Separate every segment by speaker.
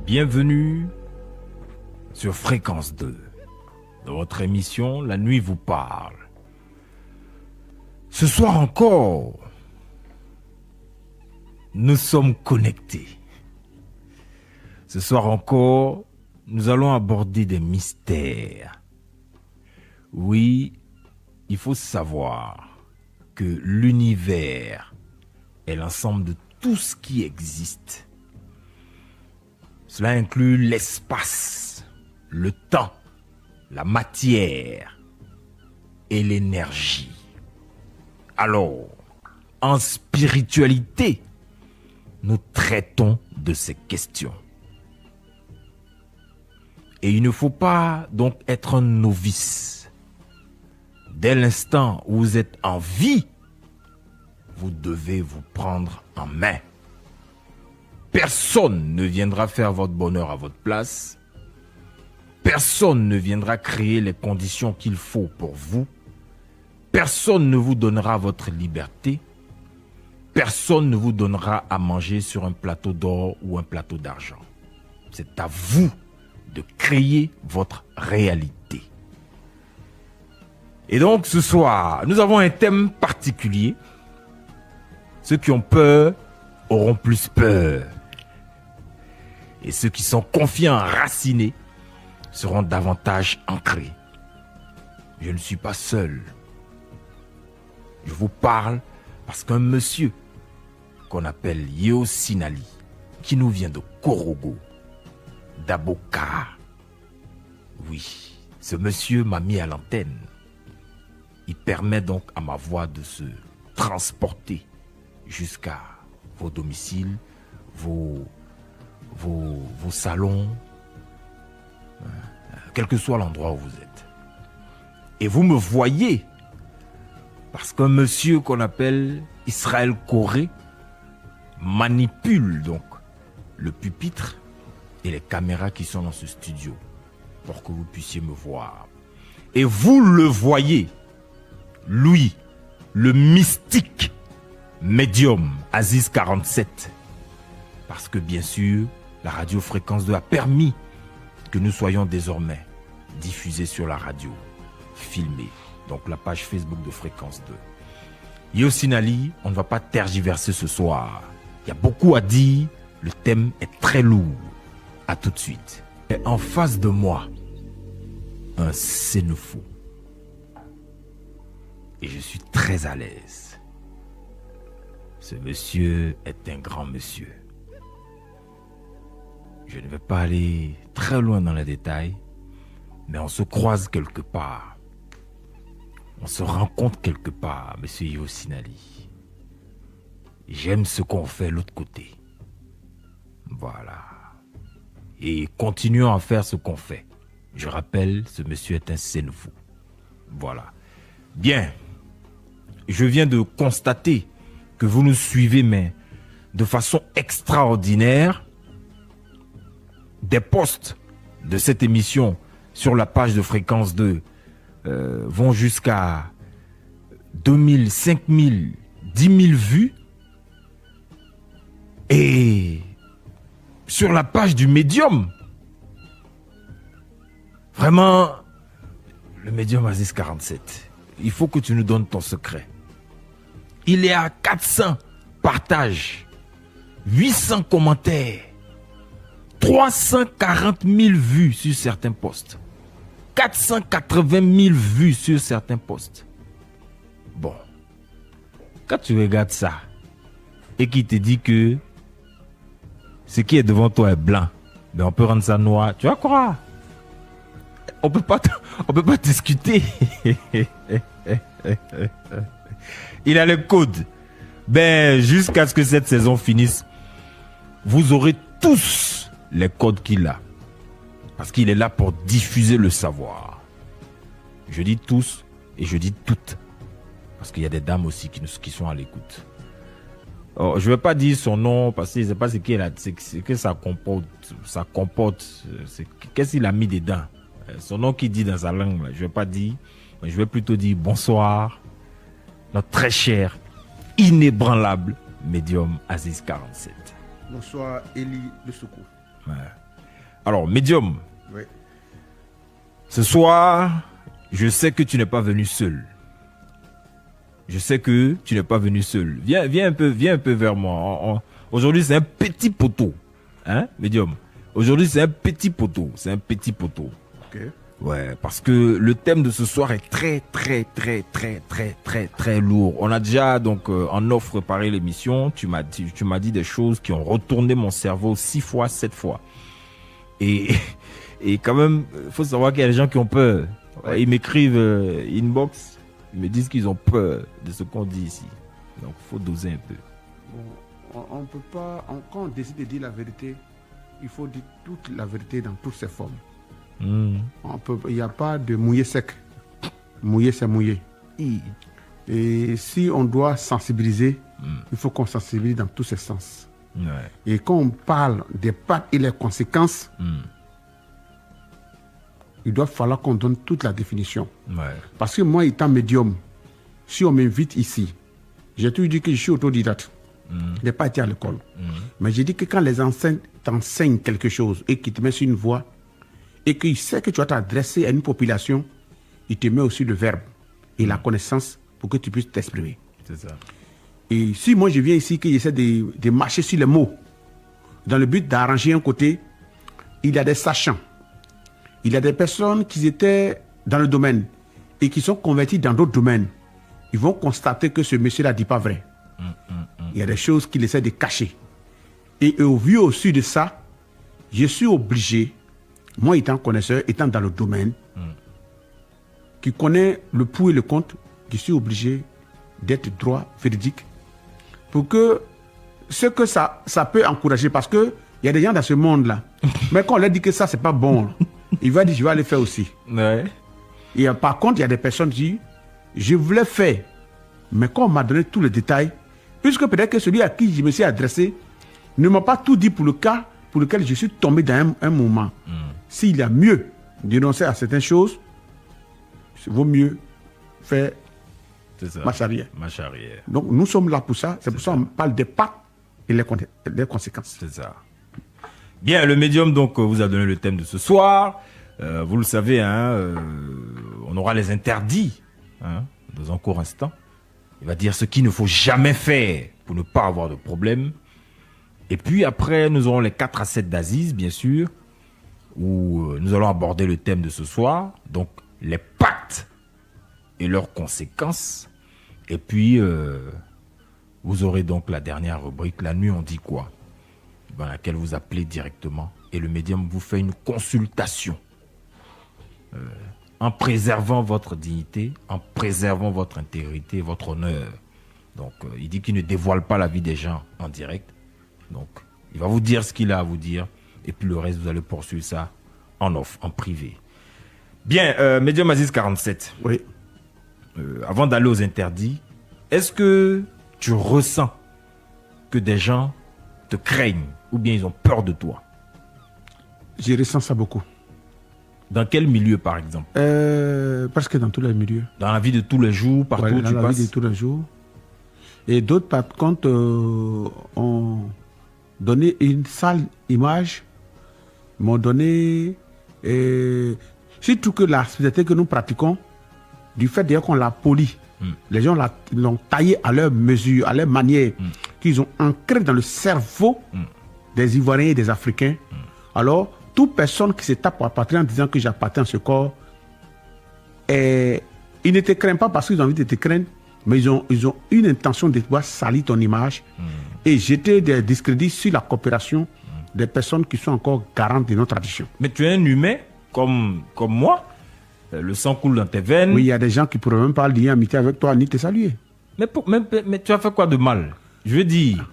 Speaker 1: Bienvenue sur Fréquence 2. Dans votre émission, La Nuit vous parle. Ce soir encore, nous sommes connectés. Ce soir encore, nous allons aborder des mystères. Oui, il faut savoir que l'univers est l'ensemble de tout ce qui existe. Cela inclut l'espace, le temps, la matière et l'énergie. Alors, en spiritualité, nous traitons de ces questions. Et il ne faut pas donc être un novice. Dès l'instant où vous êtes en vie, vous devez vous prendre en main. Personne ne viendra faire votre bonheur à votre place. Personne ne viendra créer les conditions qu'il faut pour vous. Personne ne vous donnera votre liberté. Personne ne vous donnera à manger sur un plateau d'or ou un plateau d'argent. C'est à vous de créer votre réalité. Et donc ce soir, nous avons un thème particulier. Ceux qui ont peur auront plus peur. Et ceux qui sont confiants, enracinés, seront davantage ancrés. Je ne suis pas seul. Je vous parle parce qu'un monsieur qu'on appelle Yeo Sinali, qui nous vient de Korogo, d'Aboka. Oui, ce monsieur m'a mis à l'antenne. Il permet donc à ma voix de se transporter jusqu'à vos domiciles, vos salons, quel que soit l'endroit où vous êtes. Et vous me voyez parce qu'un monsieur qu'on appelle Israël Corée manipule donc le pupitre et les caméras qui sont dans ce studio pour que vous puissiez me voir. Et vous le voyez, lui, le mystique médium Aziz 47, parce que bien sûr, la radio Fréquence 2 a permis que nous soyons désormais diffusés sur la radio, filmés. Donc la page Facebook de Fréquence 2. Yeo Sinali, on ne va pas tergiverser ce soir. Il y a beaucoup à dire, le thème est très lourd. À tout de suite. Et en face de moi, un Sénéfou. Et je suis très à l'aise. Ce monsieur est un grand monsieur. Je ne vais pas aller très loin dans les détails, mais on se croise quelque part. On se rencontre quelque part, monsieur Yeo Sinali. J'aime ce qu'on fait de l'autre côté. Voilà. Et continuons à faire ce qu'on fait. Je rappelle, ce monsieur est un Sénéfou. Voilà. Bien. Je viens de constater que vous nous suivez, mais de façon extraordinaire. Des posts de cette émission sur la page de Fréquence 2 vont jusqu'à 2000, 5000, 10 000 vues. Et sur la page du médium, vraiment, le médium Aziz 47, il faut que tu nous donnes ton secret. Il est à 400 partages, 800 commentaires, 340 000 vues sur certains posts, 480 000 vues sur certains posts. Bon, quand tu regardes ça et qu'il te dit que ce qui est devant toi est blanc, mais on peut rendre ça noir, tu vas croire. On peut pas discuter. Il a le code. Ben, jusqu'à ce que cette saison finisse, vous aurez tous les codes qu'il a. Parce qu'il est là pour diffuser le savoir. Je dis tous et je dis toutes. Parce qu'il y a des dames aussi qui sont à l'écoute. Oh, je ne vais pas dire son nom parce que je ne sais pas ce que ça comporte. Qu'est-ce qu'il a mis dedans. Son nom qu'il dit dans sa langue, là, je ne vais pas dire. Mais je vais plutôt dire bonsoir. Notre très cher, inébranlable médium Aziz 47.
Speaker 2: Bonsoir, Eli de Soko.
Speaker 1: Ouais. Alors, médium.
Speaker 2: Oui.
Speaker 1: Ce soir, je sais que tu n'es pas venu seul. Je sais que tu n'es pas venu seul. Viens un peu vers moi. Aujourd'hui, c'est un petit poteau. Hein, médium? Aujourd'hui, c'est un petit poteau. C'est un petit poteau.
Speaker 2: Ok.
Speaker 1: Ouais, parce que le thème de ce soir est très lourd. On a déjà donc en offre préparé l'émission. Tu m'as dit des choses qui ont retourné mon cerveau 6 fois, 7 fois. Et quand même, faut savoir qu'il y a des gens qui ont peur. Ouais. Ils m'écrivent inbox, ils me disent qu'ils ont peur de ce qu'on dit ici. Donc, faut doser un peu.
Speaker 2: Bon, on peut pas. Quand on décide de dire la vérité, il faut dire toute la vérité dans toutes ses formes. Il n'y a pas de mouillé sec. Mouillé, c'est mouillé. Et si on doit sensibiliser, il faut qu'on sensibilise dans tous ses sens. Ouais. Et quand on parle des pactes et les conséquences, il doit falloir qu'on donne toute la définition. Ouais. Parce que moi, étant médium, si on m'invite ici, j'ai toujours dit que je suis autodidacte. Je n'ai pas été à l'école. Mais j'ai dit que quand les enseignants t'enseignent quelque chose et qu'ils te mettent sur une voie, et qu'il sait que tu vas t'adresser à une population, il te met aussi le verbe et la connaissance pour que tu puisses t'exprimer. C'est ça. Et si moi je viens ici, que j'essaie de marcher sur les mots, dans le but d'arranger un côté, il y a des sachants. Il y a des personnes qui étaient dans le domaine et qui sont converties dans d'autres domaines. Ils vont constater que ce monsieur-là ne dit pas vrai. Il y a des choses qu'il essaie de cacher. Et au vu aussi de ça, je suis obligé, moi étant connaisseur, étant dans le domaine, qui connaît le pour et le contre, je suis obligé d'être droit, véridique, pour que ce que ça peut encourager, parce qu'il y a des gens dans ce monde-là, mais quand on leur dit que ça, c'est pas bon, il va dire, je vais aller faire aussi. Ouais. Et par contre, il y a des personnes qui disent, je voulais faire, mais quand on m'a donné tous les détails, puisque peut-être que celui à qui je me suis adressé ne m'a pas tout dit pour le cas pour lequel je suis tombé dans un moment. S'il y a mieux d'énoncer à certaines choses, il vaut mieux faire marche arrière. Donc nous sommes là pour ça. C'est pour ça qu'on parle des pas et les conséquences. C'est ça.
Speaker 1: Bien, le médium donc vous a donné le thème de ce soir. Vous le savez, on aura les interdits dans un court instant. Il va dire ce qu'il ne faut jamais faire pour ne pas avoir de problème. Et puis après, nous aurons les 4 assets d'Aziz, bien sûr, où nous allons aborder le thème de ce soir. Donc, les pactes et leurs conséquences. Et puis, vous aurez donc la dernière rubrique, la nuit on dit quoi, dans laquelle vous appelez directement. Et le médium vous fait une consultation. En préservant votre dignité, en préservant votre intégrité, votre honneur. Donc, il dit qu'il ne dévoile pas la vie des gens en direct. Donc, il va vous dire ce qu'il a à vous dire. Et puis le reste, vous allez poursuivre ça en off, en privé. Bien, Médium Aziz 47.
Speaker 2: Oui.
Speaker 1: Avant d'aller aux interdits, est-ce que tu ressens que des gens te craignent ou bien ils ont peur de toi?
Speaker 2: Je ressens ça beaucoup.
Speaker 1: Dans quel milieu, par exemple?
Speaker 2: Presque dans tous les milieux.
Speaker 1: Dans la vie de tous les jours, partout où tu passes?
Speaker 2: Dans la vie de tous les jours. Et d'autres, par contre, ont donné une sale image, m'ont donné... surtout que la société que nous pratiquons, du fait d'ailleurs qu'on l'a poli, les gens l'ont taillé à leur mesure, à leur manière, qu'ils ont ancré dans le cerveau des Ivoiriens et des Africains. Alors, toute personne qui se tape à patrie en disant que j'appartiens à ce corps, ils ne te craignent pas parce qu'ils ont envie de te craindre, mais ils ont une intention de pouvoir salir ton image et jeter des discrédits sur la coopération des personnes qui sont encore garantes de nos traditions.
Speaker 1: Mais tu es un humain comme moi. Le sang coule dans tes veines.
Speaker 2: Oui, il y a des gens qui ne pourraient même pas lier amitié avec toi ni te saluer.
Speaker 1: Mais tu as fait quoi de mal? Je veux dire,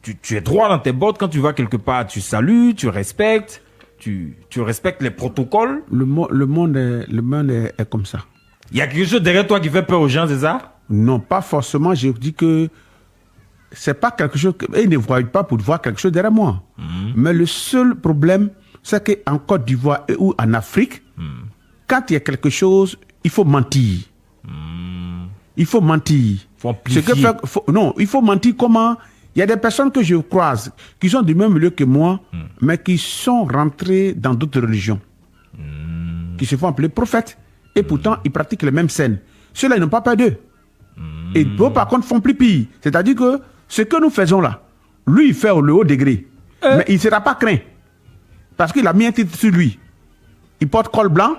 Speaker 1: tu es droit dans tes bottes quand tu vas quelque part. Tu salues, tu respectes, tu respectes les protocoles.
Speaker 2: Le monde est comme ça.
Speaker 1: Il y a quelque chose derrière toi qui fait peur aux gens, c'est ça?
Speaker 2: Non, pas forcément. Je dis que c'est pas quelque chose... Ils ne voient pas pour voir quelque chose derrière moi. Mais le seul problème, c'est qu'en Côte d'Ivoire ou en Afrique, quand il y a quelque chose, il faut mentir. Il faut mentir.
Speaker 1: Faut amplifier.
Speaker 2: Non, il faut mentir comment... Il y a des personnes que je croise qui sont du même milieu que moi, mais qui sont rentrés dans d'autres religions, qui se font appeler prophètes, et pourtant ils pratiquent les mêmes scènes. Ceux-là, ils n'ont pas peur d'eux. Et eux, par contre, font plus pire. C'est-à-dire que ce que nous faisons là, lui, il fait au haut degré, mais il ne sera pas craint. Parce qu'il a mis un titre sur lui. Il porte col blanc,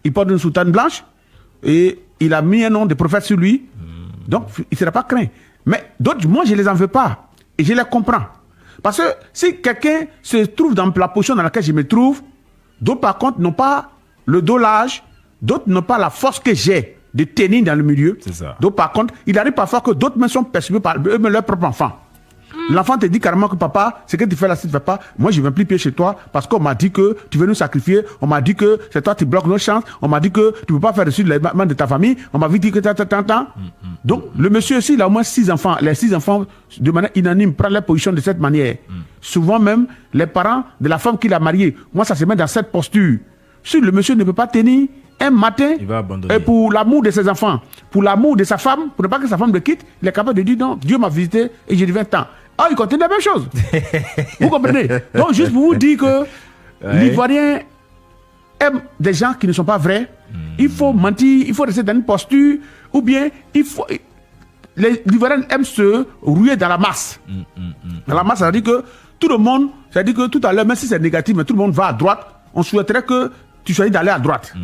Speaker 2: il porte une soutane blanche, et il a mis un nom de prophète sur lui. Donc, il ne sera pas craint. Mais d'autres, moi, je ne les en veux pas. Et je les comprends. Parce que si quelqu'un se trouve dans la position dans laquelle je me trouve, d'autres, par contre, n'ont pas le dos large, d'autres n'ont pas la force que j'ai de tenir dans le milieu.
Speaker 1: C'est ça.
Speaker 2: D'autres, par contre, il arrive parfois que d'autres me sont perçus par eux-mêmes leur propre enfant. L'enfant te dit carrément que papa, ce que tu fais là, si tu ne fais pas, moi je ne viens plus pied chez toi parce qu'on m'a dit que tu veux nous sacrifier, on m'a dit que c'est toi qui bloques nos chances, on m'a dit que tu ne peux pas faire dessus les membres de ta famille, on m'a dit que Donc le monsieur aussi, il a au moins 6 enfants. Les 6 enfants, de manière unanime, prennent leur position de cette manière. Souvent même, les parents de la femme qu'il a mariée, moi ça se met dans cette posture. Si le monsieur ne peut pas tenir un matin,
Speaker 1: il va abandonner.
Speaker 2: Et pour l'amour de ses enfants, pour l'amour de sa femme, pour ne pas que sa femme le quitte, il est capable de dire non, Dieu m'a visité et j'ai dit 20 ans. Ah, il continue la même chose. Vous comprenez? Donc, juste pour vous dire que l'Ivoirien aime des gens qui ne sont pas vrais. Il faut mentir, il faut rester dans une posture, ou bien l'Ivoirien aime se rouiller dans la masse. Dans la masse, ça veut dire que tout le monde, ça veut dire que tout à l'heure, même si c'est négatif, mais tout le monde va à droite, on souhaiterait que tu choisis d'aller à droite.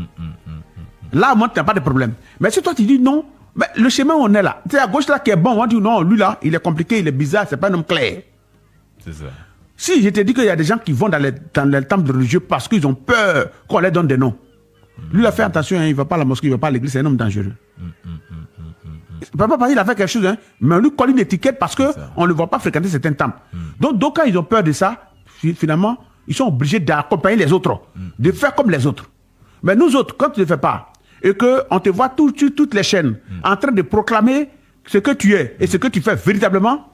Speaker 2: Là, moi, tu n'as pas de problème. Mais si toi, tu dis non, mais le chemin où on est là, c'est à gauche là qui est bon, on dit non, lui là, il est compliqué, il est bizarre, c'est pas un homme clair.
Speaker 1: C'est ça.
Speaker 2: Si je te dis qu'il y a des gens qui vont dans les temples religieux parce qu'ils ont peur qu'on leur donne des noms. Lui, il a fait attention, hein, il ne va pas à la mosquée, il ne va pas à l'église, c'est un homme dangereux. Papa, il a fait quelque chose, hein, mais on lui colle une étiquette parce qu'on ne le voit pas fréquenter certains temples. Donc, quand ils ont peur de ça, finalement, ils sont obligés d'accompagner les autres, de faire comme les autres. Mais nous autres, quand tu ne le fais pas, et qu'on te voit sur toutes les chaînes en train de proclamer ce que tu es et ce que tu fais véritablement,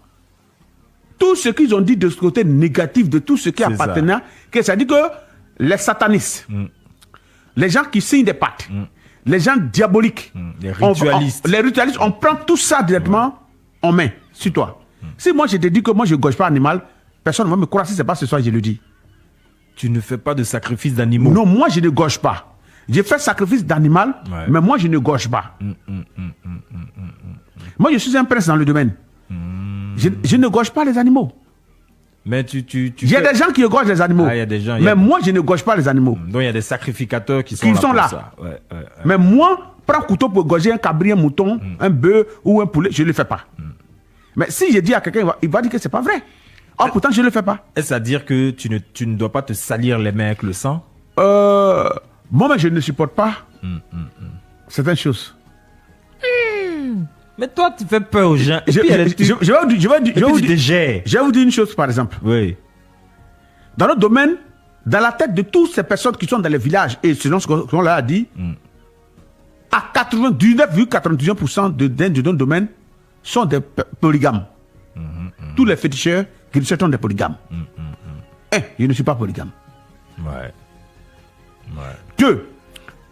Speaker 2: tout ce qu'ils ont dit de ce côté négatif, de tout ce qui appartenait, ça dit que les satanistes, les gens qui signent des pactes, les gens diaboliques,
Speaker 1: les ritualistes,
Speaker 2: on prend tout ça directement en main sur toi. Si moi je te dis que moi je ne gauche pas animal, personne ne va me croire si ce n'est pas ce soir je le dis.
Speaker 1: Tu ne fais pas de sacrifice d'animaux.
Speaker 2: Non, moi je ne gauche pas. J'ai fait sacrifice d'animal, mais moi je ne gauche pas. Moi je suis un prince dans le domaine. Je ne gauche pas les animaux.
Speaker 1: Mais
Speaker 2: il y a des gens qui gauchent les animaux.
Speaker 1: Ah, y a des gens,
Speaker 2: mais moi je ne gauche pas les animaux.
Speaker 1: Donc il y a des sacrificateurs qui sont là. Pour ça.
Speaker 2: Mais moi, prends un couteau pour gaucher un cabri, un mouton, un bœuf ou un poulet, je ne le fais pas. Mais si je dis à quelqu'un, il va dire que ce n'est pas vrai. Oh, pourtant je ne le fais pas.
Speaker 1: Est-ce à dire que tu ne dois pas te salir les mains avec le sang?
Speaker 2: Moi, je ne supporte pas certaines choses.
Speaker 1: Mais toi, tu fais peur aux gens.
Speaker 2: Je vais vous dire une chose, par exemple.
Speaker 1: Oui.
Speaker 2: Dans notre domaine, dans la tête de toutes ces personnes qui sont dans les villages, et selon ce qu'on leur a dit, à 99,99% de notre domaine sont des polygames. Tous les féticheurs qui sont des polygames. Je ne suis pas polygame. Que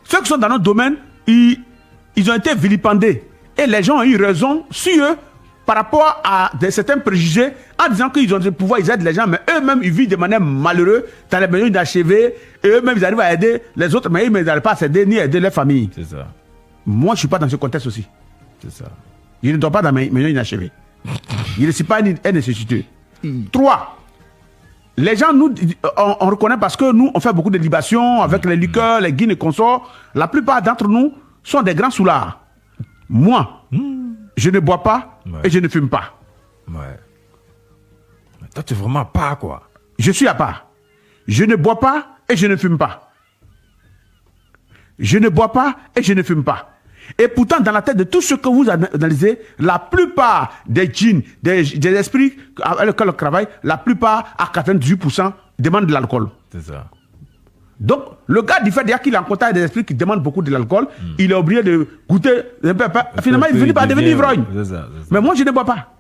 Speaker 2: ceux qui sont dans notre domaine, ils ont été vilipendés. Et les gens ont eu raison sur eux par rapport à certains préjugés en disant qu'ils ont le pouvoir, ils aident les gens, mais eux-mêmes, ils vivent de manière malheureuse dans les maisons inachevées. Et eux-mêmes, ils arrivent à aider les autres, mais ils n'arrivent pas à s'aider ni à aider leur famille.
Speaker 1: C'est ça.
Speaker 2: Moi, je ne suis pas dans ce contexte aussi.
Speaker 1: C'est ça.
Speaker 2: Je ne dors pas dans mes maisons inachevées. Je ne suis pas un nécessiteux. 3. Les gens, nous, on reconnaît parce que nous, on fait beaucoup de libations avec les liqueurs, les guines et consorts. La plupart d'entre nous sont des grands soulards. Moi, je ne bois pas et je ne fume pas.
Speaker 1: Mais toi, tu es vraiment à part, quoi.
Speaker 2: Je suis à part. Je ne bois pas et je ne fume pas. Je ne bois pas et je ne fume pas. Et pourtant, dans la tête de tous ceux que vous analysez, la plupart des djinns, des esprits avec lesquels on travaille, la plupart, à 98%, demandent de l'alcool.
Speaker 1: C'est ça.
Speaker 2: Donc, le gars, du fait qu'il est en contact avec des esprits qui demandent beaucoup de l'alcool, il est obligé de goûter un peu. Finalement, il finit par devenir ivrogne.
Speaker 1: C'est ça.
Speaker 2: Mais moi, je ne bois pas.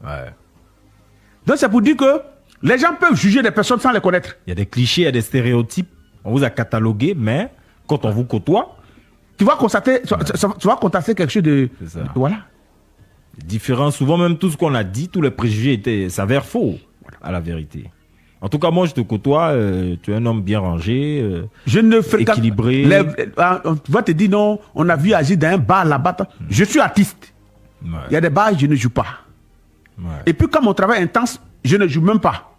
Speaker 2: Donc, c'est pour dire que les gens peuvent juger des personnes sans les connaître.
Speaker 1: Il y a des clichés, il y a des stéréotypes. On vous a catalogué, mais quand on vous côtoie,
Speaker 2: tu vas constater quelque chose de...
Speaker 1: C'est ça.
Speaker 2: Voilà.
Speaker 1: Différent, souvent même tout ce qu'on a dit, tous les préjugés s'avèrent faux, à la vérité. En tout cas, moi, je te côtoie. Tu es un homme bien rangé,
Speaker 2: je ne fréquente
Speaker 1: équilibré.
Speaker 2: On va te dire non, on a vu agir dans un bar là-bas. Je suis artiste.
Speaker 1: Ouais.
Speaker 2: Il y a des bars, je ne joue pas.
Speaker 1: Ouais.
Speaker 2: Et puis, quand mon travail est intense, je ne joue même pas.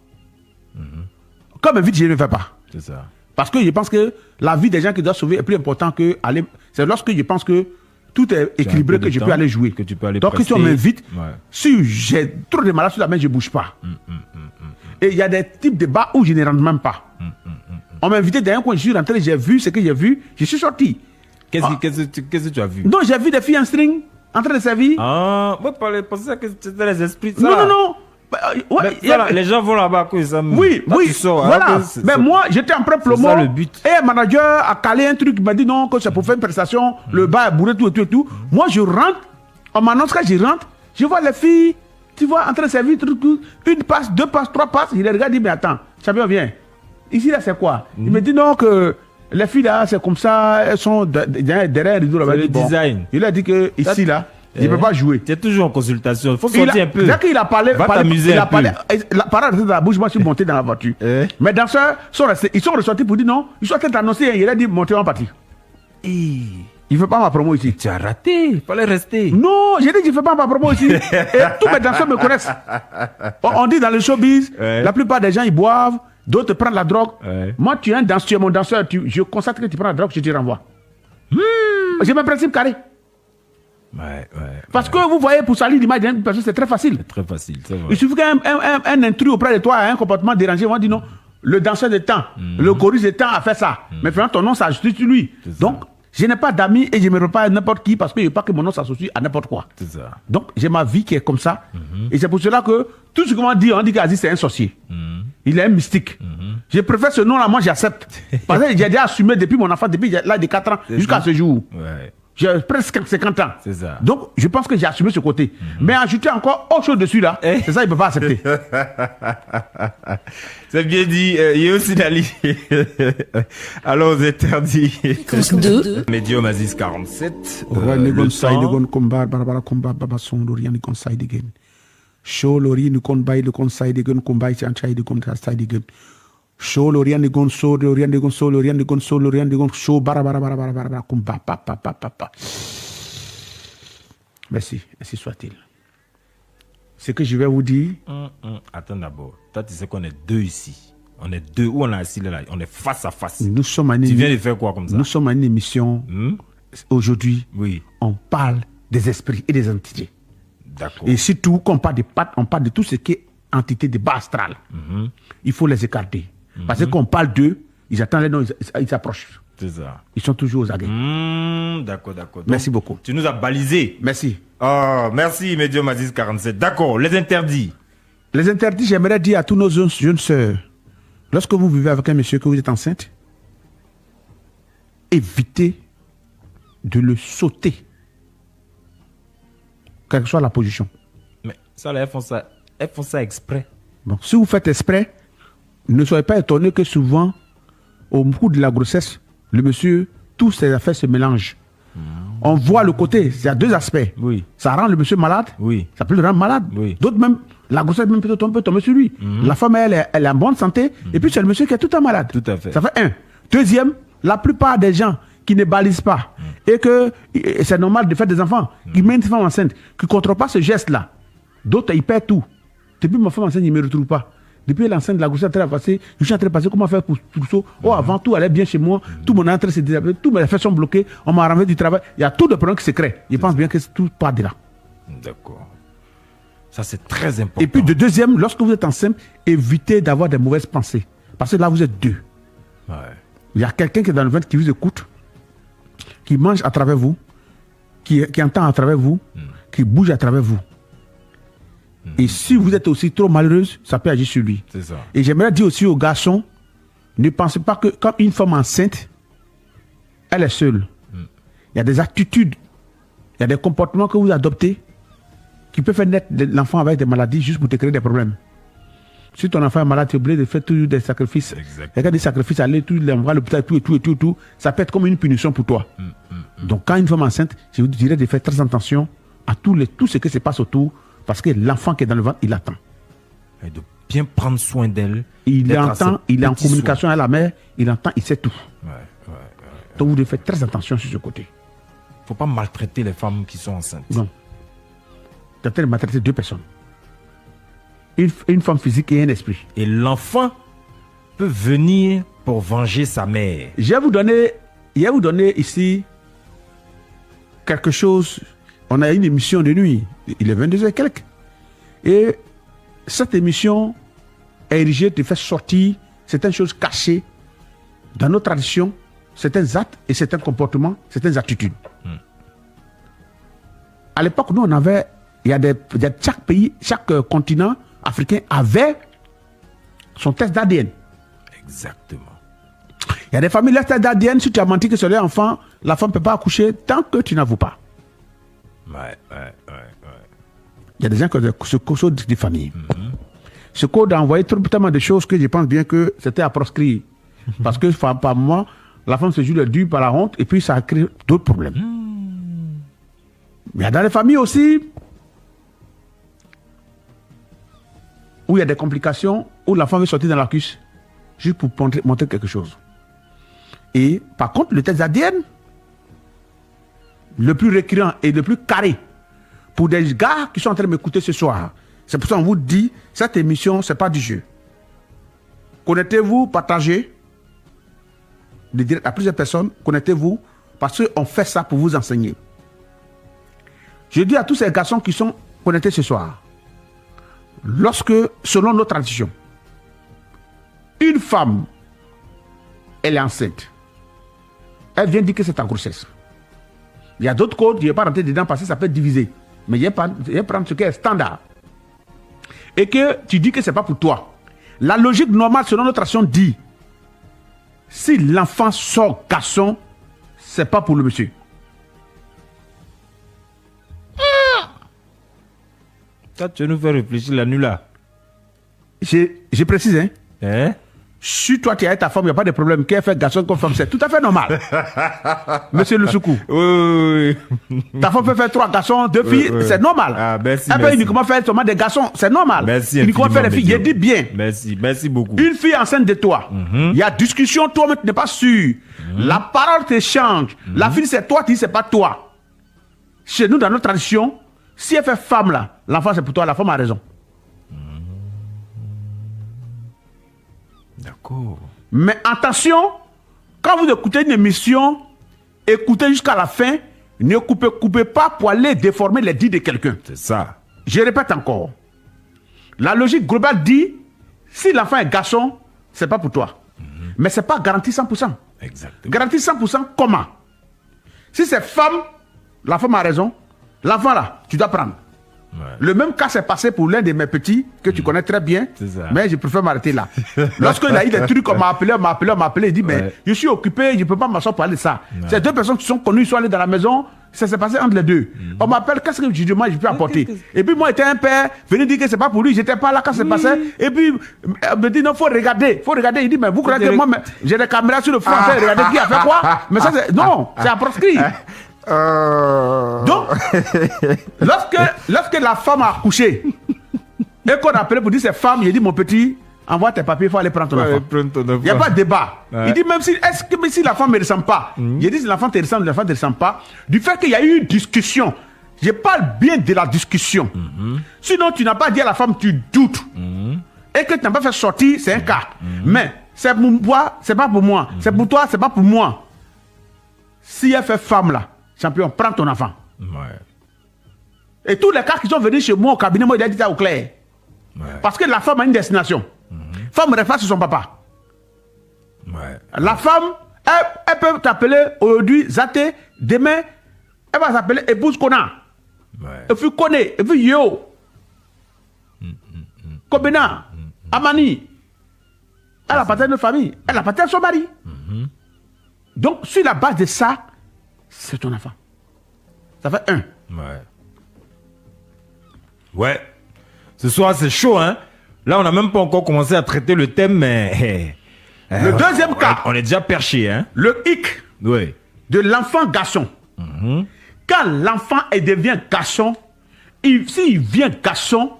Speaker 2: Comme invite, je ne fais pas.
Speaker 1: C'est ça.
Speaker 2: Parce que je pense que la vie des gens qui doivent sauver est plus important que aller. C'est lorsque je pense que tout est équilibré que je peux aller jouer.
Speaker 1: Que tu peux aller
Speaker 2: donc, si on m'invite,
Speaker 1: ouais.
Speaker 2: si j'ai trop de malades sur la main, je ne bouge pas. Et il y a des types de bars où je ne rentre même pas. On m'a invité dans un coin, je suis rentré, j'ai vu ce que j'ai vu, je suis sorti.
Speaker 1: Qu'est-ce que tu as vu?
Speaker 2: Non, j'ai vu des filles en string en train de servir.
Speaker 1: Ah, moi, je pensais que c'était les esprits. Ça.
Speaker 2: Non.
Speaker 1: Ouais, les gens vont là-bas que ça.
Speaker 2: Oui, tu sors, voilà. Mais moi, j'étais en plein promo.
Speaker 1: C'est ça le but.
Speaker 2: Et un manager a calé un truc, il m'a dit non, que c'est pour faire une prestation, le bar est bourré, tout. Moi, je rentre, on m'annonce que je rentre, je vois les filles, tu vois, en train de servir, une passe, 2 passes, 3 passes. Il les regarde, il dit, mais attends, champion, viens. Ici, là, c'est quoi? Il me dit non, que les filles, là, c'est comme ça, elles sont derrière un rideau là-bas.
Speaker 1: C'est le design.
Speaker 2: Il a dit que ici, là, je ne peux pas jouer.
Speaker 1: Tu es toujours en consultation. Il faut sortir un peu.
Speaker 2: Dès qu'il a parlé,
Speaker 1: va t'amuser un peu.
Speaker 2: La parole était dans la bouche, moi je suis monté dans la voiture. Mais danseurs ils sont ressortis pour dire non, ils sont en train d'annoncer, il a dit montez en partie. Il ne fait pas ma promo ici.
Speaker 1: Tu as raté, il fallait rester.
Speaker 2: Non, j'ai dit que je ne fais pas ma promo ici. Et tous mes danseurs me connaissent. On dit dans le showbiz, la plupart des gens ils boivent, d'autres prennent la drogue. Moi tu es un danseur, tu es mon danseur, je constate que tu prends la drogue, je te renvoie. J'ai mon principe carré. Parce que vous voyez, pour salir l'image d'une personne, c'est très facile.
Speaker 1: C'est très facile, c'est vrai.
Speaker 2: Il suffit qu'un intrus auprès de toi ait un comportement dérangé, on va dire non, le danseur de temps, le choriste de temps a fait ça. Mais finalement, ton nom s'associe sur lui. Donc, je n'ai pas d'amis et je ne me repars à n'importe qui parce que je ne veux pas que mon nom s'associe à n'importe quoi.
Speaker 1: C'est ça.
Speaker 2: Donc, j'ai ma vie qui est comme ça. Et c'est pour cela que tout ce qu'on dit, on dit qu'Aziz, c'est un sorcier. Il est un mystique. Je préfère ce nom-là, moi j'accepte. Parce que j'ai déjà assumé depuis mon enfant, depuis l'âge de 4 ans jusqu'à ce jour. J'ai presque 50 ans.
Speaker 1: C'est ça.
Speaker 2: Donc, je pense que j'ai assumé ce côté. Mais ajouter encore autre chose dessus, là, c'est ça, il ne peut pas accepter.
Speaker 1: C'est bien dit. Yossi Ali. Alors, aux interdits. Medium Aziz 47.
Speaker 2: Show l'orient de gon so l'orient de gon so l'orient de gon so l'orient de gon show bara kumba pa. Merci soit-il. Ce que je vais vous dire.
Speaker 1: Attends d'abord. Toi tu sais qu'on est deux ici. On est deux où on est assis là. On est face à face.
Speaker 2: Nous sommes
Speaker 1: tu viens de faire quoi comme ça?
Speaker 2: Nous sommes à une émission. Aujourd'hui.
Speaker 1: Oui.
Speaker 2: On parle des esprits et des entités.
Speaker 1: D'accord.
Speaker 2: Et surtout quand on parle de pattes, on parle de tout ce qui est entité de bas astral. Il faut les écarter. Parce que quand on parle d'eux, ils attendent les noms, ils s'approchent.
Speaker 1: C'est ça.
Speaker 2: Ils sont toujours aux aguets.
Speaker 1: D'accord.
Speaker 2: Merci beaucoup.
Speaker 1: Tu nous as balisé.
Speaker 2: Merci.
Speaker 1: Oh, merci, Medium Aziz 47. D'accord, les interdits.
Speaker 2: Les interdits, j'aimerais dire à tous nos jeunes sœurs, lorsque vous vivez avec un monsieur que vous êtes enceinte, évitez de le sauter. Quelle que soit la position.
Speaker 1: Mais ça, elles font ça exprès.
Speaker 2: Bon, si vous faites exprès, ne soyez pas étonnés que souvent, au cours de la grossesse, le monsieur, tous ses affaires se mélangent. On voit le côté, il y a deux aspects.
Speaker 1: Oui.
Speaker 2: Ça rend le monsieur malade.
Speaker 1: Oui.
Speaker 2: Ça peut le rendre malade.
Speaker 1: Oui.
Speaker 2: D'autres même, la grossesse même peut tomber sur lui. La femme, elle est en bonne santé. Et puis c'est le monsieur qui est tout le temps malade.
Speaker 1: Tout à fait.
Speaker 2: Ça fait un. Deuxième, la plupart des gens qui ne balisent pas et que c'est normal de faire des enfants, qui mettent une femme enceinte, qui ne contrôlent pas ce geste-là. D'autres, ils perdent tout. Depuis ma femme enceinte, ils ne me retrouvent pas. Depuis l'enceinte de la grossesse, je suis en train de passer comment faire pour ça. Oh, avant tout allait bien chez moi, tout mon entrée s'est déshabillé, tous mes affaires sont bloquées, on m'a renvoyé du travail. Il y a tout de problèmes qui se créent. Je pense bien que tout part de là.
Speaker 1: D'accord. Ça, c'est très important.
Speaker 2: Et puis, de deuxième, lorsque vous êtes enceinte, évitez d'avoir des mauvaises pensées. Parce que là, vous êtes deux.
Speaker 1: Ouais.
Speaker 2: Il y a quelqu'un qui est dans le ventre qui vous écoute, qui mange à travers vous, qui entend à travers vous, qui bouge à travers vous. Et si vous êtes aussi trop malheureuse, ça peut agir sur lui.
Speaker 1: C'est ça.
Speaker 2: Et j'aimerais dire aussi aux garçons, ne pensez pas que quand une femme enceinte, elle est seule. Il y a des attitudes, il y a des comportements que vous adoptez qui peuvent faire naître l'enfant avec des maladies juste pour te créer des problèmes. Si ton enfant est malade, tu es obligé de faire toujours des sacrifices. Exactement. Et quand des sacrifices, aller tout l'envoyer à l'hôpital, tout, ça peut être comme une punition pour toi. Donc quand une femme enceinte, je vous dirais de faire très attention à tout ce qui se passe autour. Parce que l'enfant qui est dans le ventre, il attend.
Speaker 1: bien prendre soin d'elle.
Speaker 2: Il entend, il est en communication avec la mère, il entend, il sait tout. Donc vous devez faire très attention sur ce côté.
Speaker 1: Il ne faut pas maltraiter les femmes qui sont enceintes.
Speaker 2: Non. Tu es en train de maltraiter 2 personnes. Une femme physique et un esprit.
Speaker 1: Et l'enfant peut venir pour venger sa mère.
Speaker 2: Je vais vous donner ici quelque chose. On a une émission de nuit. Il est 22h et quelques. Et cette émission est érigée de faire sortir certaines choses cachées dans nos traditions, certains actes et certains comportements, certaines attitudes. À l'époque, nous, on avait, chaque pays, chaque continent africain avait son test d'ADN.
Speaker 1: Exactement.
Speaker 2: Il y a des familles, le test d'ADN, si tu as menti que c'est leur enfant, la femme ne peut pas accoucher tant que tu n'avoues pas. Il y a des gens qui ont ce code des familles. Ce code a envoyé tellement de choses que je pense bien que c'était à proscrire. Parce que par moi, la femme se joue le dû par la honte et puis ça a créé d'autres problèmes. Mais il y a dans les familles aussi où il y a des complications, où la femme veut sortir dans la cuisse juste pour montrer quelque chose. Et par contre, le test ADN, le plus récurrent et le plus carré pour des gars qui sont en train de m'écouter ce soir, c'est pour ça qu'on vous dit, cette émission, ce n'est pas du jeu. Connectez-vous, partagez le direct à plusieurs personnes, connectez-vous, parce qu'on fait ça pour vous enseigner. Je dis à tous ces garçons qui sont connectés ce soir, lorsque, selon nos traditions, une femme, elle est enceinte, elle vient dire que c'est en grossesse. Il y a d'autres codes, je ne vais pas rentrer dedans parce que ça peut être divisé. Mais je vais prendre ce qui est standard. Et que tu dis que ce n'est pas pour toi. La logique normale, selon notre tradition, dit, si l'enfant sort garçon, ce n'est pas pour le monsieur.
Speaker 1: Ça, tu nous fais réfléchir la nuit là.
Speaker 2: Je précise, hein? Si toi tu as ta femme, il n'y a pas de problème. Qu'elle fait garçon comme femme, c'est tout à fait normal. Monsieur le Soukou.
Speaker 1: Oui.
Speaker 2: Ta femme peut faire 3 garçons, 2 filles, c'est normal.
Speaker 1: Ah, merci.
Speaker 2: Elle peut uniquement faire seulement des garçons, c'est normal.
Speaker 1: Merci.
Speaker 2: Uniquement faire les filles, je dis bien.
Speaker 1: Merci beaucoup.
Speaker 2: Une fille enceinte de toi, il y a discussion, toi-même tu n'es pas sûr. La parole te change. La fille c'est toi, tu dis c'est pas toi. Chez nous, dans notre tradition, si elle fait femme là, l'enfant c'est pour toi, la femme a raison.
Speaker 1: D'accord.
Speaker 2: Mais attention, quand vous écoutez une émission, écoutez jusqu'à la fin, ne coupez pas pour aller déformer les dits de quelqu'un.
Speaker 1: C'est ça.
Speaker 2: Je répète encore. La logique globale dit, si l'enfant est garçon, c'est pas pour toi. Mais c'est pas garanti 100%.
Speaker 1: Exactement.
Speaker 2: Garanti 100% comment? Si c'est femme, la femme a raison. L'enfant là, tu dois prendre. Ouais. Le même cas s'est passé pour l'un de mes petits que tu connais très bien, mais je préfère m'arrêter là. Lorsqu'il a eu des trucs, on m'a appelé, il dit mais je suis occupé, je ne peux pas m'asseoir pour parler de ça. Ces 2 personnes qui sont connues, ils sont allées dans la maison, ça s'est passé entre les 2. On m'appelle, qu'est-ce que je peux apporter? Et puis moi, j'étais un père, venu dire que c'est pas pour lui, j'étais pas là quand c'est passé. Et puis, il me dit non, faut regarder. Il dit mais vous croyez que moi, j'ai des caméras sur le front, regardez qui a fait quoi? Mais ça, non, c'est à proscrire. Donc, lorsque la femme a accouché et qu'on a appelé pour dire c'est femme, il dit mon petit, envoie tes papiers, il faut aller prendre ton enfant. Il n'y a pas de débat. Il dit même si la femme ne ressemble pas, il dit si l'enfant te ressemble, l'enfant ne te ressemble pas. Du fait qu'il y a eu une discussion, je parle bien de la discussion. Sinon, tu n'as pas dit à la femme, tu doutes. Et que tu n'as pas fait sortir, c'est un cas. Mais c'est pour moi, c'est pas pour moi. C'est pour toi, c'est pas pour moi. Si elle fait femme là, champion, prends ton enfant.
Speaker 1: Ouais.
Speaker 2: Et tous les cas qui sont venus chez moi au cabinet, moi, il a dit ça au clair. Ouais. Parce que la femme a une destination. Femme reste sur son papa.
Speaker 1: Ouais.
Speaker 2: La femme, elle peut t'appeler aujourd'hui Zate, demain, elle va s'appeler épouse Kona. Et puis Kone, et puis Yo. Kobena, Amani. Elle appartient à notre famille. Elle appartient à son mari. Donc, sur la base de ça, c'est ton enfant. Ça fait 1.
Speaker 1: Ouais. Ce soir, c'est chaud, hein. Là, on n'a même pas encore commencé à traiter le thème, mais...
Speaker 2: le deuxième cas.
Speaker 1: On est déjà perché, hein.
Speaker 2: Le hic de l'enfant garçon. Quand l'enfant devient garçon, s'il vient garçon,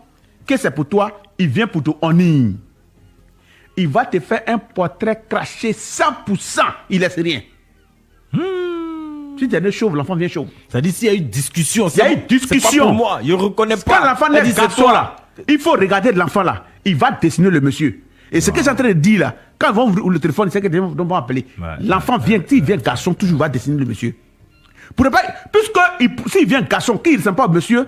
Speaker 2: que c'est pour toi, il vient pour te honner. Il va te faire un portrait craché 100%. Il laisse rien. Si tu es chauve, l'enfant vient chauve.
Speaker 1: Ça dit s'il y a eu discussion.
Speaker 2: Il y a eu discussion.
Speaker 1: C'est pas pour moi. Il ne reconnaît pas.
Speaker 2: Quand l'enfant est garçon là, il faut regarder de l'enfant là. Il va dessiner le monsieur. Et ce que j'ai en train de dire là, quand ils vont ouvrir le téléphone, c'est que les gens vont appeler. L'enfant vient, s'il vient garçon, toujours va dessiner le monsieur. Puisque s'il vient garçon, qu'il ne ressemble pas au monsieur,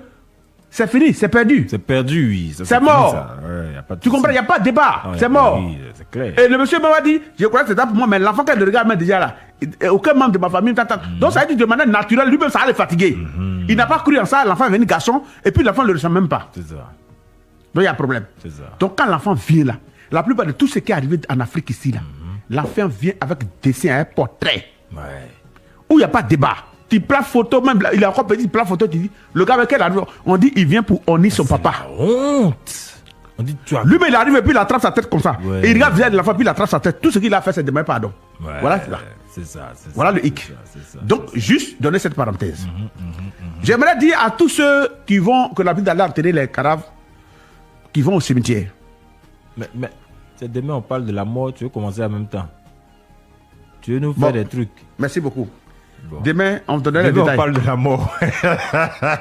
Speaker 2: c'est fini, c'est perdu.
Speaker 1: C'est perdu, oui.
Speaker 2: C'est mort. Ouais, tu comprends, il n'y a pas de débat. C'est mort. Oui, c'est clair. Et le monsieur m'a dit, je crois que c'est ça pour moi, mais l'enfant, quand il le regarde déjà là, aucun membre de ma famille t'entend. Donc ça a été de manière naturelle, lui-même, ça allait fatiguer. Il n'a pas cru en ça, l'enfant est venu garçon, et puis l'enfant ne le ressent même pas.
Speaker 1: C'est ça.
Speaker 2: Donc il y a un problème.
Speaker 1: C'est ça.
Speaker 2: Donc quand l'enfant vient là, la plupart de tout ce qui est arrivé en Afrique ici, là, l'enfant vient avec dessin, un portrait.
Speaker 1: Ouais.
Speaker 2: Où il n'y a pas de débat. Tu prends photo, même il a encore petit, tu prends photo, tu dis, le gars avec qui il arrive, on dit il vient pour honner son papa.
Speaker 1: La honte. On dit, tu as...
Speaker 2: Lui, mais il arrive et puis il attrape sa tête comme ça. Ouais. Et il regarde vient de l'enfant, puis il attrape sa tête. Tout ce qu'il a fait, c'est demander pardon. Ouais. Voilà, c'est ça.
Speaker 1: C'est ça.
Speaker 2: Voilà le hic. Donc, juste donner cette parenthèse. J'aimerais dire à tous ceux qui vont, que la vie d'aller enterrer les cadavres, qui vont au cimetière.
Speaker 1: Mais c'est demain, on parle de la mort, tu veux commencer en même temps. Tu veux nous faire des trucs.
Speaker 2: Merci beaucoup. Bon. Demain, on te donne les détails.
Speaker 1: On parle de la mort.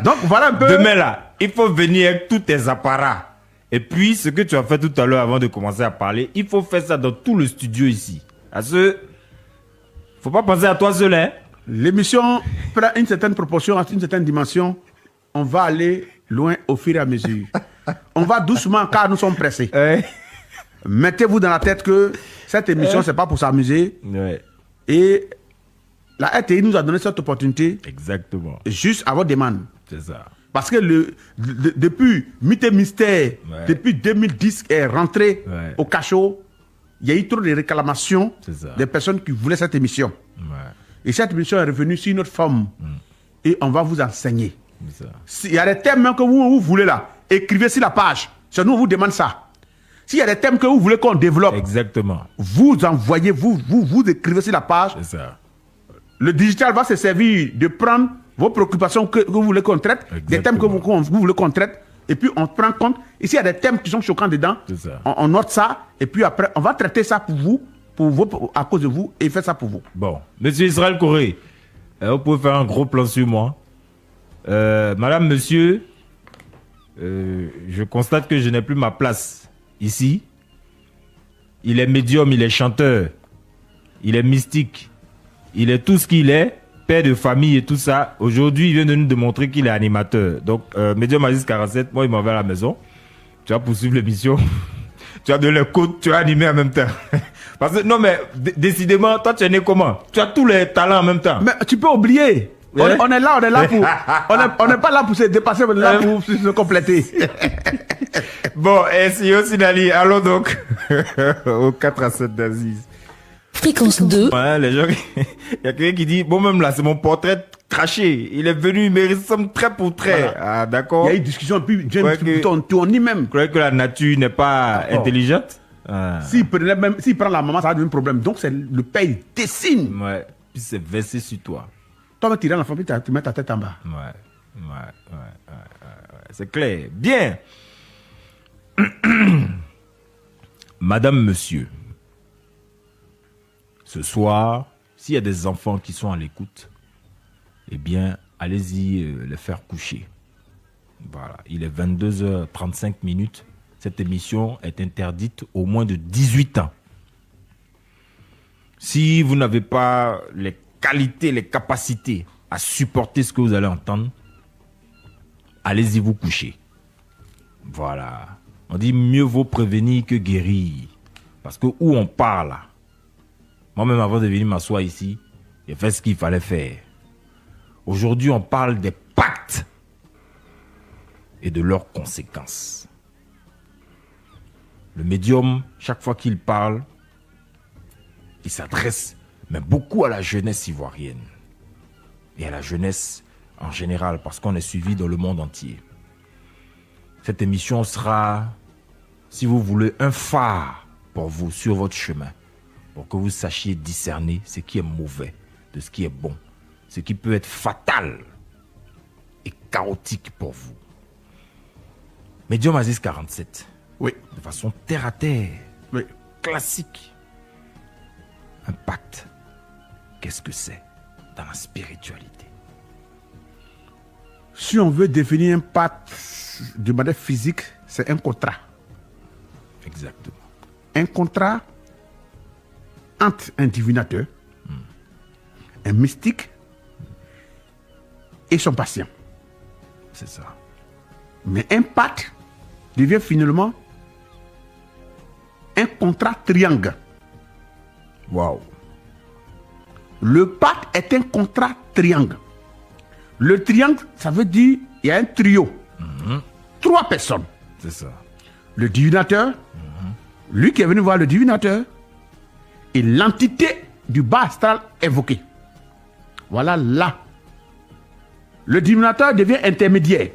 Speaker 2: Donc, voilà un peu.
Speaker 1: Demain, là, il faut venir avec tous tes apparats. Et puis, ce que tu as fait tout à l'heure avant de commencer à parler, il faut faire ça dans tout le studio ici. Parce que, faut pas penser à toi seul, hein.
Speaker 2: L'émission prend une certaine proportion, une certaine dimension. On va aller loin au fur et à mesure. On va doucement car nous sommes pressés. Mettez-vous dans la tête que cette émission, c'est pas pour s'amuser. Et la RTI nous a donné cette opportunité.
Speaker 1: Exactement.
Speaker 2: Juste à votre demande.
Speaker 1: C'est ça.
Speaker 2: Parce que depuis Mythe et Mystère, depuis 2010 est rentré au cachot, il y a eu trop de réclamations des personnes qui voulaient cette émission. Et cette émission est revenue sur notre forme. Et on va vous enseigner. S'il y a des thèmes que vous voulez là, écrivez sur la page. C'est nous, on vous demande ça. S'il y a des thèmes que vous voulez qu'on développe, vous envoyez, vous écrivez sur la page.
Speaker 1: C'est ça.
Speaker 2: Le digital va se servir de prendre vos préoccupations que vous voulez qu'on traite, des thèmes que vous voulez qu'on traite, et puis on prend compte. Et s'il y a des thèmes qui sont choquants dedans, on note ça, et puis après, on va traiter ça pour vous, à cause de vous, et faire ça pour vous.
Speaker 1: Bon, Monsieur Israël Corée, vous pouvez faire un gros plan sur moi. Madame, monsieur, je constate que je n'ai plus ma place ici. Il est médium, il est chanteur, il est mystique, il est tout ce qu'il est, père de famille et tout ça. Aujourd'hui, il vient de nous démontrer qu'il est animateur. Donc, médium Aziz 47, moi, il m'en va à la maison. Tu vas poursuivre l'émission. Tu as donné les codes, tu as animé en même temps. Parce que, non, mais décidément, toi, tu es né comment? Tu as tous les talents en même temps.
Speaker 2: Mais tu peux oublier. On est là pour... on n'est pas là pour se dépasser, on est là pour se compléter.
Speaker 1: Bon, et si Sinali, allons donc au 4 à 7 d'Aziz.
Speaker 3: Fréquence 2.
Speaker 1: Ouais, les gens, il y a quelqu'un qui dit, bon, même là, c'est mon portrait craché. Il est venu, il me ressemble trait pour trait. Voilà. Ah, d'accord.
Speaker 2: Il y a eu une discussion, puis on dit même.
Speaker 1: Vous croyez que la nature n'est pas intelligente?
Speaker 2: S'il prend la maman, ça va devenir un problème. Donc, c'est le père, il dessine.
Speaker 1: Ouais, puis c'est versé sur toi.
Speaker 2: Toi, tu tirer l'enfant, puis tu mets ta tête en bas.
Speaker 1: Ouais. C'est clair. Bien. Madame, monsieur. Ce soir, s'il y a des enfants qui sont à l'écoute, eh bien, allez-y les faire coucher. Voilà, il est 22h35. Cette émission est interdite aux moins de 18 ans. Si vous n'avez pas les qualités, les capacités à supporter ce que vous allez entendre, allez-y vous coucher. Voilà. On dit mieux vaut prévenir que guérir. Parce que où on parle, moi-même, avant de venir m'asseoir ici, j'ai fait ce qu'il fallait faire. Aujourd'hui, on parle des pactes et de leurs conséquences. Le médium, chaque fois qu'il parle, il s'adresse, mais beaucoup à la jeunesse ivoirienne. Et à la jeunesse en général, parce qu'on est suivi dans le monde entier. Cette émission sera, si vous voulez, un phare pour vous sur votre chemin. Pour que vous sachiez discerner ce qui est mauvais de ce qui est bon. Ce qui peut être fatal et chaotique pour vous. Médium Aziz 47,
Speaker 2: Oui.
Speaker 1: De façon terre à terre.
Speaker 2: Oui.
Speaker 1: Classique. Un pacte. Qu'est-ce que c'est dans la spiritualité?
Speaker 2: Si on veut définir un pacte de manière physique, c'est un contrat.
Speaker 1: Exactement.
Speaker 2: Un contrat entre un divinateur, un mystique et son patient.
Speaker 1: C'est ça.
Speaker 2: Mais un pacte devient finalement un contrat triangle.
Speaker 1: Waouh.
Speaker 2: Le pacte est un contrat triangle. Le triangle, ça veut dire il y a un trio. 3 personnes.
Speaker 1: C'est ça.
Speaker 2: Le divinateur, lui qui est venu voir le divinateur, et l'entité du bas astral évoquée. Voilà là. Le divinateur devient intermédiaire.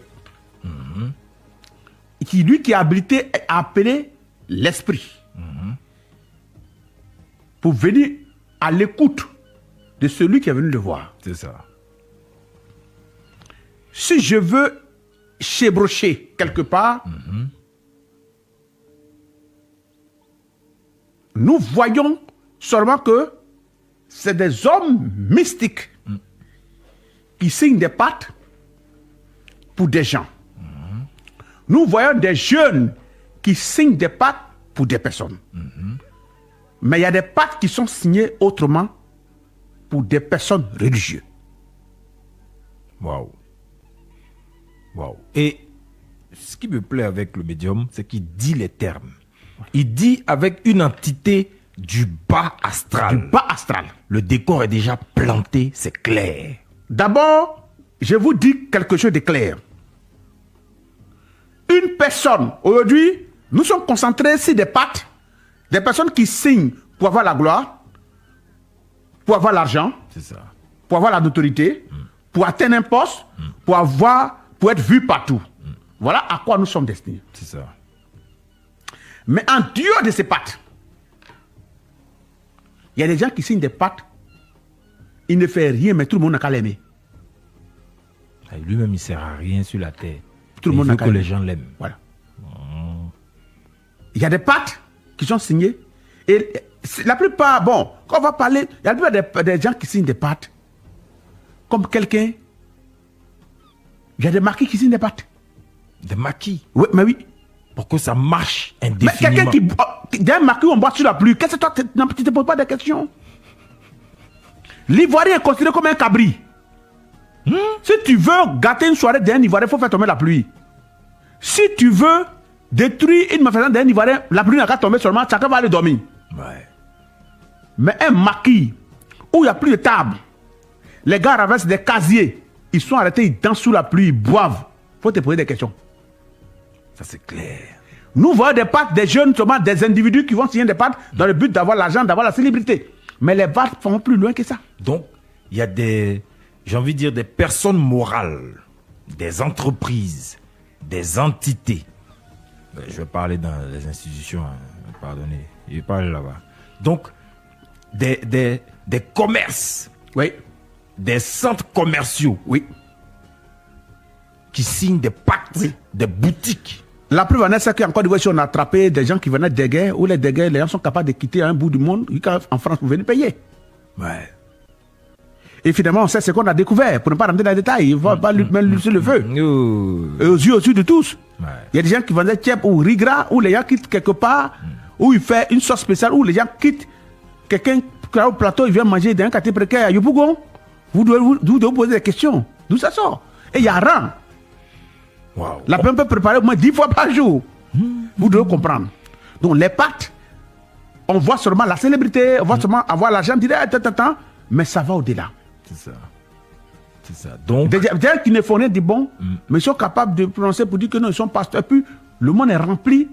Speaker 2: Lui qui est habilité à appeler l'esprit. Pour venir à l'écoute de celui qui est venu le voir.
Speaker 1: C'est ça.
Speaker 2: Si je veux chébrocher quelque part, nous voyons seulement que c'est des hommes mystiques qui signent des pactes pour des gens. Nous voyons des jeunes qui signent des pactes pour des personnes. Mais il y a des pactes qui sont signés autrement pour des personnes religieuses.
Speaker 1: Waouh. Waouh. Et ce qui me plaît avec le médium, c'est qu'il dit les termes. Il dit avec une entité du bas astral.
Speaker 2: Du bas astral.
Speaker 1: Le décor est déjà planté, c'est clair.
Speaker 2: D'abord, je vous dis quelque chose de clair. Une personne, aujourd'hui, nous sommes concentrés sur des pactes, des personnes qui signent pour avoir la gloire, pour avoir l'argent,
Speaker 1: c'est ça,
Speaker 2: pour avoir la notoriété, pour atteindre un poste, pour être vu partout. Voilà à quoi nous sommes destinés.
Speaker 1: C'est ça.
Speaker 2: Mais en dehors de ces pactes, il y a des gens qui signent des pactes, il ne fait rien, mais tout le monde n'a qu'à l'aimer.
Speaker 1: Lui-même, il ne sert à rien sur la terre.
Speaker 2: Tout le monde n'a
Speaker 1: qu'à l'aimer. Les gens l'aiment.
Speaker 2: Voilà. Il y a des pactes qui sont signés. Et la plupart, bon, quand on va parler, il y a la plupart des gens qui signent des pactes. Comme quelqu'un, il y a des marquis qui signent des pactes.
Speaker 1: Des maquis?
Speaker 2: Oui, mais oui.
Speaker 1: Pour que ça marche indéfiniment.
Speaker 2: Mais quelqu'un qui... D'un marquis, on boit sur la pluie. Qu'est-ce que toi, tu ne te poses pas de questions? L'Ivoirien est considéré comme un cabri. Si tu veux gâter une soirée d'un Ivoirien, il faut faire tomber la pluie. Si tu veux détruire une manifestation d'un Ivoirien, la pluie n'a qu'à tomber seulement, chacun va aller dormir.
Speaker 1: Ouais.
Speaker 2: Mais un maquis, où il n'y a plus de table, les gars ramassent des casiers, ils sont arrêtés, ils dansent sous la pluie, ils boivent. Il faut te poser des questions.
Speaker 1: Ça, c'est clair.
Speaker 2: Nous voyons des pactes, des jeunes, seulement des individus qui vont signer des pactes dans le but d'avoir l'argent, d'avoir la célébrité. Mais les pactes vont plus loin que ça.
Speaker 1: Donc, il y a des, j'ai envie de dire, des personnes morales, des entreprises, des entités. Je vais parler dans les institutions, hein, pardonnez, je vais parler là-bas. Donc, des commerces,
Speaker 2: oui,
Speaker 1: des centres commerciaux,
Speaker 2: oui,
Speaker 1: qui signent des pactes, oui, des boutiques.
Speaker 2: La preuve en est, c'est qu'en Côte d'Ivoire, si on a attrapé des gens qui venaient des guerres, où les guerres, les gens sont capables de quitter un bout du monde, en France, vous venez payer.
Speaker 1: Ouais.
Speaker 2: Et finalement, on sait ce qu'on a découvert, pour ne pas rentrer dans les détails, il ne va pas même lucer le feu. Et aux yeux de tous. Ouais. Il y a des gens qui vendaient tchèp ou rigra, où les gens quittent quelque part, où il fait une sauce spéciale, où les gens quittent quelqu'un qui est au plateau, il vient manger dans un quartier précaire à Yopougon. Vous devez vous poser des questions. D'où ça sort? Et il y a rang.
Speaker 1: Wow.
Speaker 2: La personne peut préparer au moins 10 fois par jour. Vous devez comprendre. Donc les pactes, on voit seulement la célébrité, on voit seulement avoir l'argent direct, mais ça va au-delà.
Speaker 1: C'est ça. C'est ça. Donc,
Speaker 2: des gens qui ne font rien de bon, mais ils sont capables de prononcer pour dire que non, ils sont pasteurs. Puis le monde est rempli.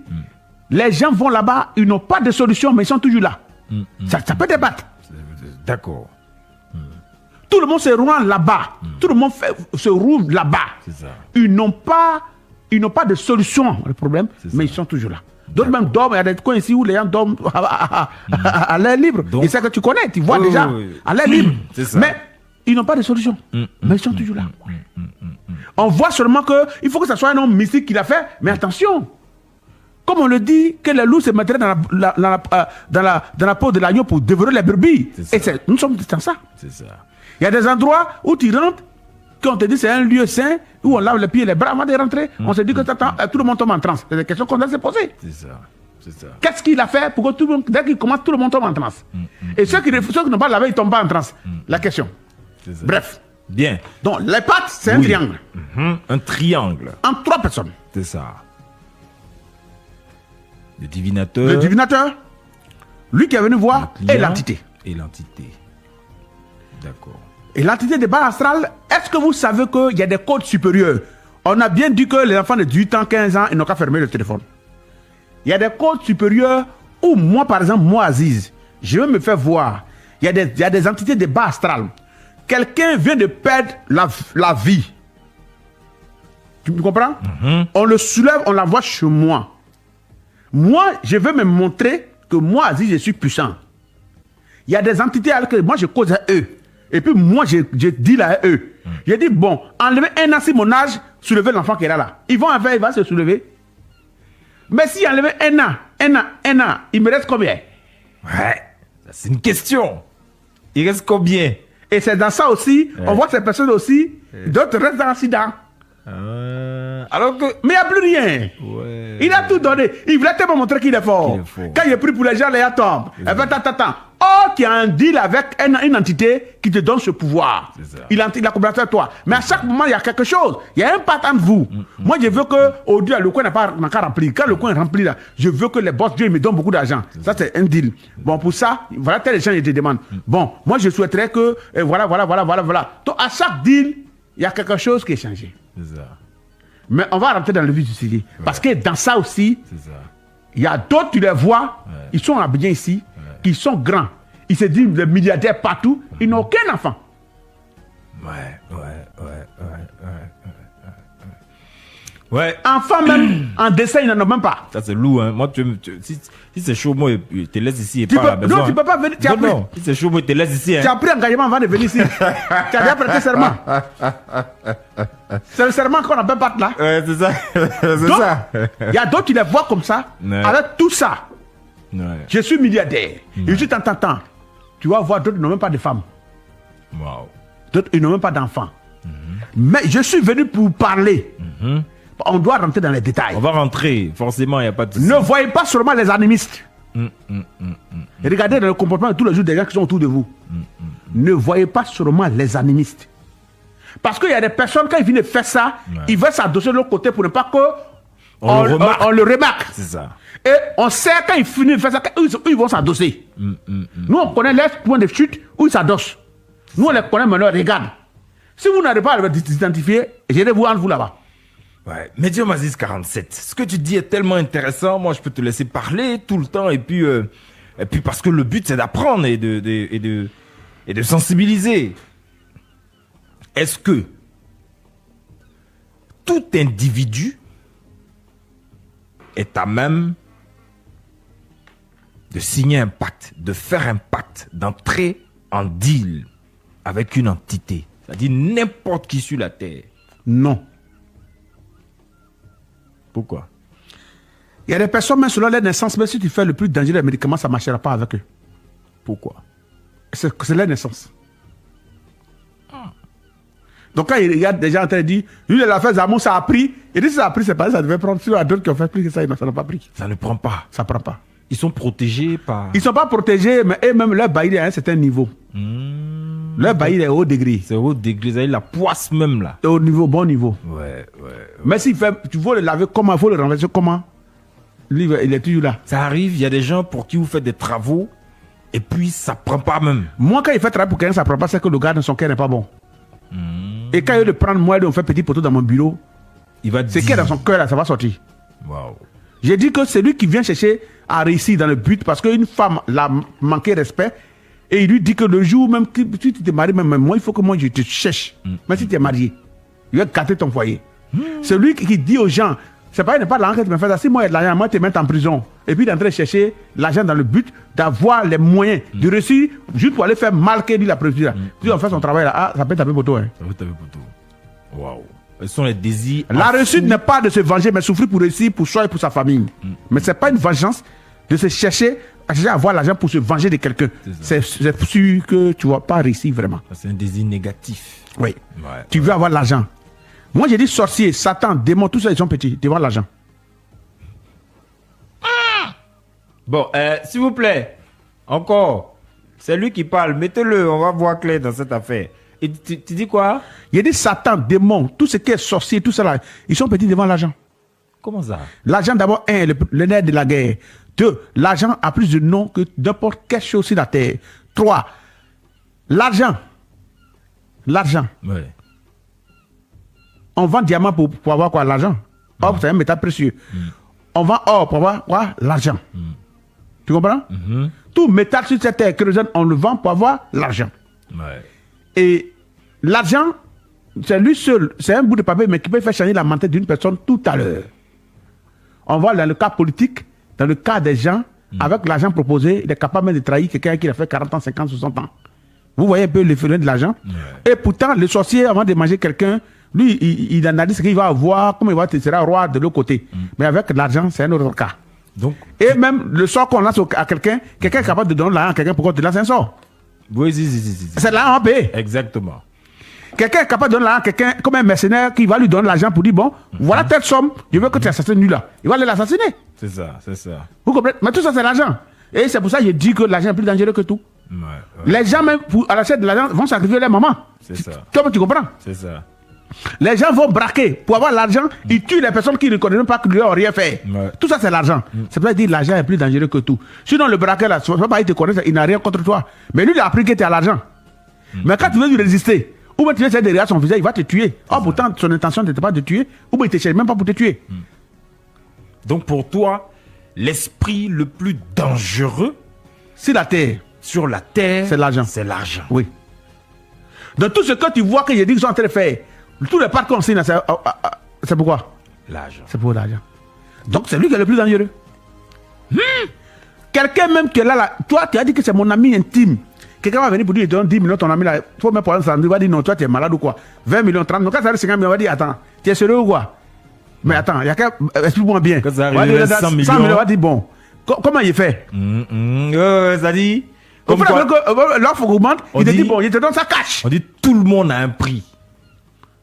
Speaker 2: Les gens vont là-bas, ils n'ont pas de solution, mais ils sont toujours là. Ça peut débattre.
Speaker 1: D'accord.
Speaker 2: Tout le monde se roule là-bas. Tout le monde se roule là-bas. Ils n'ont pas de solution au problème, mais ils sont toujours là. D'autres même dorment. Il y a des coins ici où les gens dorment à l'air libre. Et c'est que tu connais, tu vois déjà à l'air libre. Mais ils n'ont pas de solution. Mais ils sont toujours là. On voit seulement qu'il faut que ce soit un homme mystique qui l'a fait. Mais attention, Comme on le dit, que les loups se mettraient dans la peau de l'agneau pour dévorer les brebis. Et nous sommes dans ça.
Speaker 1: C'est ça.
Speaker 2: Il y a des endroits où tu rentres, qu'on te dit c'est un lieu saint, où on lave les pieds et les bras avant de rentrer. On se dit que tout le monde tombe en transe. C'est des questions qu'on doit se poser.
Speaker 1: C'est ça. C'est ça.
Speaker 2: Qu'est-ce qu'il a fait pour que tout le monde, dès qu'il commence, tout le monde tombe en transe? Et ceux qui n'ont pas lavé, ils ne tombent pas en transe. La question. Bref.
Speaker 1: Bien.
Speaker 2: Donc, les pattes, c'est un triangle.
Speaker 1: Un triangle.
Speaker 2: En 3 personnes.
Speaker 1: C'est ça. Le divinateur.
Speaker 2: Le divinateur, lui qui est venu voir, et l'entité.
Speaker 1: Et l'entité. D'accord.
Speaker 2: Et l'entité des bas astrales, est-ce que vous savez qu'il y a des codes supérieurs? On a bien dit que les enfants de 18 ans, 15 ans, ils n'ont qu'à fermer le téléphone. Il y a des codes supérieurs où moi, par exemple, moi, Aziz, je vais me faire voir. Il y a des entités de bas astrales. Quelqu'un vient de perdre la vie. Tu me comprends? On le soulève, on l'envoie chez moi. Moi, je veux me montrer que moi, Aziz, je suis puissant. Il y a des entités avec lesquelles moi, je cause à eux. Et puis moi, je dis là à eux. Je dis, bon, enlevez un an si mon âge, soulevez l'enfant qui est là. Ils vont faire, il va se soulever. Mais si enlevez un an, il me reste combien?
Speaker 1: Ouais, c'est une question. Il reste combien?
Speaker 2: Et c'est dans ça aussi, on voit ces personnes aussi, d'autres restent dans l'accident.
Speaker 1: Alors que...
Speaker 2: Mais il n'y a plus rien.
Speaker 1: Ouais.
Speaker 2: Il a tout donné. Il voulait tellement montrer qu'il est fort. Quand il est pris pour les gens, les gars tombent. Oh, tu as un deal avec une entité qui te donne ce pouvoir. Il a complètement toi. Mais à chaque moment, il y a quelque chose. Il y a un pattern de vous. Moi, je veux que, au-delà, le coin n'a pas rempli. Quand le coin est rempli, là, je veux que les boss Dieu me donnent beaucoup d'argent. Ça, c'est un deal. Bon, pour ça, voilà, tel gens, ils te demandent. Bon, moi, je souhaiterais que, voilà. Donc, à chaque deal, il y a quelque chose qui est changé.
Speaker 1: C'est ça.
Speaker 2: Mais on va rentrer dans le vif du sujet. Parce que dans ça aussi, il y a d'autres, tu les vois, ils sont habillés ici, qui sont grands. Ils se disent des milliardaires partout, ils n'ont aucun enfant.
Speaker 1: Ouais.
Speaker 2: Enfant même, en dessin, ils n'en ont même pas.
Speaker 1: Ça, c'est lourd, hein. Moi, si c'est chaud, moi, je te laisse ici et pas à la maison.
Speaker 2: Non, tu ne peux pas venir.
Speaker 1: Non, si c'est chaud, moi, je te laisse ici. Hein.
Speaker 2: Tu as pris engagement avant de venir ici. Tu as déjà prêté serment. C'est le serment qu'on a même pas là.
Speaker 1: Ouais, c'est ça.
Speaker 2: Donc, il y a d'autres qui les voient comme ça, avec tout ça. Je suis milliardaire. Et je t'entends. Tu vas voir d'autres qui n'ont même pas de femmes.
Speaker 1: Wow.
Speaker 2: D'autres, ils n'ont même pas d'enfants. Mais je suis venu pour parler. On doit rentrer dans les détails.
Speaker 1: On va rentrer, forcément, il n'y a pas de...
Speaker 2: Ne voyez pas seulement les animistes. Regardez dans le comportement de tous les jours des gens qui sont autour de vous. Ne voyez pas seulement les animistes. Parce qu'il y a des personnes, quand ils viennent faire ça, ils veulent s'adosser de l'autre côté pour ne pas que on le remarque.
Speaker 1: C'est ça.
Speaker 2: Et on sait quand ils finissent de faire ça, ils vont s'adosser. Nous, on connaît les points de chute où ils s'adossent. Nous, on les connaît maintenant, regarde. Si vous n'arrivez pas à les identifier, j'irai vous entre vous là-bas.
Speaker 1: Ouais, Medium Aziz 47, ce que tu dis est tellement intéressant, moi je peux te laisser parler tout le temps et puis parce que le but c'est d'apprendre et de sensibiliser. Est-ce que tout individu est à même de signer un pacte, de faire un pacte, d'entrer en deal avec une entité, c'est-à-dire n'importe qui sur la terre?
Speaker 2: Non.
Speaker 1: Pourquoi?
Speaker 2: Il y a des personnes, même selon leur naissance, même si tu fais le plus dangereux des médicaments, ça ne marchera pas avec eux.
Speaker 1: Pourquoi?
Speaker 2: C'est leur naissance. Donc quand il regarde des gens en train de dire, lui il a fait Zamou, ça a pris. Il dit ça a pris, c'est pas ça, ça devait prendre. Il y a d'autres qui ont fait plus que ça, ça n'a pas pris.
Speaker 1: Ça ne prend pas.
Speaker 2: Ça ne prend pas.
Speaker 1: Ils sont protégés par...
Speaker 2: Ils ne sont pas protégés, mais eux-mêmes, leur bailli est à un certain niveau. Leur bailli est au haut degré.
Speaker 1: C'est au haut degré, ça la poisse même là.
Speaker 2: Au niveau, bon niveau.
Speaker 1: Ouais.
Speaker 2: Mais s'il fait, tu veux le laver comment, il faut le renverser comment? Lui, il est toujours là.
Speaker 1: Ça arrive, il y a des gens pour qui vous faites des travaux et puis ça prend pas même.
Speaker 2: Moi, quand il fait travail pour quelqu'un, ça prend pas, c'est que le gars de son cœur n'est pas bon. Et quand il veut prendre moi, on fait petit poteau dans mon bureau,
Speaker 1: il va
Speaker 2: c'est qu'il est dans son cœur là, ça va sortir.
Speaker 1: Waouh.
Speaker 2: J'ai dit que c'est lui qui vient chercher à réussir dans le but parce qu'une femme l'a manqué respect et il lui dit que le jour même que si tu te maries, même moi, il faut que moi je te cherche. Même si tu es marié, il va gâter ton foyer. C'est lui qui dit aux gens, c'est pas de l'argent que tu me fais ça. Si moi il y a de l'argent, moi tu te mets en prison. Et puis d'entrer chercher l'argent dans le but d'avoir les moyens de réussir juste pour aller faire mal qu'il dit la présidente. Si on fait son travail là, ça peut taper poteau. Hein.
Speaker 1: Ça peut taper poteau. Waouh. Ce sont les désirs.
Speaker 2: La réussite n'est pas de se venger, mais souffrir pour réussir pour soi et pour sa famille. Mais ce n'est pas une vengeance de se chercher à avoir l'argent pour se venger de quelqu'un. C'est sûr que tu ne vas pas réussir vraiment.
Speaker 1: C'est un désir négatif.
Speaker 2: Oui. Tu veux avoir l'argent. Moi, j'ai dit sorcier, Satan, démon, tout ça, ils sont petits. Tu veux l'argent.
Speaker 1: Bon, s'il vous plaît, encore, c'est lui qui parle. Mettez-le, on va voir clair dans cette affaire. Et tu dis quoi?
Speaker 2: Il dit Satan, démon, tout ce qui est sorcier, tout ça là, ils sont petits devant l'argent.
Speaker 1: Comment ça?
Speaker 2: L'argent d'abord, le nerf de la guerre. 2, l'argent a plus de noms que n'importe quelle chose sur la terre. 3, l'argent. L'argent.
Speaker 1: Ouais.
Speaker 2: On vend diamant pour avoir quoi? L'argent. Or, c'est un métal précieux. On vend or pour avoir quoi? L'argent. Tu comprends? Tout métal sur cette terre, on le vend pour avoir l'argent.
Speaker 1: Ouais.
Speaker 2: Et l'argent, c'est lui seul, c'est un bout de papier, mais qui peut faire changer la mentalité d'une personne tout à l'heure. On voit dans le cas politique, dans le cas des gens, avec l'argent proposé, il est capable même de trahir quelqu'un qui a fait 40 ans, 50, 60 ans. Vous voyez un peu le phénomène de l'argent. Et pourtant, le sorcier, avant de manger quelqu'un, lui, il analyse ce qu'il va avoir, comment il sera roi de l'autre côté. Mais avec l'argent, c'est un autre cas.
Speaker 1: Donc,
Speaker 2: et même le sort qu'on lance à quelqu'un est capable de donner l'argent à quelqu'un pour qu'on te lance un sort.
Speaker 1: Oui,
Speaker 2: c'est l'argent à payer.
Speaker 1: Exactement.
Speaker 2: Quelqu'un est capable de donner l'argent à quelqu'un comme un mercenaire qui va lui donner l'argent pour dire bon, voilà telle somme, je veux que tu assassines lui là. Il va aller l'assassiner.
Speaker 1: C'est ça, c'est ça.
Speaker 2: Vous comprenez? Mais tout ça, c'est l'argent. Et c'est pour ça que je dis que l'argent est plus dangereux que tout. Les gens, même à l'achat de l'argent, vont sacrifier leur maman.
Speaker 1: C'est ça.
Speaker 2: Comment tu comprends?
Speaker 1: C'est ça.
Speaker 2: Les gens vont braquer pour avoir l'argent, ils tuent les personnes qui ne connaissent pas qu'ils n'ont rien fait. Tout ça, c'est l'argent. C'est pour ça dire que l'argent est plus dangereux que tout. Sinon, le braqueur, là, c'est pas il te connaît, il n'a rien contre toi. Mais lui, il a appris que tu as l'argent. Mais quand tu veux lui résister, ou bien tu veux essayer de regarder son visage, il va te tuer. Oh, pourtant, son intention n'était pas de te tuer, ou bien il ne te cherche même pas pour te tuer.
Speaker 1: Donc, pour toi, l'esprit le plus dangereux
Speaker 2: sur la terre, c'est l'argent.
Speaker 1: C'est l'argent.
Speaker 2: Oui. Dans tout ce que tu vois que j'ai dit qu'ils sont en train de faire, tous les parcs qu'on signe, c'est pourquoi?
Speaker 1: L'argent.
Speaker 2: C'est pour l'argent. Donc c'est lui qui est le plus dangereux. Quelqu'un même qui est là, toi tu as dit que c'est mon ami intime. Quelqu'un va venir pour dire, il te donne 10 millions, ton ami là, il faut même pour un il va dire non, toi tu es malade ou quoi? 20 millions, 30 millions, quand ça arrive 50 millions, on va dire attends, tu es sérieux ou quoi? Mais attends, il y a qu'à, explique-moi bien.
Speaker 1: Quand ça arrive 100 millions,
Speaker 2: on va dire bon, comment il fait?
Speaker 1: Ça dit.
Speaker 2: Comme l'offre augmente, il te dit bon, il te donne ça cash.
Speaker 1: On dit tout le monde a un prix.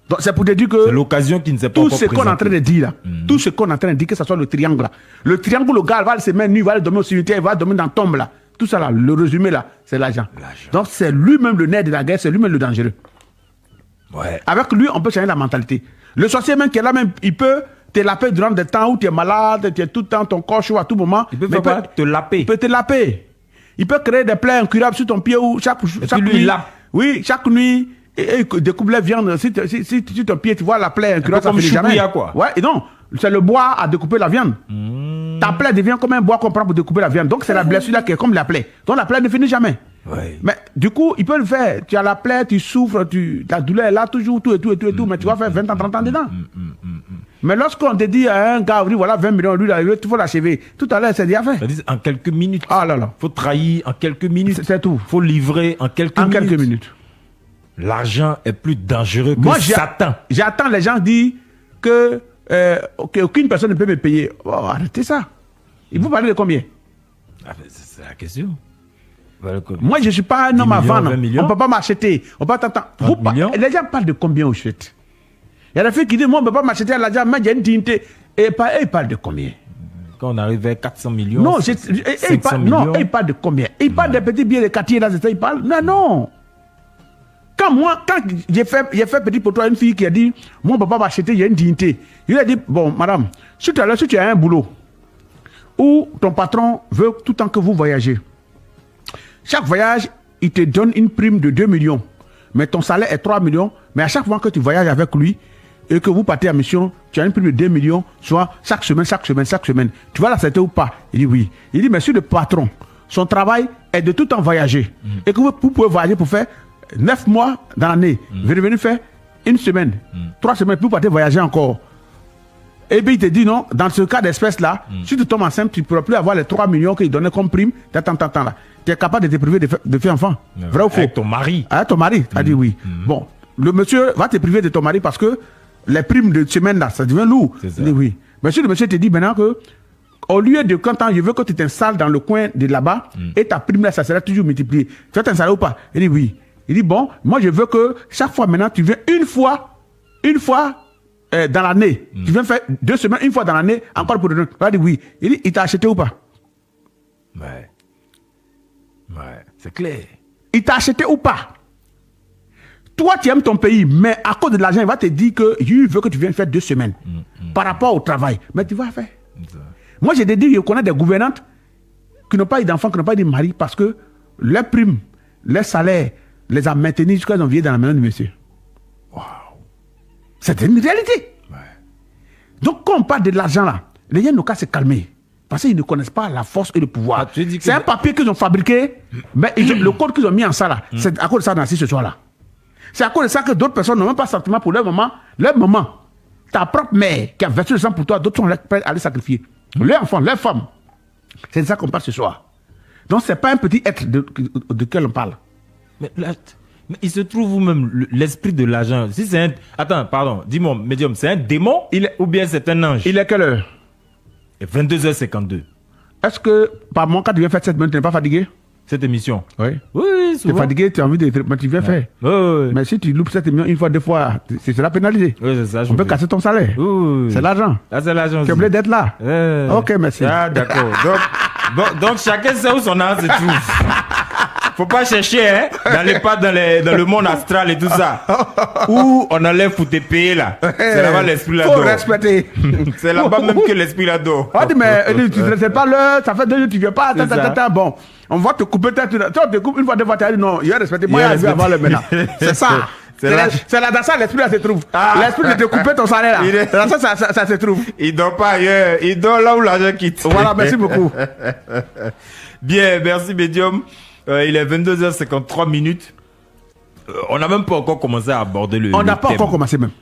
Speaker 2: Donc c'est pour te dire que
Speaker 1: c'est l'occasion qui ne s'est pas
Speaker 2: tout ce qu'on est en train de dire là, tout ce qu'on est en train de dire, que ce soit le triangle là, le triangle, le gars va se mettre nu, il va aller dormir au cimetière, il va dormir dans la tombe là, tout ça là, le résumé là, c'est l'argent. Donc c'est lui-même le nerf de la guerre, c'est lui-même le dangereux.
Speaker 1: Ouais.
Speaker 2: Avec lui, on peut changer la mentalité. Le sorcier même qui est là même, il peut te laper durant des temps où tu es malade, tu es tout le temps, ton corps chaud à tout moment.
Speaker 1: Il peut te laper.
Speaker 2: Il peut te laper. Il peut créer des plaies incurables sur ton pied ou chaque nuit. Oui, chaque nuit. Et découpe la viande. Si ton pied, tu vois la plaie incurable, ça finit jamais.
Speaker 1: Quoi.
Speaker 2: Ouais, et non, c'est le bois à découper la viande. Ta plaie devient comme un bois qu'on prend pour découper la viande. Donc c'est la blessure là qui est comme la plaie. Donc la plaie ne finit jamais.
Speaker 1: Ouais.
Speaker 2: Mais du coup, il peut le faire. Tu as la plaie, tu souffres, la douleur est là toujours, tout, mais tu vas faire 20 ans, 30 ans dedans. Mais lorsqu'on te dit à un gars, voilà 20 millions, lui, il faut l'achever. Tout à l'heure, c'est déjà fait.
Speaker 1: C'est-à-dire en quelques minutes.
Speaker 2: Ah là là.
Speaker 1: Il faut trahir en quelques minutes.
Speaker 2: C'est tout.
Speaker 1: Il faut livrer en quelques minutes. L'argent est plus dangereux que Satan.
Speaker 2: J'attends les gens dire qu'aucune personne ne peut me payer. Oh, arrêtez ça. Il faut parler de combien?
Speaker 1: C'est la question.
Speaker 2: Moi, je ne suis pas un homme à vendre. On ne peut pas m'acheter. On peut t'attendre. Les gens parlent de combien au fait? Il y a des filles qui disent, moi, on ne peut pas m'acheter à l'argent, mais j'ai une dignité. Et ils parlent de combien?
Speaker 1: Quand on arrive vers 400 millions,
Speaker 2: non, ils parlent de combien? Ils parlent des petits billets de quartier, là, c'est ça, ils parlent? Non. Quand j'ai fait petit pour toi, une fille qui a dit, moi, on ne peut pas m'acheter, il y a une dignité. Il a dit, bon, madame, si tu as un boulot, où ton patron veut tout le temps que vous voyagez, chaque voyage, il te donne une prime de 2 millions. Mais ton salaire est 3 millions. Mais à chaque fois que tu voyages avec lui et que vous partez en mission, tu as une prime de 2 millions, soit chaque semaine. Tu vas l'accepter ou pas? Il dit oui. Il dit, mais si le patron, son travail est de tout le temps voyager, et que vous pouvez voyager pour faire 9 mois dans l'année, vous allez venir faire une semaine, 3 semaines, puis vous partez voyager encore. Et bien il te dit non, dans ce cas d'espèce là, si tu tombes enceinte, tu ne pourras plus avoir les 3 millions qu'il donnait comme prime, là. Tu es capable de te priver de faire enfant. Vrai ou faux?
Speaker 1: Avec ton mari.
Speaker 2: Avec ton mari, tu as dit oui. Bon, le monsieur va te priver de ton mari parce que les primes de semaine là, ça devient lourd. Il dit oui. Monsieur, le monsieur te dit maintenant que au lieu de quand je veux que tu t'installes dans le coin de là-bas et ta prime là, ça sera toujours multiplié. Tu vas t'installer ou pas? Il dit oui. Il dit bon, moi je veux que chaque fois maintenant tu viens une fois dans l'année. Tu viens faire 2 semaines, une fois dans l'année, encore pour donner. Il dit oui. Il dit il t'a acheté ou pas?
Speaker 1: Ouais, c'est clair.
Speaker 2: Il t'a acheté ou pas? Toi, tu aimes ton pays, mais à cause de l'argent, il va te dire que il veut que tu viennes faire 2 semaines par rapport au travail. Mais tu vas faire. Moi, j'ai dit, je connais des gouvernantes qui n'ont pas eu d'enfants, qui n'ont pas eu de mari parce que leurs primes, leurs salaires, les a maintenus jusqu'à ce qu'ils ont vieilli dans la maison du monsieur.
Speaker 1: Waouh.
Speaker 2: C'est une réalité.
Speaker 1: Ouais.
Speaker 2: Donc, quand on parle de l'argent là, les gens n'ont qu'à se calmer. Parce qu'ils ne connaissent pas la force et le pouvoir. C'est un papier qu'ils ont fabriqué, mais le code qu'ils ont mis en ça là, c'est à cause de ça qu'on a assis ce soir là. C'est à cause de ça que d'autres personnes n'ont même pas sentiment pour leur maman. Leur maman, ta propre mère qui a versé le sang pour toi, d'autres sont prêts à les sacrifier. Leurs enfants, leurs femmes. C'est de ça qu'on parle ce soir. Donc, ce n'est pas un petit être de quel on parle.
Speaker 1: Mais il se trouve où même l'esprit de l'argent? Si c'est un... Attends, pardon, dis-moi, médium, c'est un démon ou bien c'est un ange?
Speaker 2: Il est quelle heure?
Speaker 1: 22h52.
Speaker 2: Est-ce que, par mois, quand tu viens faire cette semaine, tu n'es pas fatigué?
Speaker 1: Cette émission?
Speaker 2: Oui.
Speaker 1: Oui,
Speaker 2: tu es fatigué, tu as envie de... Mais tu viens faire.
Speaker 1: Oui.
Speaker 2: Mais si tu loupes cette émission une fois, 2 fois, c'est cela pénalisé.
Speaker 1: Oui, c'est ça.
Speaker 2: On peut casser ton salaire.
Speaker 1: Oui.
Speaker 2: C'est l'argent.
Speaker 1: Ah, c'est l'argent.
Speaker 2: Tu es obligé d'être là. Ok, merci.
Speaker 1: Ah, d'accord. Donc, chacun sait où son argent se trouve. Faut pas chercher, hein, dans le monde astral et tout ça. Où on enlève pour te payer, là. C'est là-bas l'esprit là-dedans.
Speaker 2: Faut respecter.
Speaker 1: C'est là-bas même que l'esprit là-dedans.
Speaker 2: On dit, mais tu ne sais pas l'heure, ça fait 2 jours, tu ne viens pas. Bon, on va te couper. Tu te coupes une fois, 2 fois, tu as dit non, il y a respecté. Moi, il y a avant le maintenant. C'est ça. C'est là dans ça l'esprit là se trouve. L'esprit de te couper ton salaire là. Dans ça se trouve.
Speaker 1: Il dort pas ailleurs. Il dort là où l'argent quitte.
Speaker 2: Voilà, merci beaucoup.
Speaker 1: Bien, merci Medium. Il est 22h53 minutes. On n'a même pas encore commencé à aborder le thème.
Speaker 2: On n'a pas encore commencé même.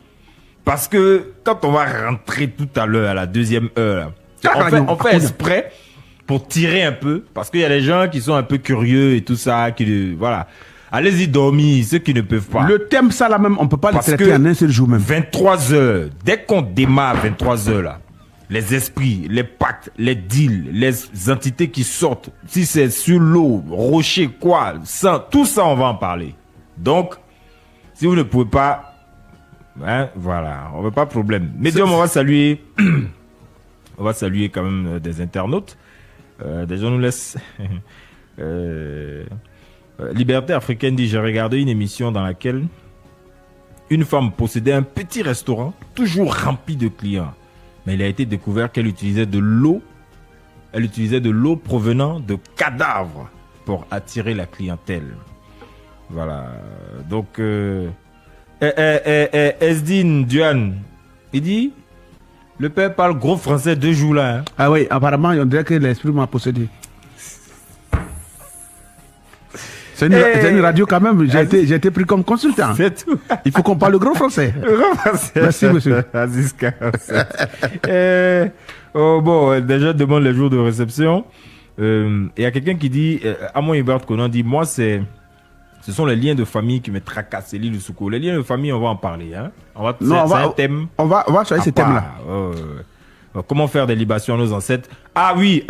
Speaker 1: Parce que quand on va rentrer tout à l'heure, à la 2e heure, on fait exprès pour tirer un peu. Parce qu'il y a des gens qui sont un peu curieux et tout ça. Voilà. Allez-y dormir, ceux qui ne peuvent pas.
Speaker 2: Le thème, ça là même, on ne peut pas le traiter en un seul jour même.
Speaker 1: 23h, dès qu'on démarre 23h là, les esprits, les pactes, les deals, les entités qui sortent, si c'est sur l'eau, rocher, quoi, ça, tout ça, on va en parler. Donc, si vous ne pouvez pas, hein, voilà, on veut pas de problème. Médium, on va saluer quand même des internautes. Des gens nous laissent... Liberté africaine dit, j'ai regardé une émission dans laquelle une femme possédait un petit restaurant, toujours rempli de clients. Mais il a été découvert qu'elle utilisait de l'eau. Elle utilisait de l'eau provenant de cadavres pour attirer la clientèle. Voilà. Donc, Esdin Duan, il dit, le père parle gros français 2 jours là. Hein.
Speaker 2: Ah oui, apparemment, on dirait que l'esprit m'a possédé. C'est une radio quand même, j'ai été pris comme consultant.
Speaker 1: C'est tout.
Speaker 2: Il faut qu'on parle le gros français.
Speaker 1: Le gros français.
Speaker 2: Merci monsieur.
Speaker 1: Bon, déjà demande les jours de réception. Il y a quelqu'un qui dit, Amon Hubert Conan dit, moi ce sont les liens de famille qui me tracassent, c'est l'île de Souko. Les liens de famille, on va en parler. Hein. C'est un thème.
Speaker 2: On va choisir ce thème-là.
Speaker 1: Comment faire des libations à nos ancêtres? Ah oui.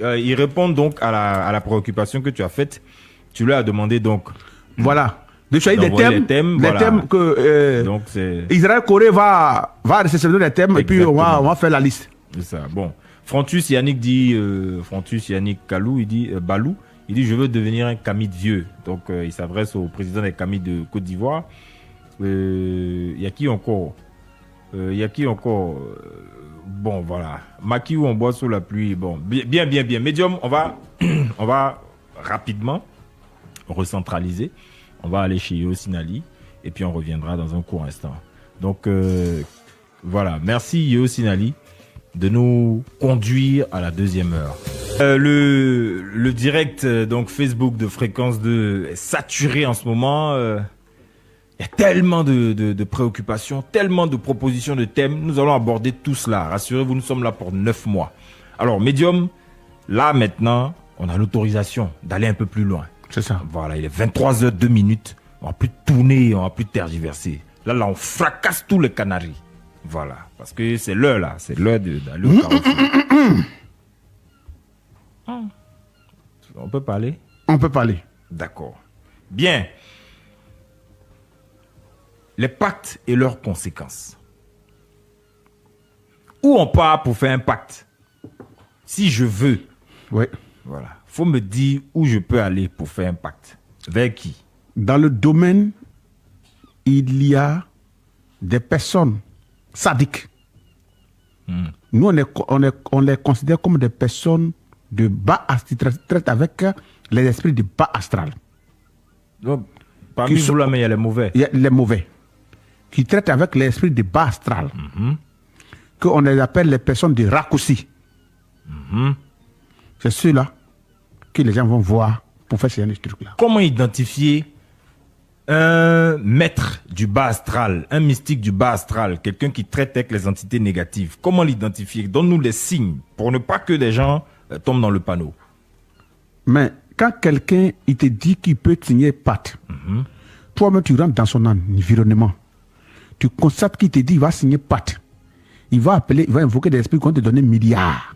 Speaker 1: Ils répondent donc à la préoccupation que tu as faite. Tu leur as demandé donc.
Speaker 2: Voilà. De choisir des thèmes que
Speaker 1: donc
Speaker 2: Israël Corée va réceptionner les thèmes. Exactement. Et puis on va faire la liste.
Speaker 1: C'est ça. Bon. Frontus Yannick dit, Kalou, il dit, Balou, il dit, je veux devenir un Kamid vieux. Donc il s'adresse au président des Kamid de Côte d'Ivoire. Il y a qui encore? Bon, voilà. Maki où on boit sous la pluie. Bon, bien. Médium, on va rapidement recentraliser. On va aller chez Yosinali et puis on reviendra dans un court instant. Donc, voilà. Merci Yosinali de nous conduire à la 2e heure. Le direct donc Facebook de Fréquence 2 est saturé en ce moment. Il y a tellement de préoccupations, tellement de propositions de thèmes. Nous allons aborder tout cela. Rassurez-vous, nous sommes là pour 9 mois. Alors, Medium, là maintenant, on a l'autorisation d'aller un peu plus loin.
Speaker 2: C'est ça.
Speaker 1: Voilà, il est 23h02. On va plus tourner, on va plus tergiverser. Là, on fracasse tous les canaris. Voilà. Parce que c'est l'heure, là. C'est l'heure d'aller au carrefour. On peut parler?
Speaker 2: On peut parler.
Speaker 1: D'accord. Bien. Les pactes et leurs conséquences. Où on part pour faire un pacte? Si je veux.
Speaker 2: Oui.
Speaker 1: Voilà. Faut me dire où je peux aller pour faire un pacte. Vers qui?
Speaker 2: Dans le domaine, il y a des personnes sadiques. Nous, on les considère comme des personnes de bas astral, qui traitent avec les esprits de bas astral.
Speaker 1: Donc, parmi vous là, mais il y a les mauvais.
Speaker 2: Il y a les mauvais. Qui traitent avec les esprits de bas astral. Qu'on les appelle les personnes de raccourci. C'est ceux-là que les gens vont voir pour faire ces trucs-là.
Speaker 1: Comment identifier un maître du bas astral, un mystique du bas astral, quelqu'un qui traite avec les entités négatives? Comment l'identifier? Donne-nous les signes pour ne pas que des gens tombent dans le panneau.
Speaker 2: Mais quand quelqu'un il te dit qu'il peut signer pacte, toi-même tu rentres dans son environnement, tu constates qu'il te dit qu'il va signer pacte. Il va appeler, il va invoquer des esprits qui vont te donner milliards.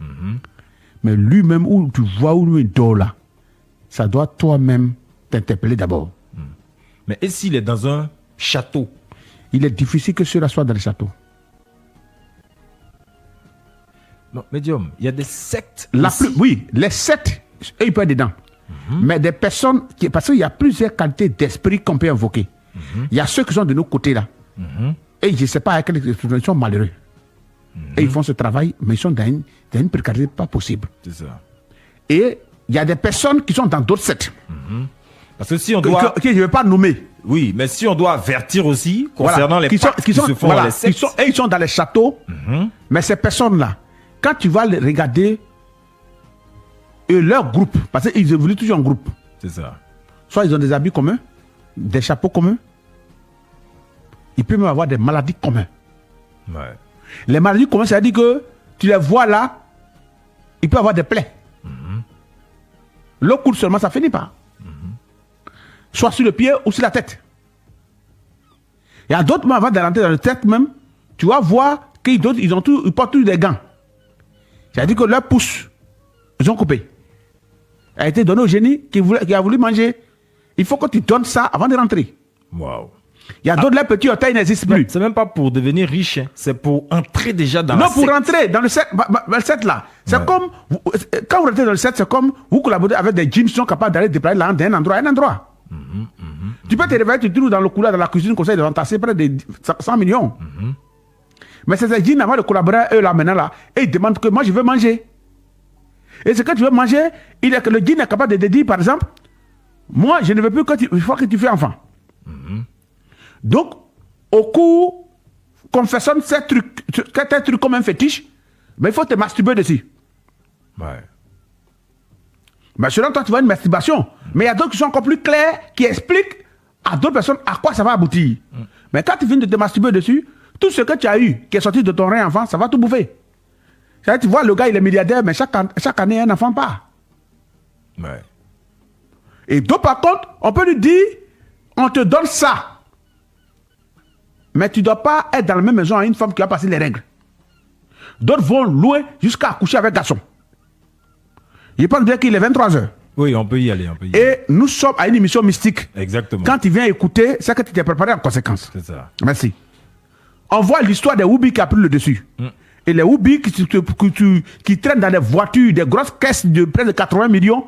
Speaker 2: Mais lui-même, où tu vois où il dort là, ça doit toi-même t'interpeller d'abord.
Speaker 1: Mais et s'il est dans un château?
Speaker 2: Il est difficile que cela soit dans le château.
Speaker 1: Non, médium, il y a des sectes.
Speaker 2: Oui, les sectes, eux, ils peuvent être dedans. Mais des personnes, parce qu'il y a plusieurs qualités d'esprit qu'on peut invoquer. Il y a ceux qui sont de nos côtés là. Et je ne sais pas à quelle ils sont malheureux. Et ils font ce travail, mais ils sont dans une précarité pas possible.
Speaker 1: C'est ça.
Speaker 2: Et il y a des personnes qui sont dans d'autres sectes.
Speaker 1: Parce que si on doit...
Speaker 2: Que je ne vais pas nommer.
Speaker 1: Oui, mais si on doit avertir aussi concernant les pactes qui se font dans les sectes.
Speaker 2: Ils sont dans les châteaux, mais ces personnes-là, quand tu vas les regarder, leur groupe, parce qu'ils évoluent toujours en groupe.
Speaker 1: C'est ça.
Speaker 2: Soit ils ont des habits communs, des chapeaux communs. Ils peuvent même avoir des maladies communes.
Speaker 1: Ouais.
Speaker 2: Les maladies communes, c'est-à-dire que tu les vois là, ils peuvent avoir des plaies. L'eau coule seulement, ça finit pas. Soit sur le pied ou sur la tête. Il y a d'autres, avant de rentrer dans la tête même, tu vas voir qu'ils portent tous des gants. C'est-à-dire que leur pouce, ils ont coupé. A été donné au génie qui a voulu manger. Il faut que tu donnes ça avant de rentrer.
Speaker 1: Waouh.
Speaker 2: Il y a d'autres, les petits orteils n'existent plus.
Speaker 1: C'est même pas pour devenir riche, hein. C'est pour entrer déjà dans la secte.
Speaker 2: Non, pour rentrer dans le set là. C'est comme, quand vous rentrez dans le set, c'est comme vous collaborez avec des djinns qui sont capables d'aller déplacer d'un endroit à un endroit. Tu peux te réveiller, tu te trouves dans le couloir, dans la cuisine, conseil de entasser près de 100 millions. Mais c'est ces djinns avant de collaborer, eux là, maintenant là, et ils demandent que moi je veux manger. Et ce que tu veux manger, le djinn est capable de te dire, par exemple, moi je ne veux plus il faut que tu fais enfant. Donc, au cours qu'on façonne ces trucs comme un fétiche, mais il faut te masturber dessus.
Speaker 1: Ouais.
Speaker 2: Mais selon toi, tu vois une masturbation. Mais il y a d'autres qui sont encore plus clairs, qui expliquent à d'autres personnes à quoi ça va aboutir. Mais quand tu viens de te masturber dessus, tout ce que tu as eu, qui est sorti de ton rein enfant, ça va tout bouffer. C'est-à-dire, tu vois, le gars, il est milliardaire, mais chaque année, un enfant part.
Speaker 1: Ouais.
Speaker 2: Et donc, par contre, on peut lui dire, on te donne ça. Mais tu ne dois pas être dans la même maison à une femme qui a passé les règles. D'autres vont louer jusqu'à accoucher avec garçon. Je pense bien qu'il est 23h.
Speaker 1: Oui, on peut y aller.
Speaker 2: Et nous sommes à une émission mystique.
Speaker 1: Exactement.
Speaker 2: Quand tu viens écouter, c'est que tu t'es préparé en conséquence.
Speaker 1: C'est ça.
Speaker 2: Merci. On voit l'histoire des Woubi qui a pris le dessus. Et les Woubi qui traînent dans des voitures, des grosses caisses de près de 80 millions.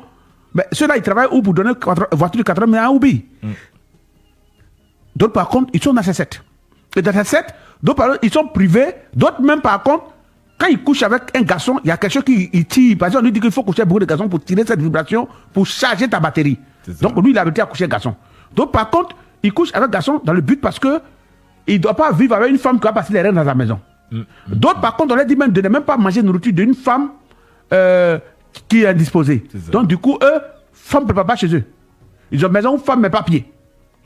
Speaker 2: Mais ceux-là, ils travaillent où pour donner une voiture de 80 millions à Woubi. D'autres, par contre, ils sont dans ces sectes. Et dans ces sectes, d'autres, par contre, ils sont privés. D'autres, même, par contre, quand ils couchent avec un garçon, il y a quelque chose qui tire. Par exemple, on lui dit qu'il faut coucher avec beaucoup de garçons pour tirer cette vibration, pour charger ta batterie. Donc, lui, il a été à coucher avec garçon. Donc, par contre, il couche avec garçon dans le but parce que il ne doit pas vivre avec une femme qui va passer les rênes dans sa maison. D'autres, par contre, on leur dit même de ne même pas manger nourriture d'une femme qui est indisposée. Donc, du coup, eux, femmes ne peuvent pas chez eux. Ils ont maison où femme mais pas pied.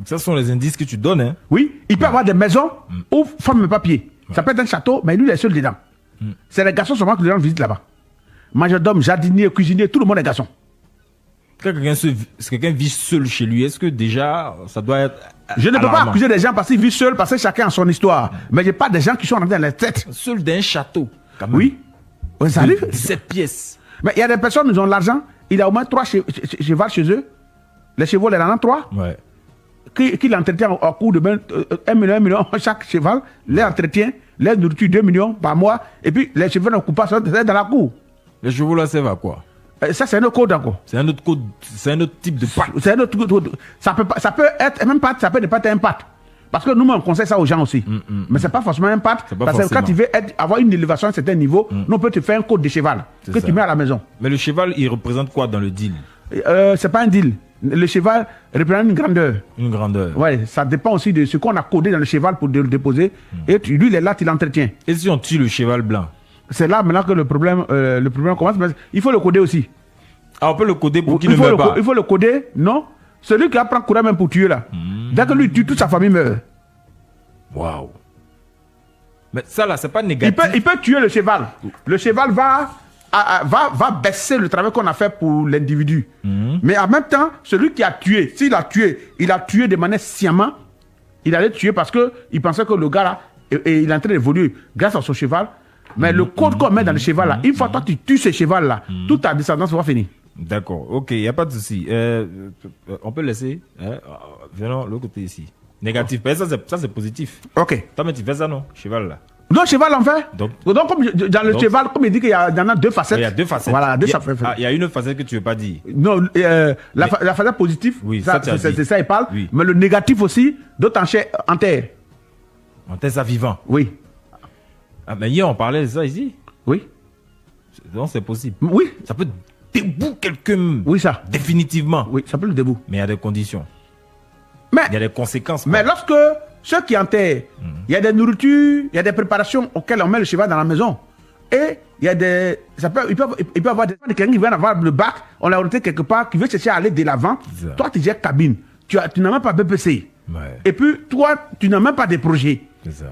Speaker 1: Ça sont les indices que tu donnes. Hein.
Speaker 2: Oui, il peut avoir des maisons où femme mais pas pied. Ça peut être un château, mais lui, il est seul dedans. C'est les garçons seulement que les gens visitent là-bas. Majordome, jardinier, cuisinier, tout le monde est garçon.
Speaker 1: Quand quelqu'un vit seul chez lui, est-ce que déjà, ça doit être...
Speaker 2: Je ne peux pas accuser des gens parce qu'ils vivent seuls, parce que chacun a son histoire. Mais il n'y a pas des gens qui sont rentrés dans la tête.
Speaker 1: Seul d'un château, quand même.
Speaker 2: Oui. Ça arrive.
Speaker 1: 17 pièces.
Speaker 2: Mais il y a des personnes, ils ont l'argent, il a au moins 3 chevaux chez eux. Les chevaux, il en a 3.
Speaker 1: Ouais.
Speaker 2: Qui l'entretient au coût de 1 million chaque cheval, les entretient, les nourriture 2 millions par mois, et puis les chevaux ne coupent pas, c'est dans la cour.
Speaker 1: Les chevaux là, ça va quoi?
Speaker 2: Ça, c'est un autre code encore.
Speaker 1: C'est un autre code, c'est un autre type de pâte.
Speaker 2: C'est un autre code. Ça peut être, même pâte, ça peut ne pas être un pâte. Parce que nous, on conseille ça aux gens aussi. Mais c'est pas forcément un pâte. Parce que quand tu veux avoir une élévation à un certain niveau, nous, on peut te faire un code de cheval que tu mets à la maison.
Speaker 1: Mais le cheval, il représente quoi dans le deal?
Speaker 2: C'est pas un deal. Le cheval représente une grandeur.
Speaker 1: Une grandeur.
Speaker 2: Ouais, ça dépend aussi de ce qu'on a codé dans le cheval pour le déposer. Et lui, il est là, tu l'entretiens.
Speaker 1: Et si on tue le cheval blanc?
Speaker 2: C'est là maintenant que le problème commence. Mais il faut le coder aussi.
Speaker 1: Ah, on peut le coder pour qu'il ne meure pas?
Speaker 2: Il faut le coder, non. Celui qui apprend courage même pour tuer là. Dès que lui tue, toute sa famille meurt.
Speaker 1: Waouh. Mais ça là, c'est pas négatif.
Speaker 2: Il peut tuer le cheval. Le cheval va baisser le travail qu'on a fait pour l'individu. Mais en même temps, celui qui a tué, s'il a tué, il a tué de manière sciemment. Il allait tuer parce qu'il pensait que le gars là, et il est en train d'évoluer grâce à son cheval. Mais le code qu'on met dans le cheval là, une fois que toi tu tues ce cheval là, toute ta descendance va finir.
Speaker 1: D'accord, ok, il n'y a pas de souci. On peut laisser. Venons l'autre côté ici. Négatif, ça c'est positif.
Speaker 2: Ok.
Speaker 1: Toi, mais tu fais ça non, cheval là?
Speaker 2: Non, cheval en fait.
Speaker 1: Donc
Speaker 2: comme dans le cheval, comme il dit qu'il y en a 2 facettes.
Speaker 1: Il y a 2 facettes.
Speaker 2: Voilà, 2 facettes.
Speaker 1: Il y a une facette que tu ne veux pas dire.
Speaker 2: Non, la facette positive,
Speaker 1: oui,
Speaker 2: c'est ça, il parle.
Speaker 1: Oui.
Speaker 2: Mais le négatif aussi, d'autres en terre.
Speaker 1: En terre, ça vivant.
Speaker 2: Oui.
Speaker 1: Ah, mais hier, on parlait de ça ici.
Speaker 2: Oui.
Speaker 1: Donc, c'est possible.
Speaker 2: Oui.
Speaker 1: Ça peut debout quelqu'un.
Speaker 2: Oui, ça.
Speaker 1: Définitivement.
Speaker 2: Oui, ça peut le debout.
Speaker 1: Mais il y a des conditions.
Speaker 2: Mais,
Speaker 1: il y a des conséquences.
Speaker 2: Mais lorsque ceux qui enterrent, il y a des nourritures, il y a des préparations auxquelles on met le cheval dans la maison. Et il y a des. Il peut avoir quelqu'un qui vient avoir le bac, on l'a orienté quelque part, qui veut chercher à aller de l'avant. Toi, tu gères cabine. Tu n'as même pas BPC.
Speaker 1: Ouais.
Speaker 2: Et puis, toi, tu n'as même pas de projet.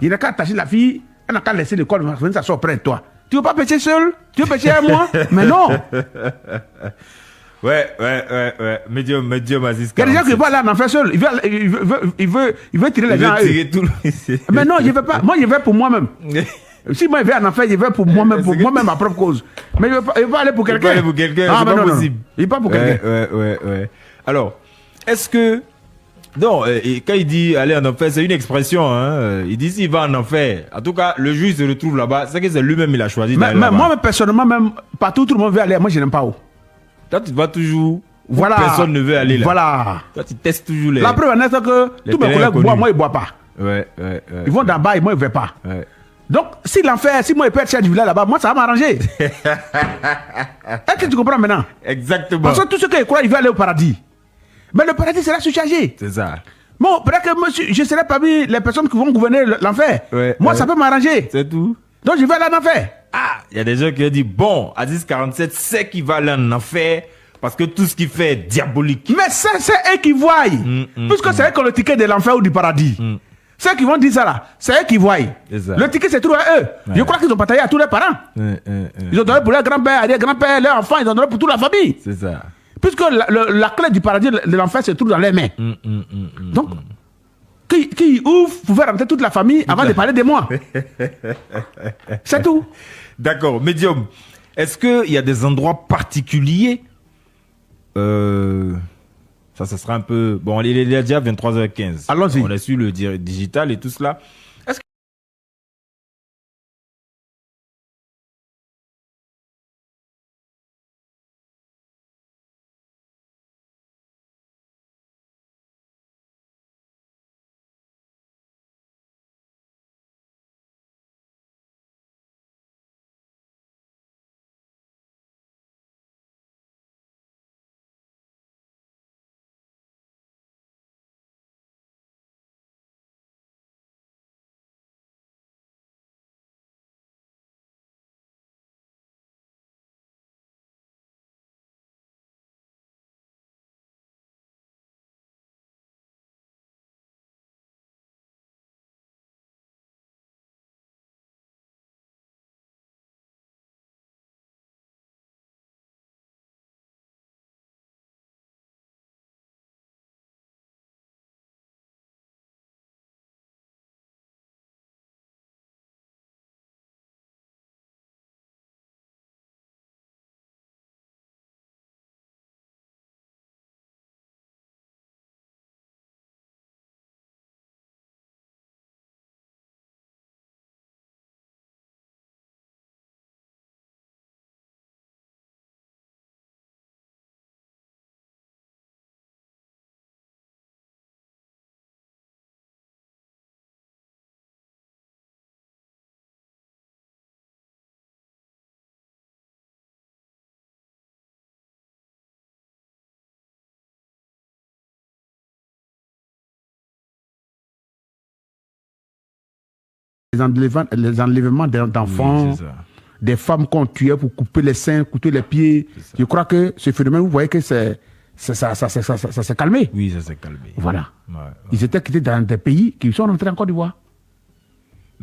Speaker 2: Il n'a qu'à attacher la fille, elle n'a qu'à laisser l'école, ça sort près de toi. Tu veux pas pêcher seul? Tu veux pêcher à moi? Mais non!
Speaker 1: Ouais. Médium, Aziz.
Speaker 2: Il y a des gens qui vont aller en faire seul. Il veut tirer les gens à eux. Mais non, je ne veux pas. Moi, je vais pour moi-même. Si moi, je vais en faire, je vais pour moi-même, à propre cause. Mais je ne veux pas aller pour quelqu'un.
Speaker 1: Il va aller pour quelqu'un, c'est pas possible.
Speaker 2: Il n'est pas pour quelqu'un.
Speaker 1: Ouais. Alors, est-ce que... Non, quand il dit aller en enfer, c'est une expression. Hein. Il dit s'il va en enfer. En tout cas, le juge se retrouve là-bas. C'est que c'est lui-même il a choisi d'aller là-bas.
Speaker 2: Moi, personnellement, même partout tout le monde veut aller. Moi, je n'aime pas où.
Speaker 1: Toi, tu vas toujours.
Speaker 2: Voilà.
Speaker 1: Personne ne veut aller là.
Speaker 2: Voilà.
Speaker 1: Toi, tu testes toujours les.
Speaker 2: La preuve est que tous mes collègues boivent, moi, ils ne boivent pas.
Speaker 1: Ouais.
Speaker 2: Ils vont d'en-bas et moi, ils ne vont pas.
Speaker 1: Ouais.
Speaker 2: Donc, si l'enfer, si moi, je peux être chef du village là-bas, moi, ça va m'arranger. Est-ce que tu comprends maintenant?
Speaker 1: Exactement.
Speaker 2: Parce que tous ceux qui croient, ils veulent aller au paradis. Mais le paradis sera surchargé.
Speaker 1: C'est ça.
Speaker 2: Bon, peut-être que je serai parmi les personnes qui vont gouverner l'enfer.
Speaker 1: Ouais,
Speaker 2: moi, ça peut m'arranger.
Speaker 1: C'est tout.
Speaker 2: Donc, je vais aller en enfer.
Speaker 1: Ah, il y a des gens qui ont dit, bon, Aziz 47 sait qu'il va aller en enfer parce que tout ce qu'il fait est diabolique.
Speaker 2: Mais ça, c'est eux qui voient. Puisque c'est eux qui ont le ticket de l'enfer ou du paradis. Ceux qui vont dire ça là, c'est eux qui voient. Le ticket, c'est tout à eux. Ouais. Je crois qu'ils ont partagé à tous les parents. Ils ont donné pour leurs grands-pères, leurs grands-pères, leurs enfants, ils ont donné pour toute la famille.
Speaker 1: C'est ça.
Speaker 2: Puisque la clé du paradis de l'enfer se trouve dans les mains. Donc, qui ouvre pouvait rentrer toute la famille avant de parler de moi. C'est tout.
Speaker 1: D'accord. Médium, est-ce qu'il y a des endroits particuliers ça sera un peu... Bon, il est déjà 23h15.
Speaker 2: Allons-y.
Speaker 1: On a su le digital et tout cela.
Speaker 2: les enlèvements d'enfants,
Speaker 1: Oui, c'est ça.
Speaker 2: des femmes qu'on tuait pour couper les seins, couper les pieds. Je crois que ce phénomène, vous voyez que ça s'est calmé.
Speaker 1: Oui, ça s'est calmé.
Speaker 2: Voilà.
Speaker 1: Ouais.
Speaker 2: Ils étaient quittés dans des pays qui sont rentrés en Côte d'Ivoire.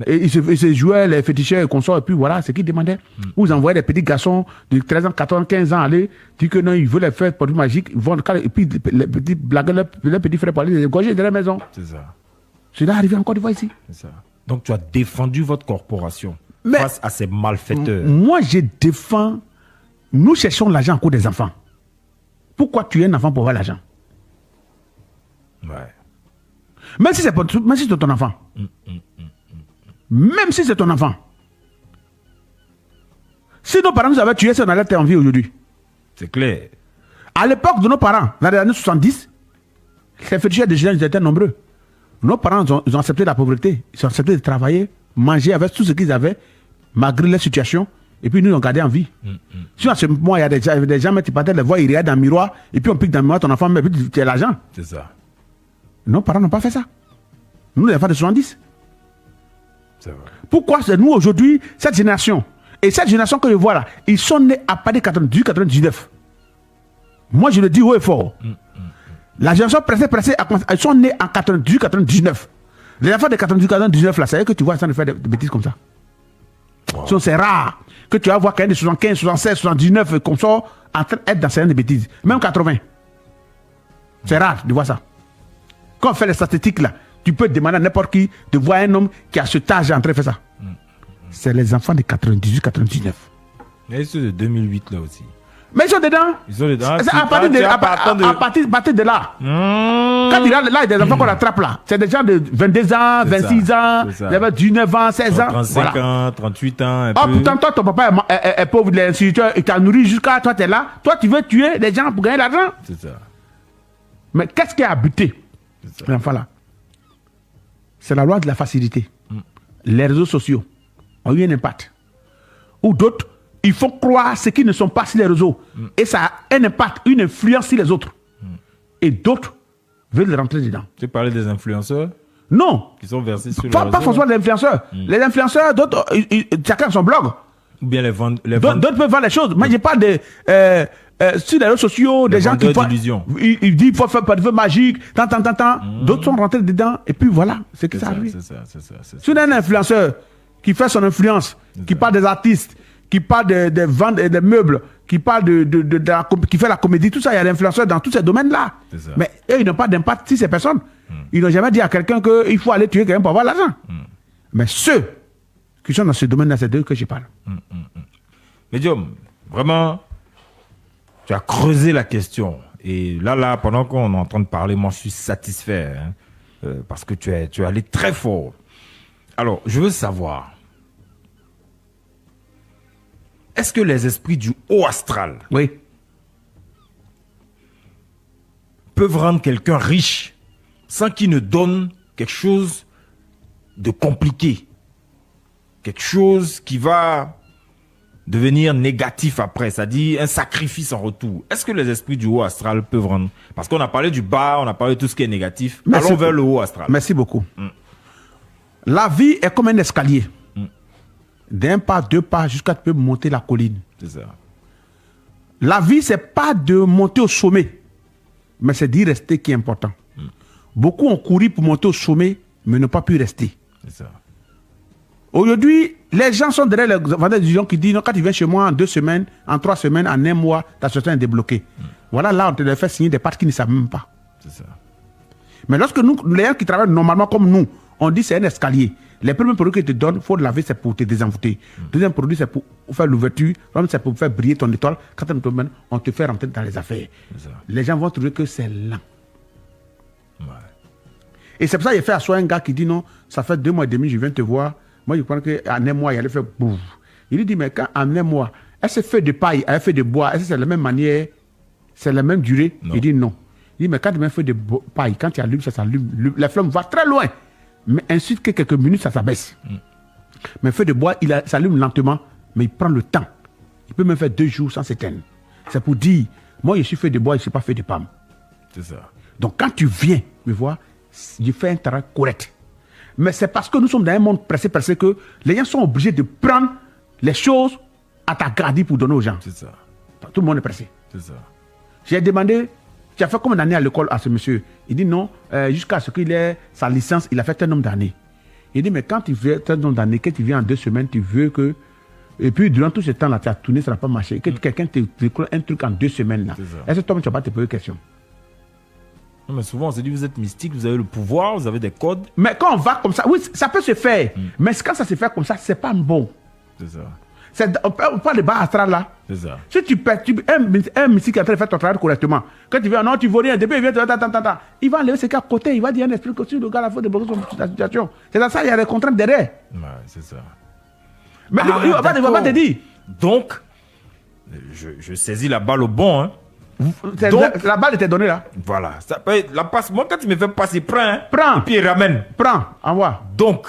Speaker 2: Et ils se jouaient les féticheurs et consorts, et puis voilà ce qu'ils demandaient. Vous envoyez des petits garçons de 13 ans, 14 ans, 15 ans aller, dire que non, ils veulent les faire produits magiques, ils vont, et puis les petits blagueurs, les petits frères pour aller les égorger de la maison.
Speaker 1: C'est ça.
Speaker 2: C'est là arrivé en Côte d'Ivoire ici.
Speaker 1: C'est ça. Donc tu as défendu votre corporation face à ces malfaiteurs.
Speaker 2: Moi, je défends. Nous cherchons l'argent en cours des enfants. Pourquoi tuer un enfant pour avoir l'argent?
Speaker 1: Ouais.
Speaker 2: Même si c'est ton enfant. Même si c'est ton enfant. Si nos parents nous avaient tués, si on allait être en vie aujourd'hui.
Speaker 1: C'est clair.
Speaker 2: À l'époque de nos parents, dans les années 70, les féticheurs de jeunes étaient nombreux. Nos parents ils ont accepté la pauvreté. Ils ont accepté de travailler, manger avec tout ce qu'ils avaient, malgré leur situation. Et puis nous, ils ont gardé en vie. Si à ce moment, il y a des gens, mais tu partais les voir, ils regardent dans le miroir, et puis on pique dans le miroir ton enfant, mais puis tu as l'argent.
Speaker 1: C'est ça.
Speaker 2: Nos parents n'ont pas fait ça. Nous, les enfants de 70.
Speaker 1: C'est vrai.
Speaker 2: Pourquoi c'est nous aujourd'hui, cette génération? Et cette génération que je vois là, ils sont nés à partir de 98, 99. Moi, je le dis haut et fort. La génération pressée, ils sont nés en 98, 99. Les enfants de 98, 99 là, c'est eux que tu vois en train de faire des bêtises comme ça. Wow. C'est rare que tu vas voir quelqu'un de 75, 76, 79 comme ça en train d'être dans certaines bêtises. Même 80. C'est rare de voir ça. Quand on fait les statistiques là, tu peux demander à n'importe qui de voir un homme qui a cet âge en train de faire ça. C'est les enfants de 98, 99.
Speaker 1: Mais ceux de 2008 là aussi.
Speaker 2: Mais ils sont dedans.
Speaker 1: Ils sont dedans.
Speaker 2: C'est à partir de là. Quand il y a là, des enfants qu'on attrape là, c'est des gens de 22 ans, 26 ans, 19 ans, 16 ans.
Speaker 1: 35 ans, 38 ans.
Speaker 2: Pourtant, toi, ton papa est pauvre, il est instituteur, il t'a nourri jusqu'à toi, tu es là. Toi, tu veux tuer des gens pour gagner l'argent.
Speaker 1: C'est ça.
Speaker 2: Mais qu'est-ce qui a buté l'enfant là? C'est la loi de la facilité. Les réseaux sociaux ont eu un impact. Ou d'autres, ils font croire ce qui ne sont pas sur les réseaux. Et ça a un impact, une influence sur les autres. Et d'autres veulent rentrer dedans.
Speaker 1: Tu parlais des influenceurs?
Speaker 2: Non.
Speaker 1: Qui sont versés sur les réseaux?
Speaker 2: Pas forcément les influenceurs. Les influenceurs, d'autres, chacun a son blog.
Speaker 1: Ou bien les vendent.
Speaker 2: D'autres peuvent vendre les choses. Moi, je parle de... sur les réseaux sociaux, des gens qui font... Ils disent qu'il faut faire pas de feu magique, D'autres sont rentrés dedans. Et puis voilà, c'est que ça arrive.
Speaker 1: C'est ça.
Speaker 2: Si on a un influenceur qui fait son influence, qui parle des artistes, qui parle des ventes et des meubles, qui parle qui fait la comédie, tout ça, il y a des influenceurs dans tous ces domaines-là. Mais eux, ils n'ont pas d'impact sur ces personnes. Ils n'ont jamais dit à quelqu'un qu'il faut aller tuer quelqu'un pour avoir l'argent. Mais ceux qui sont dans ce domaine-là, c'est d'eux que je parle.
Speaker 1: Médium, vraiment, tu as creusé la question. Et là, pendant qu'on est en train de parler, moi, je suis satisfait. Parce que tu es allé très fort. Alors, je veux savoir... Est-ce que les esprits du haut astral peuvent rendre quelqu'un riche sans qu'il ne donne quelque chose de compliqué? Quelque chose qui va devenir négatif après, c'est-à-dire un sacrifice en retour. Est-ce que les esprits du haut astral peuvent rendre... Parce qu'on a parlé du bas, on a parlé de tout ce qui est négatif. Allons vers le haut astral.
Speaker 2: Merci beaucoup. La vie est comme un escalier. D'un pas, deux pas, jusqu'à tu peux monter la colline.
Speaker 1: C'est ça.
Speaker 2: La vie, c'est pas de monter au sommet, mais c'est d'y rester qui est important. Beaucoup ont couru pour monter au sommet, mais n'ont pas pu rester.
Speaker 1: C'est ça.
Speaker 2: Aujourd'hui, les gens sont derrière les vendeurs d'illusions qui disent non, quand tu viens chez moi en 2 semaines, en 3 semaines, en 1 mois, ta situation est débloquée. Voilà, là, on te fait signer des parts qui ne savent même pas.
Speaker 1: C'est ça.
Speaker 2: Mais lorsque nous, les gens qui travaillent normalement comme nous, on dit c'est un escalier. Les premiers produits qu'ils te donnent, il faut laver, c'est pour te désenvoûter. Deuxième produit, c'est pour faire l'ouverture. C'est pour faire briller ton étoile. Quatrième produit, on te fait rentrer dans les affaires. Les gens vont trouver que c'est lent. Ouais. Et c'est pour ça qu'il fait à soi un gars qui dit non, ça fait 2 mois et demi, je viens te voir. Moi, je pense qu'en 1 mois, il allait faire bouf. Il lui dit, mais quand en 1 mois, est-ce que c'est fait de paille, elle fait de bois, est-ce que c'est la même manière, c'est la même durée? Non. Il dit non. Il dit, mais quand tu mets fait de paille, quand tu allumes, ça s'allume. La flamme va très loin. Mais ensuite, que quelques minutes, ça s'abaisse. Mais feu de bois, il s'allume lentement, mais il prend le temps. Il peut même faire 2 jours sans s'éteindre. C'est pour dire, moi, je suis fait de bois, je ne suis pas fait de palme.
Speaker 1: C'est ça.
Speaker 2: Donc, quand tu viens me voir, je fais un travail correct. Mais c'est parce que nous sommes dans un monde pressé que les gens sont obligés de prendre les choses à ta gradie pour donner aux gens.
Speaker 1: C'est ça.
Speaker 2: Tout le monde est pressé.
Speaker 1: C'est ça.
Speaker 2: J'ai demandé, tu as fait combien d'années à l'école à ce monsieur? Il dit non, jusqu'à ce qu'il ait sa licence, il a fait un nombre d'années. Il dit, mais quand tu fais un nombre d'années, que tu viens en 2 semaines, tu veux que... Et puis, durant tout ce temps-là, tu as tourné, ça n'a pas marché. Que quelqu'un te décolle un truc en 2 semaines, là. Est-ce que toi, tu vas pas te poser question?
Speaker 1: Non, mais souvent, on se dit, vous êtes mystique, vous avez le pouvoir, vous avez des codes.
Speaker 2: Mais quand on va comme ça, oui, ça peut se faire. Mais quand ça se fait comme ça, c'est pas bon.
Speaker 1: C'est ça.
Speaker 2: On parle de bas astral là.
Speaker 1: C'est ça.
Speaker 2: Si tu perturbes un mystique qui est en train de faire ton travail correctement, quand tu viens, non, tu ne vaux rien, depuis il vient, il va enlever ce qui est à côté, il va dire un esprit que le gars a la faute de bloquer la situation. C'est dans ça, il y a des contraintes derrière.
Speaker 1: Ouais, c'est ça.
Speaker 2: Mais il ne va pas te dire.
Speaker 1: Donc, je saisis la balle au bon. Hein.
Speaker 2: Donc, la balle était donnée là.
Speaker 1: Voilà. Ça peut, la passe, moi, quand tu me fais passer, prends. Hein,
Speaker 2: prends.
Speaker 1: Et puis il ramène.
Speaker 2: Prends, envoie.
Speaker 1: Donc,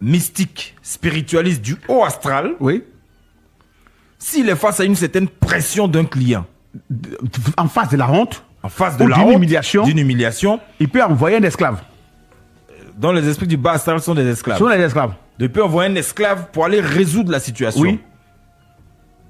Speaker 1: mystique, spiritualiste du haut astral,
Speaker 2: oui.
Speaker 1: S'il est face à une certaine pression d'un client,
Speaker 2: en face de la honte,
Speaker 1: en face de la honte, d'une humiliation,
Speaker 2: il peut envoyer un esclave.
Speaker 1: Dont les esprits du bas astral sont des esclaves.
Speaker 2: Sont des esclaves.
Speaker 1: Il peut envoyer un esclave pour aller résoudre la situation.
Speaker 2: Oui.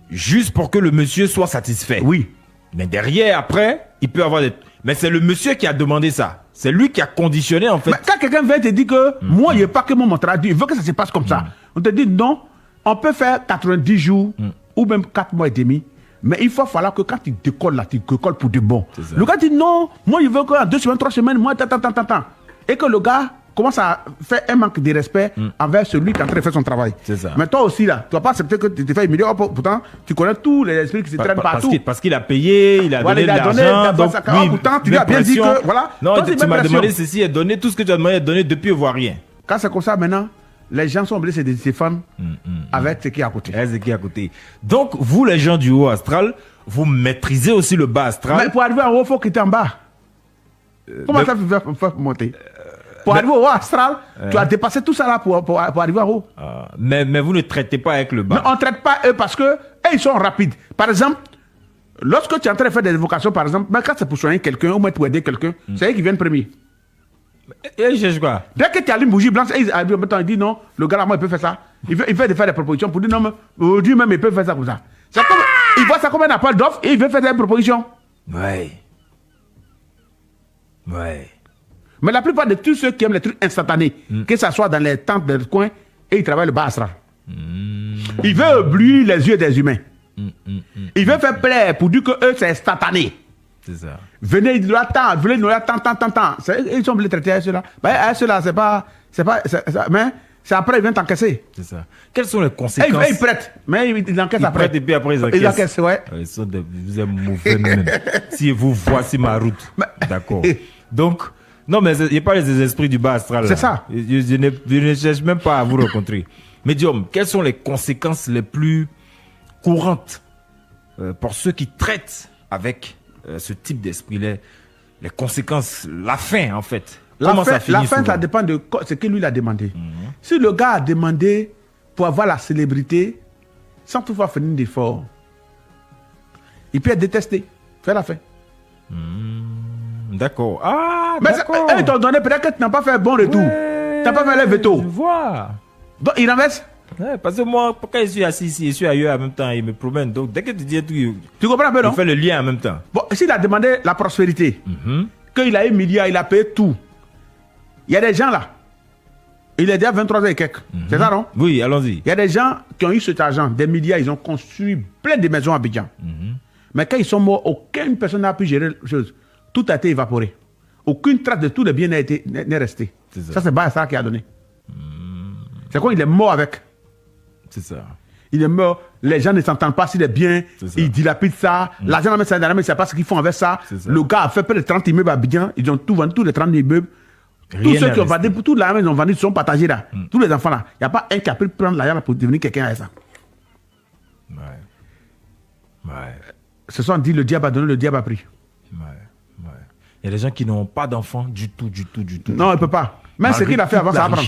Speaker 1: Juste pour que le monsieur soit satisfait.
Speaker 2: Oui.
Speaker 1: Mais derrière, après, il peut avoir des... Mais c'est le monsieur qui a demandé ça. C'est lui qui a conditionné, en fait.
Speaker 2: Mais quand quelqu'un vient te dire que moi, il n'y a pas que mon traduit, il veut que ça se passe comme ça. On te dit non, on peut faire 90 jours ou même 4 mois et demi. Mais il faut falloir que quand tu décolles là, tu décolles pour du bon. Le gars dit non, moi, il veut qu'en 2 semaines, 3 semaines, moi, et que le gars commence à faire un manque de respect envers celui qui est en train de faire son travail.
Speaker 1: C'est ça.
Speaker 2: Mais toi aussi, là, tu vas pas accepter que tu te fais humilier. Pourtant, tu connais tous les esprits qui se traînent partout.
Speaker 1: Parce qu'il a payé, il a donné de l'argent. Donc,
Speaker 2: pourtant, tu lui as bien dit que, voilà.
Speaker 1: Non, tu m'as demandé ceci et donné tout ce que tu as demandé, donné depuis, on voit rien.
Speaker 2: Quand c'est comme ça, maintenant, les gens sont obligés de se défendre avec ce qui est à côté.
Speaker 1: Avec ce qui est à côté. Donc, vous, les gens du haut astral, vous maîtrisez aussi le bas astral.
Speaker 2: Mais pour arriver en haut, il faut quitter en bas. Comment ça peut faire monter? Pour arriver au haut astral, tu as dépassé tout ça là pour arriver en haut.
Speaker 1: Mais vous ne traitez pas avec le bas.
Speaker 2: Non, on ne traite pas eux parce que eux, ils sont rapides. Par exemple, lorsque tu es en train de faire des évocations, par exemple, quand c'est pour soigner quelqu'un ou même pour aider quelqu'un, c'est eux qui viennent premier.
Speaker 1: Et je cherche quoi?
Speaker 2: Dès que tu as une bougie blanche, il dit non, le gars là, moi, il peut faire ça. Il veut faire des propositions pour dire non, mais aujourd'hui même, il peut faire ça comme ça. Comme, il voit ça comme un appel d'offres et il veut faire des propositions.
Speaker 1: Ouais. Ouais.
Speaker 2: Mais la plupart de tous ceux qui aiment les trucs instantanés, que ce soit dans les tentes, dans les coins, et ils travaillent le bas astral. Il veut oublier les yeux des humains. Il veut faire plaire pour dire que eux, c'est instantané.
Speaker 1: C'est ça.
Speaker 2: Venez, il attend, venez, il attend, tant. Ils sont obligés de traiter à ceux-là. Ben, ceux-là, c'est pas, mais c'est après, ils viennent t'encaisser.
Speaker 1: C'est ça. Quelles sont les conséquences?
Speaker 2: Ils prêtent, mais ils encaissent après.
Speaker 1: Et puis après, ils encaissent.
Speaker 2: Ils encaissent, ouais.
Speaker 1: Vous êtes mauvais même. Si vous voici ma route. D'accord. Donc, non, mais il n'y a pas les esprits du bas astral.
Speaker 2: C'est ça.
Speaker 1: Je ne cherche même pas à vous rencontrer. Médium, quelles sont les conséquences les plus courantes pour ceux qui traitent avec ce type d'esprit, les conséquences, la fin en fait? Comment ça finit?
Speaker 2: La fin, ça dépend de ce que lui a demandé. Si le gars a demandé pour avoir la célébrité, sans toutefois faire d'effort, il peut être détesté. Fais la fin.
Speaker 1: D'accord. Ah,
Speaker 2: mais
Speaker 1: d'accord.
Speaker 2: Ils t'ont donné, peut-être que tu n'as pas fait un bon retour. Tu n'as pas fait le veto.
Speaker 1: Je vois.
Speaker 2: Donc, il renverse.
Speaker 1: Ouais, parce que moi, quand je suis assis ici, je suis ailleurs en même temps, il me promène. Donc, dès que tu dis tout,
Speaker 2: tu comprends un peu, non?
Speaker 1: Il fait le lien en même temps.
Speaker 2: Bon, s'il a demandé la prospérité, qu'il a eu 1 milliard, il a payé tout. Il y a des gens là. Il est déjà 23 ans et quelques. C'est ça, non?
Speaker 1: Oui, allons-y.
Speaker 2: Il y a des gens qui ont eu cet argent, des milliards, ils ont construit plein de maisons à Abidjan. Mais quand ils sont morts, aucune personne n'a pu gérer les choses. Tout a été évaporé. Aucune trace de tout le bien n'est restée. Ça, c'est Bassar qui a donné. C'est quoi? Il est mort avec.
Speaker 1: C'est ça.
Speaker 2: Il est mort. Les gens ne s'entendent pas s'il est bien. Ils dilapident ça. L'argent dans mais ils ne savent pas ce qu'ils font avec ça. Le gars a fait près de 30 immeubles à Abidjan. Ils ont tout vendu, tous les 30 immeubles. Tous ceux qui ont vendu, toute la maison, ils ont vendu, ils sont partagés là. Tous les enfants là. Il n'y a pas un qui a pu prendre l'argent pour devenir quelqu'un avec ça.
Speaker 1: Ouais.
Speaker 2: Ce sont dit le diable a donné, le diable a pris.
Speaker 1: Il y a des gens qui n'ont pas d'enfants du tout.
Speaker 2: Non, il ne peut pas. Même ce qu'il a fait avant, ça apprend.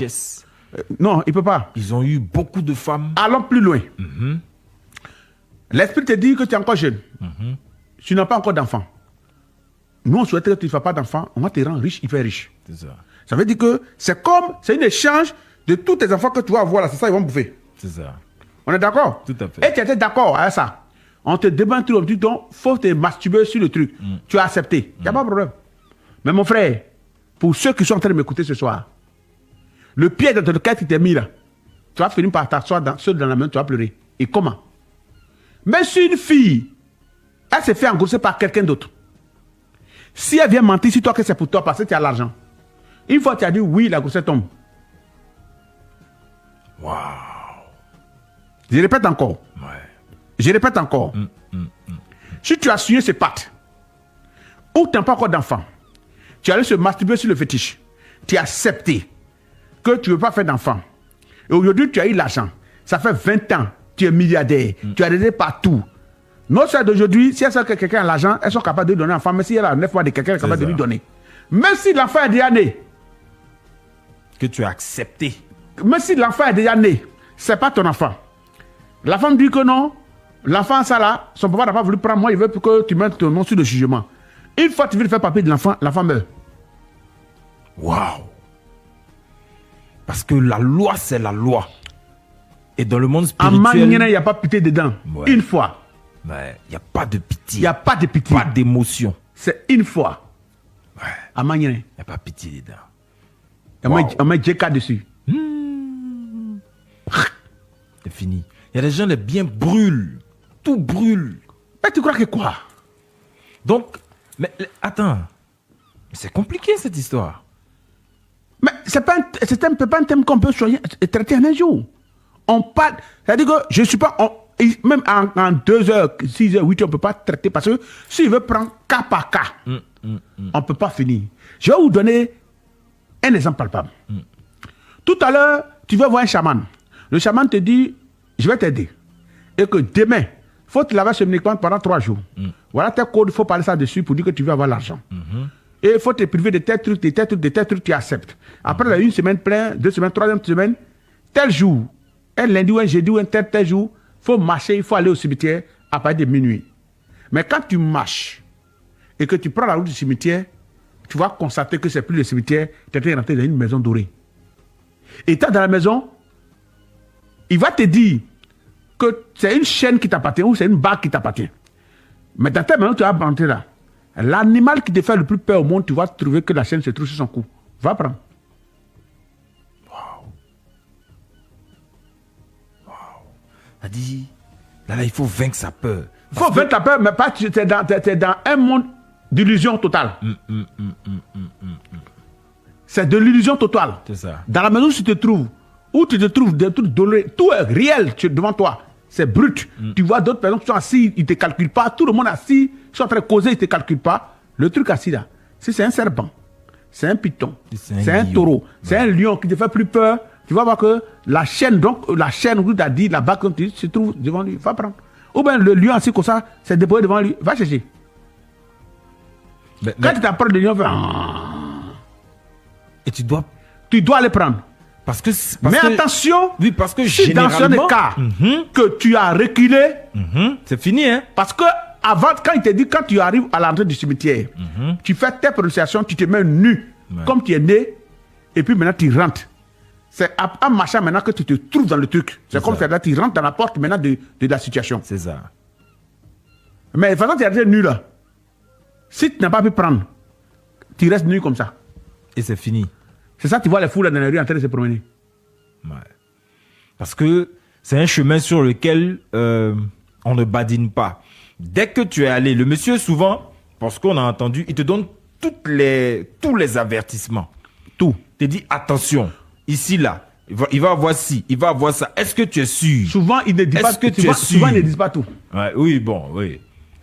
Speaker 2: Non, il ne peut pas.
Speaker 1: Ils ont eu beaucoup de femmes.
Speaker 2: Allons plus loin. L'esprit te dit que tu es encore jeune. Tu n'as pas encore d'enfants. Nous, on souhaite que tu ne fasses pas d'enfants. On va te rendre riche, hyper riche.
Speaker 1: C'est ça.
Speaker 2: Ça veut dire que c'est un échange de tous tes enfants que tu vas avoir là. C'est ça, ils vont bouffer.
Speaker 1: C'est ça.
Speaker 2: On est d'accord?
Speaker 1: Tout à fait.
Speaker 2: Et tu étais d'accord avec ça. On te demande tout le truc, donc faut te masturber sur le truc. Tu as accepté. Il n'y a pas de problème. Mais mon frère, pour ceux qui sont en train de m'écouter ce soir, le pied dans lequel tu t'es mis là, tu vas finir par t'asseoir seul dans la main, tu vas pleurer. Et comment? Mais si une fille, elle se fait engrosser par quelqu'un d'autre, si elle vient mentir sur toi que c'est pour toi parce que tu as l'argent, une fois que tu as dit oui, la grossesse tombe.
Speaker 1: Waouh.
Speaker 2: Je répète encore.
Speaker 1: Ouais.
Speaker 2: Je répète encore. Si tu as signé ces pactes, ou tu n'as pas encore d'enfant, tu allais se masturber sur le fétiche, tu as accepté que tu ne veux pas faire d'enfant. Et aujourd'hui, tu as eu l'argent. Ça fait 20 ans, tu es milliardaire, tu as aidé partout. Nos soeurs d'aujourd'hui, si elles savent que quelqu'un a l'argent, elles sont capables de lui donner un enfant, mais si elle a 9 mois de quelqu'un, elle est capable de lui donner. Même si l'enfant est déjà né.
Speaker 1: Que tu as accepté.
Speaker 2: Même si l'enfant est déjà né, ce n'est pas ton enfant. La femme dit que non, l'enfant, ça là, son papa n'a pas voulu prendre moi, il veut que tu mettes ton nom sur le jugement. Une fois que tu veux faire papier de l'enfant meurt.
Speaker 1: Waouh. Parce que la loi, c'est la loi. Et dans le monde spirituel...
Speaker 2: En manière, il n'y a pas pitié dedans.
Speaker 1: Ouais.
Speaker 2: Une fois.
Speaker 1: Ouais. Il n'y a pas de pitié.
Speaker 2: Il n'y a pas de pitié.
Speaker 1: Pas d'émotion.
Speaker 2: C'est une fois.
Speaker 1: Ouais.
Speaker 2: En manière.
Speaker 1: Il n'y a pas pitié dedans.
Speaker 2: On met JK dessus.
Speaker 1: C'est fini. Il y a des gens, les biens brûlent. Tout brûle.
Speaker 2: Mais tu crois que quoi?
Speaker 1: Donc, mais attends. C'est compliqué cette histoire.
Speaker 2: Mais c'est pas un thème qu'on peut traiter en un jour. On parle. C'est-à-dire que je ne suis pas. Même en 2 heures, 6 heures, 8 heures, on ne peut pas traiter. Parce que s'il veut prendre cas par cas, on ne peut pas finir. Je vais vous donner un exemple palpable. Tout à l'heure, tu vas voir un chaman. Le chaman te dit, je vais t'aider. Et que demain, il faut te laver ce médicament pendant 3 jours. Voilà tes codes, il faut parler ça dessus pour dire que tu veux avoir l'argent. Et il faut te priver de tel truc, de tel truc, de tel truc, tu acceptes. Après, une semaine pleine, 2 semaines, 3e semaine, tel jour, un lundi ou un jeudi ou un tel jour, il faut marcher, il faut aller au cimetière à partir de minuit. Mais quand tu marches et que tu prends la route du cimetière, tu vas constater que c'est plus le cimetière, tu es en train de rentrer dans une maison dorée. Et tu es dans la maison, il va te dire que c'est une chaîne qui t'appartient ou c'est une bague qui t'appartient. Mais dans ta maison, tu vas rentrer là. L'animal qui te fait le plus peur au monde, tu vas trouver que la chaîne se trouve sur son cou. Va prendre.
Speaker 1: Waouh. Ça dit, là, il faut vaincre sa peur.
Speaker 2: Il faut vaincre ta peur, mais pas, tu es dans un monde d'illusion totale. C'est de l'illusion totale.
Speaker 1: C'est ça.
Speaker 2: Dans la maison où tu te trouves, des trucs doloreux, tout est réel devant toi. C'est brut. Tu vois d'autres personnes qui sont assis, ils ne te calculent pas. Tout le monde assis, ils sont en train de causer, ils ne te calculent pas. Le truc assis là, si c'est un serpent, c'est un python, c'est un taureau, c'est un lion qui te fait plus peur, tu vas voir que la chaîne, donc la chaîne où tu as dit, la bague se trouve devant lui, va prendre. Ou bien le lion assis comme ça, c'est déposé devant lui, va chercher. Quand tu t'approches de lion,
Speaker 1: et tu dois
Speaker 2: aller prendre. Mais attention,
Speaker 1: oui, parce que
Speaker 2: si dans ce cas que tu as reculé,
Speaker 1: c'est fini, hein?
Speaker 2: Parce que avant, quand il te dit, quand tu arrives à l'entrée du cimetière, tu fais tes prononciations, tu te mets nu, comme tu es né, et puis maintenant tu rentres. C'est en marchant maintenant que tu te trouves dans le truc. C'est comme ça, là, tu rentres dans la porte maintenant de la situation.
Speaker 1: C'est ça.
Speaker 2: Mais de toute façon, tu es resté nu là. Si tu n'as pas pu prendre, tu restes nu comme ça.
Speaker 1: Et c'est fini.
Speaker 2: C'est ça, tu vois les foules dans les rues en train de se promener.
Speaker 1: Ouais. Parce que c'est un chemin sur lequel on ne badine pas. Dès que tu es allé, le monsieur souvent, parce qu'on a entendu, il te donne tous les avertissements. Tout. Il te dit attention, ici, là, il va avoir ci, il va avoir ça. Est-ce que tu es sûr?
Speaker 2: Souvent, ils ne disent pas tout. Souvent, ils ne disent pas tout.
Speaker 1: Ouais, oui, bon, oui.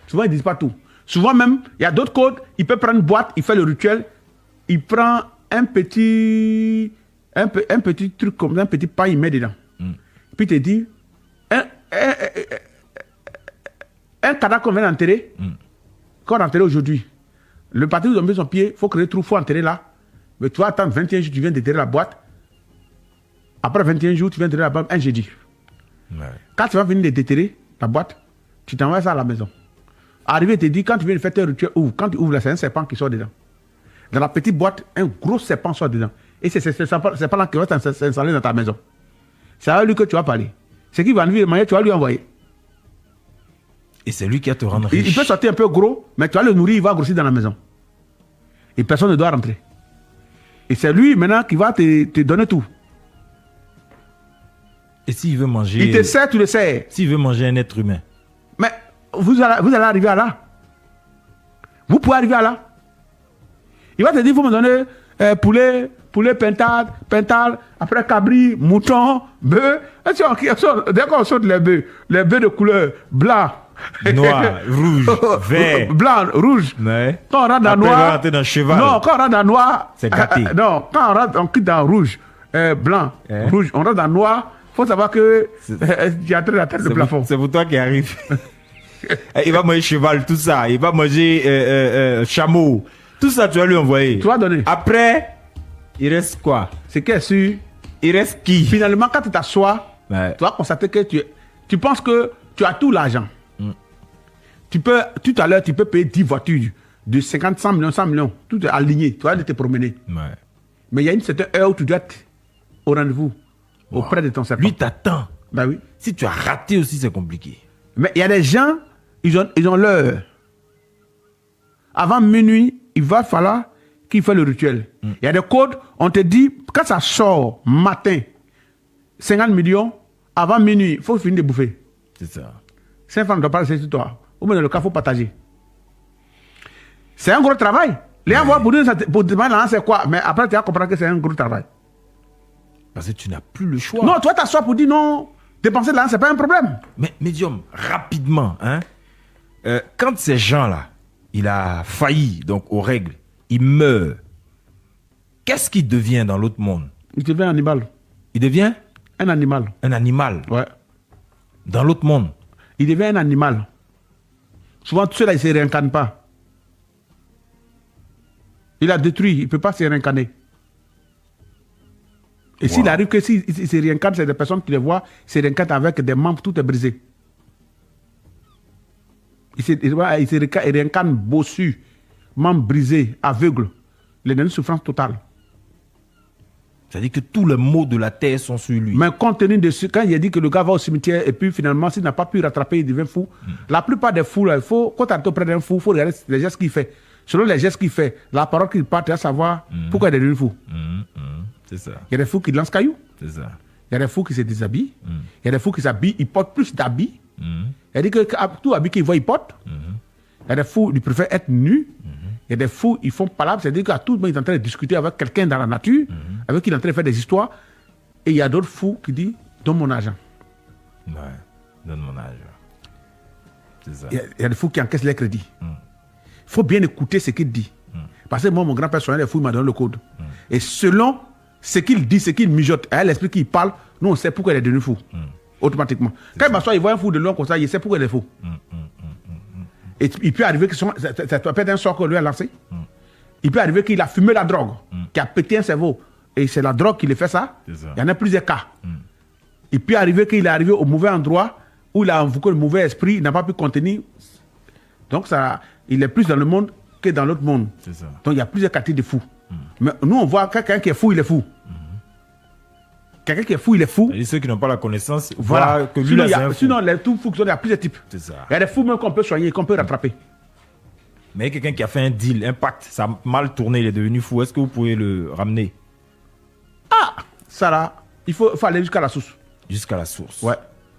Speaker 2: Souvent, ils ne disent pas tout. Souvent même, il y a d'autres codes, il peut prendre une boîte, il fait le rituel, il prend un petit truc comme ça, un petit pain, il met dedans. Puis il te dit, un cadavre qu'on vient d'enterrer, qu'on a enterré aujourd'hui, le parti où ils ont mis son pied, il faut créer trou, il faut enterrer là. Mais tu vas attendre 21 jours, tu viens déterrer la boîte. Après 21 jours, tu viens déterrer la boîte un jeudi. Ouais. Quand tu vas venir de déterrer la boîte, tu t'envoies ça à la maison. Arrivé, il te dit, quand tu viens de faire tes rituels, ouvre. Quand tu ouvres là, c'est un serpent qui sort dedans. Dans la petite boîte, un gros serpent sort dedans. Et c'est pas là qui va s'installer dans ta maison. C'est à lui que tu vas parler. C'est qui va venir manger, tu vas lui envoyer.
Speaker 1: Et c'est lui qui va te rendre riche.
Speaker 2: Il peut sortir un peu gros, mais tu vas le nourrir, il va grossir dans la maison. Et personne ne doit rentrer. Et c'est lui maintenant qui va te donner tout.
Speaker 1: Et s'il veut manger...
Speaker 2: Il te sert, tu le sers.
Speaker 1: S'il veut manger un être humain.
Speaker 2: Mais vous allez arriver à là. Vous pouvez arriver à là. Il va te dire, il faut me donner poulet, pentade, après cabri, mouton, bœuf. Dès qu'on saute les bœufs de couleur blanc,
Speaker 1: noir, rouge, vert.
Speaker 2: Blanc, rouge.
Speaker 1: Ouais.
Speaker 2: Quand on rentre dans
Speaker 1: après,
Speaker 2: noir.
Speaker 1: on va rentrer dans cheval.
Speaker 2: Non, quand on rentre dans noir.
Speaker 1: C'est gâté.
Speaker 2: Non, quand on rentre, on quitte dans rouge, blanc, rouge. On rentre dans noir. Il faut savoir que tu es en train d'atteindre le plafond.
Speaker 1: C'est pour toi qui arrive. Il va manger cheval, tout ça. Il va manger chameau. Tout ça, tu vas lui envoyer.
Speaker 2: Tu vas donner.
Speaker 1: Après, il reste quoi?
Speaker 2: C'est qu'est sûr.
Speaker 1: Il reste qui?
Speaker 2: Finalement, quand tu t'assois, tu vas constater que tu penses que tu as tout l'argent. Tout à l'heure, tu peux payer 10 voitures de 50, 100 millions, 100 millions. Tout est aligné. Tu vas aller te promener.
Speaker 1: Ouais.
Speaker 2: Mais il y a une certaine heure où tu dois être au rendez-vous. Auprès de ton serpent.
Speaker 1: Lui t'attend.
Speaker 2: Ben oui.
Speaker 1: Si tu as raté aussi, c'est compliqué.
Speaker 2: Mais il y a des gens, ils ont l'heure. Avant minuit, il va falloir qu'il fasse le rituel. Il y a des codes, on te dit, quand ça sort matin, 50 millions, avant minuit, il faut finir de bouffer.
Speaker 1: C'est ça.
Speaker 2: 5 francs ne doivent pas rester sur toi. Ou bien dans le cas, il faut partager. C'est un gros travail. Les gens vont pour demander c'est quoi. Mais après, tu vas comprendre que c'est un gros travail.
Speaker 1: Parce que tu n'as plus le choix.
Speaker 2: Non, toi, t'assois pour dire non. Dépenser de l'argent, c'est pas un problème.
Speaker 1: Mais, médium, rapidement, hein, quand ces gens-là, il a failli, donc aux règles, il meurt, qu'est-ce qu'il devient dans l'autre monde?
Speaker 2: Il devient un animal.
Speaker 1: Il devient?
Speaker 2: Un animal.
Speaker 1: Un animal.
Speaker 2: Ouais.
Speaker 1: Dans l'autre monde.
Speaker 2: Il devient un animal. Souvent, tout cela, il ne se réincarne pas. Il a détruit, il ne peut pas se réincarner. Et s'il arrive que s'il se réincarne, c'est des personnes qui le voient, il se réincarne avec des membres, tout est brisé. Il se réincarne bossu, membres brisés, aveugle. Il est dans une souffrance totale.
Speaker 1: C'est-à-dire que tous les maux de la terre sont sur lui.
Speaker 2: Mais compte tenu de ce, quand il a dit que le gars va au cimetière et puis finalement, s'il n'a pas pu rattraper, il devient fou. La plupart des fous, là, quand tu es auprès d'un fou, il faut regarder les gestes qu'il fait. Selon les gestes qu'il fait, la parole qu'il parle, tu vas savoir pourquoi il est devenu fou.
Speaker 1: C'est ça.
Speaker 2: Il y a des fous qui lancent cailloux.
Speaker 1: C'est ça.
Speaker 2: Il y a des fous qui se déshabillent. Il y a des fous qui s'habillent, ils portent plus d'habits. Il dit que tout habit qu'ils voient, ils portent. Il y a des fous, ils préfèrent être nus. Il y a des fous, ils font palabre, c'est-à-dire qu'à tout le monde, ils sont en train de discuter avec quelqu'un dans la nature, avec qui il est en train de faire des histoires. Et il y a d'autres fous qui disent, donne mon argent.
Speaker 1: Ouais, donne mon argent. C'est ça.
Speaker 2: Il y a des fous qui encaissent les crédits. Il faut bien écouter ce qu'il dit. Parce que moi, mon grand-père, les fous, il m'a donné le code. Et selon ce qu'il dit, ce qu'il mijote, à l'esprit qu'il parle, nous, on sait pourquoi il est devenu fou. Automatiquement. Quand il m'assoit, il voit un fou de loin comme ça, il sait pourquoi il est fou. Et il peut arriver que ça peut être un sort qu'on lui a lancé. Il peut arriver qu'il a fumé la drogue, qu'il a pété un cerveau. Et c'est la drogue qui lui fait ça. Il y en a plusieurs cas. Il peut arriver qu'il est arrivé au mauvais endroit où il a invoqué le mauvais esprit, il n'a pas pu contenir. Donc ça, il est plus dans le monde que dans l'autre monde.
Speaker 1: Ça.
Speaker 2: Donc il y a plusieurs catégories de fous. Mais nous, on voit quelqu'un qui est fou, il est fou. Quelqu'un qui est fou, il est fou.
Speaker 1: Et ceux qui n'ont pas la connaissance,
Speaker 2: voilà.
Speaker 1: Que lui,
Speaker 2: sinon, les tout fous, il y a plusieurs types.
Speaker 1: C'est ça.
Speaker 2: Il y a des fous même qu'on peut soigner, qu'on peut rattraper.
Speaker 1: Mais quelqu'un qui a fait un deal, un pacte, ça a mal tourné, il est devenu fou. Est-ce que vous pouvez le ramener?
Speaker 2: Ah, ça là, il faut aller jusqu'à la source.
Speaker 1: Jusqu'à la source.
Speaker 2: Ouais.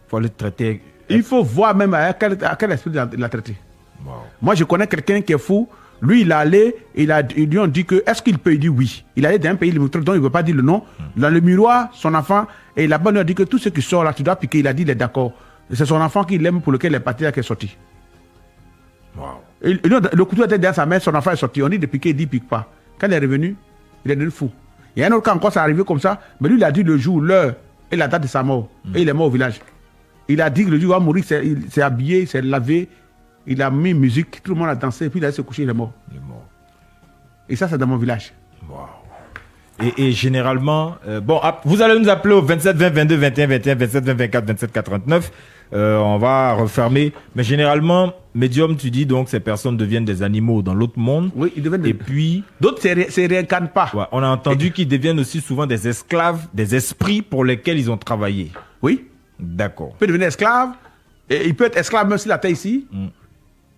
Speaker 1: Il faut le traiter.
Speaker 2: Il faut voir même à quel esprit il l'a traité.
Speaker 1: Wow.
Speaker 2: Moi, je connais quelqu'un qui est fou. Lui, il est allé, ils lui ont dit que, est-ce qu'il peut? Il dit oui. Il allait dans un pays limitrophe dont il ne veut pas dire le nom. Dans le miroir, son enfant, et là-bas, il a dit que tout ce qui sort là, tu dois piquer. Il a dit, il est d'accord. C'est son enfant qui l'aime pour lequel il est parti là qui est sorti.
Speaker 1: Wow.
Speaker 2: Le couteau était derrière sa main, son enfant est sorti. On dit de piquer, il dit pique pas. Quand il est revenu, il est devenu fou. Il y a un autre cas encore, ça est arrivé comme ça, mais lui, il a dit le jour, l'heure et la date de sa mort. Et il est mort au village. Il a dit que le jour où il va mourir, il s'est habillé, il s'est lavé, il a mis musique, tout le monde a dansé, puis il a se coucher, il est mort.
Speaker 1: Il est mort.
Speaker 2: Et ça, c'est dans mon village.
Speaker 1: Wow. Et généralement, bon, vous allez nous appeler au 27 20 22 21 21, 27 20 24 27 49. On va refermer. Mais généralement, médium, tu dis donc, ces personnes deviennent des animaux dans l'autre monde.
Speaker 2: Oui, ils deviennent
Speaker 1: Et puis...
Speaker 2: D'autres se réincarnent pas.
Speaker 1: Ouais, on a entendu qu'ils deviennent aussi souvent des esclaves, des esprits pour lesquels ils ont travaillé.
Speaker 2: Oui.
Speaker 1: D'accord.
Speaker 2: Il peut devenir esclave. Et il peut être esclave même s'il a terre ici.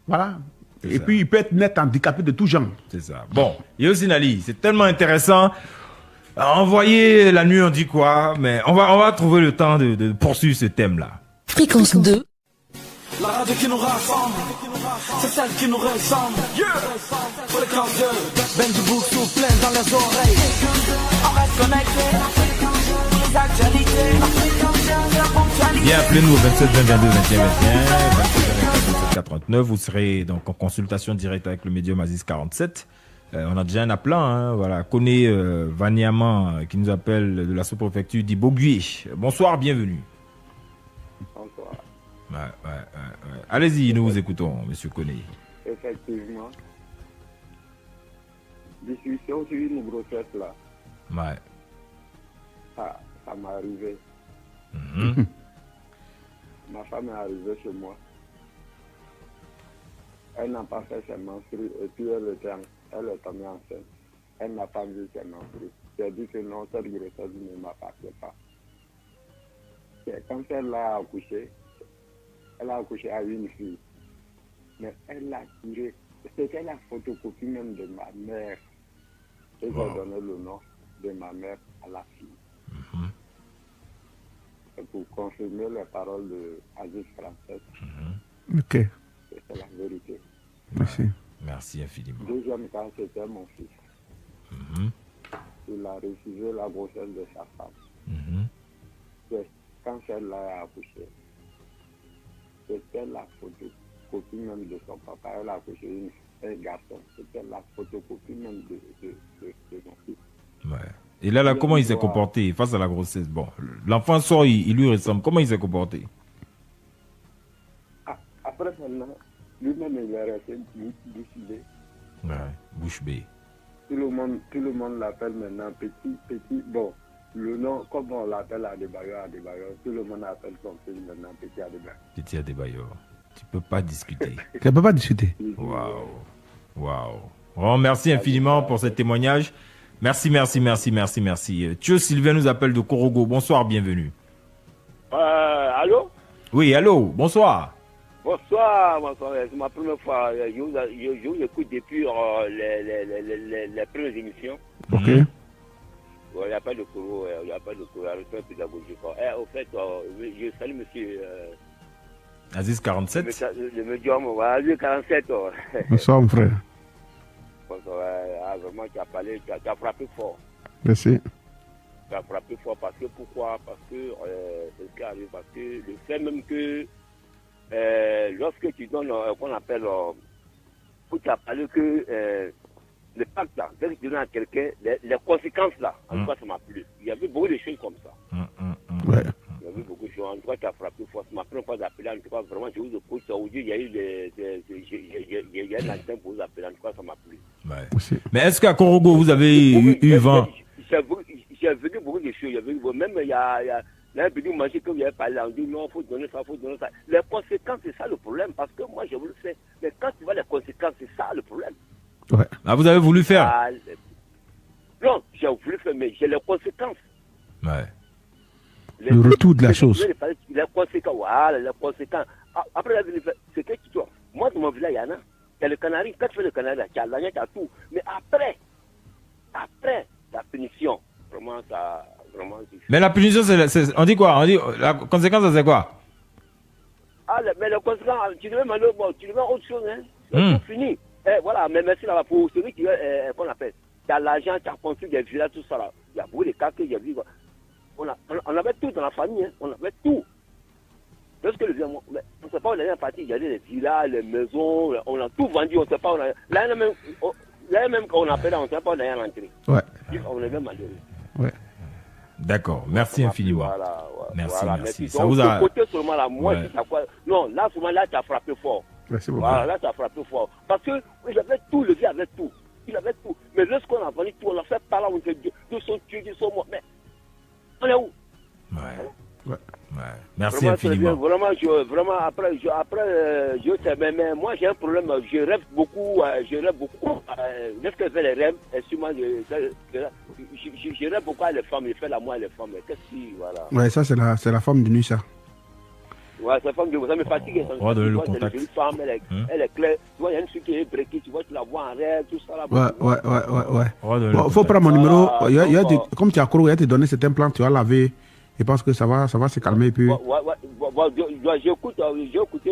Speaker 2: Voilà. Et puis, il peut être net handicapé de tout genre.
Speaker 1: C'est ça. Bon, Yosinali, c'est tellement intéressant. Envoyez la nuit, on dit quoi, mais on va trouver le temps de poursuivre ce thème-là.
Speaker 3: Fréquence 2.
Speaker 4: La radio qui nous rassemble, c'est celle qui nous ressemble. Fréquence 2, Ben du Book sous plein dans les oreilles. On reste connecté, les actualités.
Speaker 1: Bien, appelez-nous au 27 20 22 21 21, 29. Vous serez donc en consultation directe avec le médium Aziz 47. On a déjà un appelant, hein, voilà. Koné Vaniaman qui nous appelle de la sous-préfecture d'Ibogui. Bonsoir, bienvenue.
Speaker 5: Bonsoir.
Speaker 1: Ouais. Allez-y, nous vous écoutons, monsieur Koné.
Speaker 5: Effectivement. Discussion sur une grossesse là.
Speaker 1: Ouais.
Speaker 5: Ça m'est arrivé. Ma femme est arrivée chez moi. Elle n'a pas fait ses menstrues et puis elle est tombée enceinte. Elle n'a pas vu ses menstrues. J'ai dit que non, cette grossesse ne m'appartient pas. Et quand elle a accouché à une fille. Mais elle a tiré. C'était la photocopie même de ma mère. Et j'ai donné le nom de ma mère à la fille. Et pour confirmer les paroles de Aziz Français.
Speaker 2: Ok.
Speaker 5: C'est la vérité.
Speaker 2: Merci.
Speaker 1: Merci infiniment.
Speaker 5: Deuxième cas, c'était mon fils. Il a refusé la grossesse de sa femme. Et quand elle l'a accouché, c'était la photocopie même de son papa. Elle a accouché un garçon. C'était la photocopie même de mon fils.
Speaker 1: Ouais. Et là, comment il s'est comporté face à la grossesse? Bon, l'enfant sort, il lui ressemble. Comment il s'est comporté?
Speaker 5: Après, maintenant, lui-même, il est resté bouche bée.
Speaker 1: Ouais, bouche bée.
Speaker 5: Tout le monde l'appelle maintenant petit. Bon, le nom, comme on l'appelle Adebayor, tout le monde appelle son fils maintenant Petit Adebayor.
Speaker 1: Petit Adebayor. Tu peux pas discuter.
Speaker 2: Tu ne peux pas discuter.
Speaker 1: Waouh. Bon, merci infiniment pour ce témoignage. Merci. Thio Sylvain nous appelle de Korogo. Bonsoir, bienvenue.
Speaker 6: Allô?
Speaker 1: Oui, allô, bonsoir.
Speaker 6: Bonsoir. C'est ma première fois. Je vous écoute depuis les premières émissions.
Speaker 2: Ok.
Speaker 6: Il n'y a pas de cours, respect pédagogique. Au fait, je salue monsieur...
Speaker 1: Aziz 47.
Speaker 6: Le médium, Aziz 47.
Speaker 2: Bonsoir, mon frère.
Speaker 6: Vraiment, tu as parlé, tu as frappé fort.
Speaker 2: Merci.
Speaker 6: Tu as frappé fort pourquoi? Parce que c'est ce qui arrive. Parce que le fait même que lorsque tu donnes, qu'on appelle, où tu as parlé que le pacte là, dès que tu donnes à quelqu'un, les conséquences là, en tout cas, ça m'a plu. Il y avait beaucoup de choses comme ça.
Speaker 2: Ouais.
Speaker 6: Il y avait beaucoup de choses. En tout cas, tu as frappé fort. C'est ma première fois d'appeler. En tout cas, vraiment, je vous écoute. Aujourd'hui, il y a eu un antenne pour vous appeler. En tout cas, ça m'a plu.
Speaker 1: Ouais. Mais est-ce qu'à Korogo, vous avez eu vent?
Speaker 6: J'ai vu beaucoup de choses. Même il y a un petit manger que vous avez parlé. On dit non, il faut donner ça. Les conséquences, c'est ça le problème. Parce que moi, je voulu faire. Mais quand tu vois les conséquences, c'est ça le problème.
Speaker 2: Ouais.
Speaker 1: Ah, vous avez voulu faire?
Speaker 6: Non, j'ai voulu faire, mais j'ai les conséquences.
Speaker 1: Ouais.
Speaker 2: Le retour de la chose.
Speaker 6: Les conséquences, voilà, les conséquences. Après, c'est que tu vois. Moi, dans mon village, il y en a. Il y a le canari. Quand tu fais le canari, tu as l'argent, tu as tout. Mais après, la punition, vraiment, ça.
Speaker 1: Mais la punition, on dit quoi? On dit la conséquence, c'est quoi?
Speaker 6: Mais la conséquence, tu devais autre chose, hein. C'est fini. Voilà, mais merci là pour celui qui est, qu'on appelle. Tu as l'argent, tu as construit des villages, tout ça là. Il y a beaucoup de cas que j'ai vu. On avait tout dans la famille, hein. On avait tout. Lorsque le vieux, on ne sait pas où on est parti, il y avait les villas, les maisons, on a tout vendu, on ne sait pas où on a. Là, même quand on appelle, on ne sait pas où on est rentré.
Speaker 2: Ouais.
Speaker 6: On est même malheureux.
Speaker 2: Ouais.
Speaker 1: D'accord, merci infiniment. Merci.
Speaker 6: Ça vous a... côté seulement là, moi, non, là, seulement là, tu as frappé fort.
Speaker 2: Merci beaucoup.
Speaker 6: Voilà, là, tu as frappé fort. Parce que il avait tout, le vieux avait tout. Il avait tout. Mais lorsqu'on a vendu tout, on a fait par là, on s'est dit, ils sont tués, ils sont morts. Mais on est où?
Speaker 1: Ouais. Merci. Merci
Speaker 6: vraiment,
Speaker 1: infiniment.
Speaker 6: Vraiment, après, mais moi j'ai un problème, je rêve beaucoup. Lorsque je fais les rêves, sûrement, je rêve beaucoup à les femmes, je fais l'amour à les femmes. Qu'est-ce qui, voilà.
Speaker 2: Ouais, ça c'est la femme de nuit, ça.
Speaker 6: Ouais, ça me fatigue.
Speaker 1: On va donner le contact.
Speaker 6: C'est une femme, elle est claire. Tu vois, il y a une fille qui est breakée, tu vois, tu la vois en rêve, tout ça là.
Speaker 2: Ouais. Bon, faut prendre mon numéro. Comme tu as couru, il te donné certains plans, tu vas laver. Je pense que ça va se calmer. Puis...
Speaker 6: J'ai écouté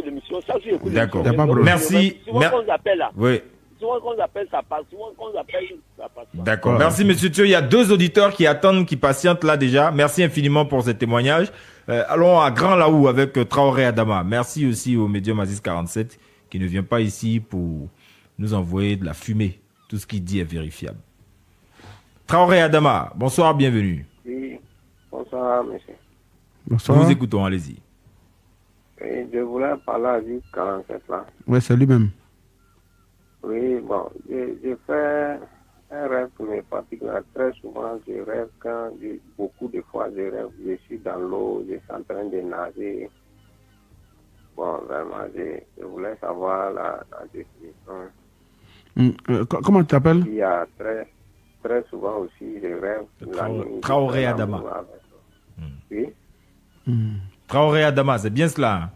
Speaker 6: l'émission. Chaque jour, j'écoute.
Speaker 1: D'accord.
Speaker 6: Merci. Souvent, quand on appelle là.
Speaker 1: Oui.
Speaker 6: Souvent, quand on appelle, ça passe. Souvent, quand on appelle, ça passe.
Speaker 1: D'accord. Ouais. Merci, monsieur Thio. Il y a 2 auditeurs qui attendent, qui patientent là déjà. Merci infiniment pour ce témoignage. Allons à Grand Laou avec Traoré Adama. Merci aussi au médium Aziz 47 qui ne vient pas ici pour nous envoyer de la fumée. Tout ce qu'il dit est vérifiable. Traoré Adama, bonsoir, bienvenue.
Speaker 5: Oui, bonsoir, monsieur.
Speaker 2: Bonsoir.
Speaker 1: Nous écoutons, allez-y.
Speaker 5: Oui, je voulais parler à Aziz 47 là.
Speaker 2: Oui, c'est lui-même.
Speaker 5: Oui, bon, j'ai fait un rêve qui me fatigue. Très souvent, je rêve beaucoup de fois, je rêve, je suis dans l'eau, je suis en train de nager. Bon, vraiment, je voulais savoir la définition.
Speaker 2: Comment tu t'appelles?
Speaker 5: Il y a très souvent aussi, je rêve.
Speaker 1: Traoré Adama.
Speaker 5: Oui.
Speaker 1: Traoré Adama, c'est bien cela.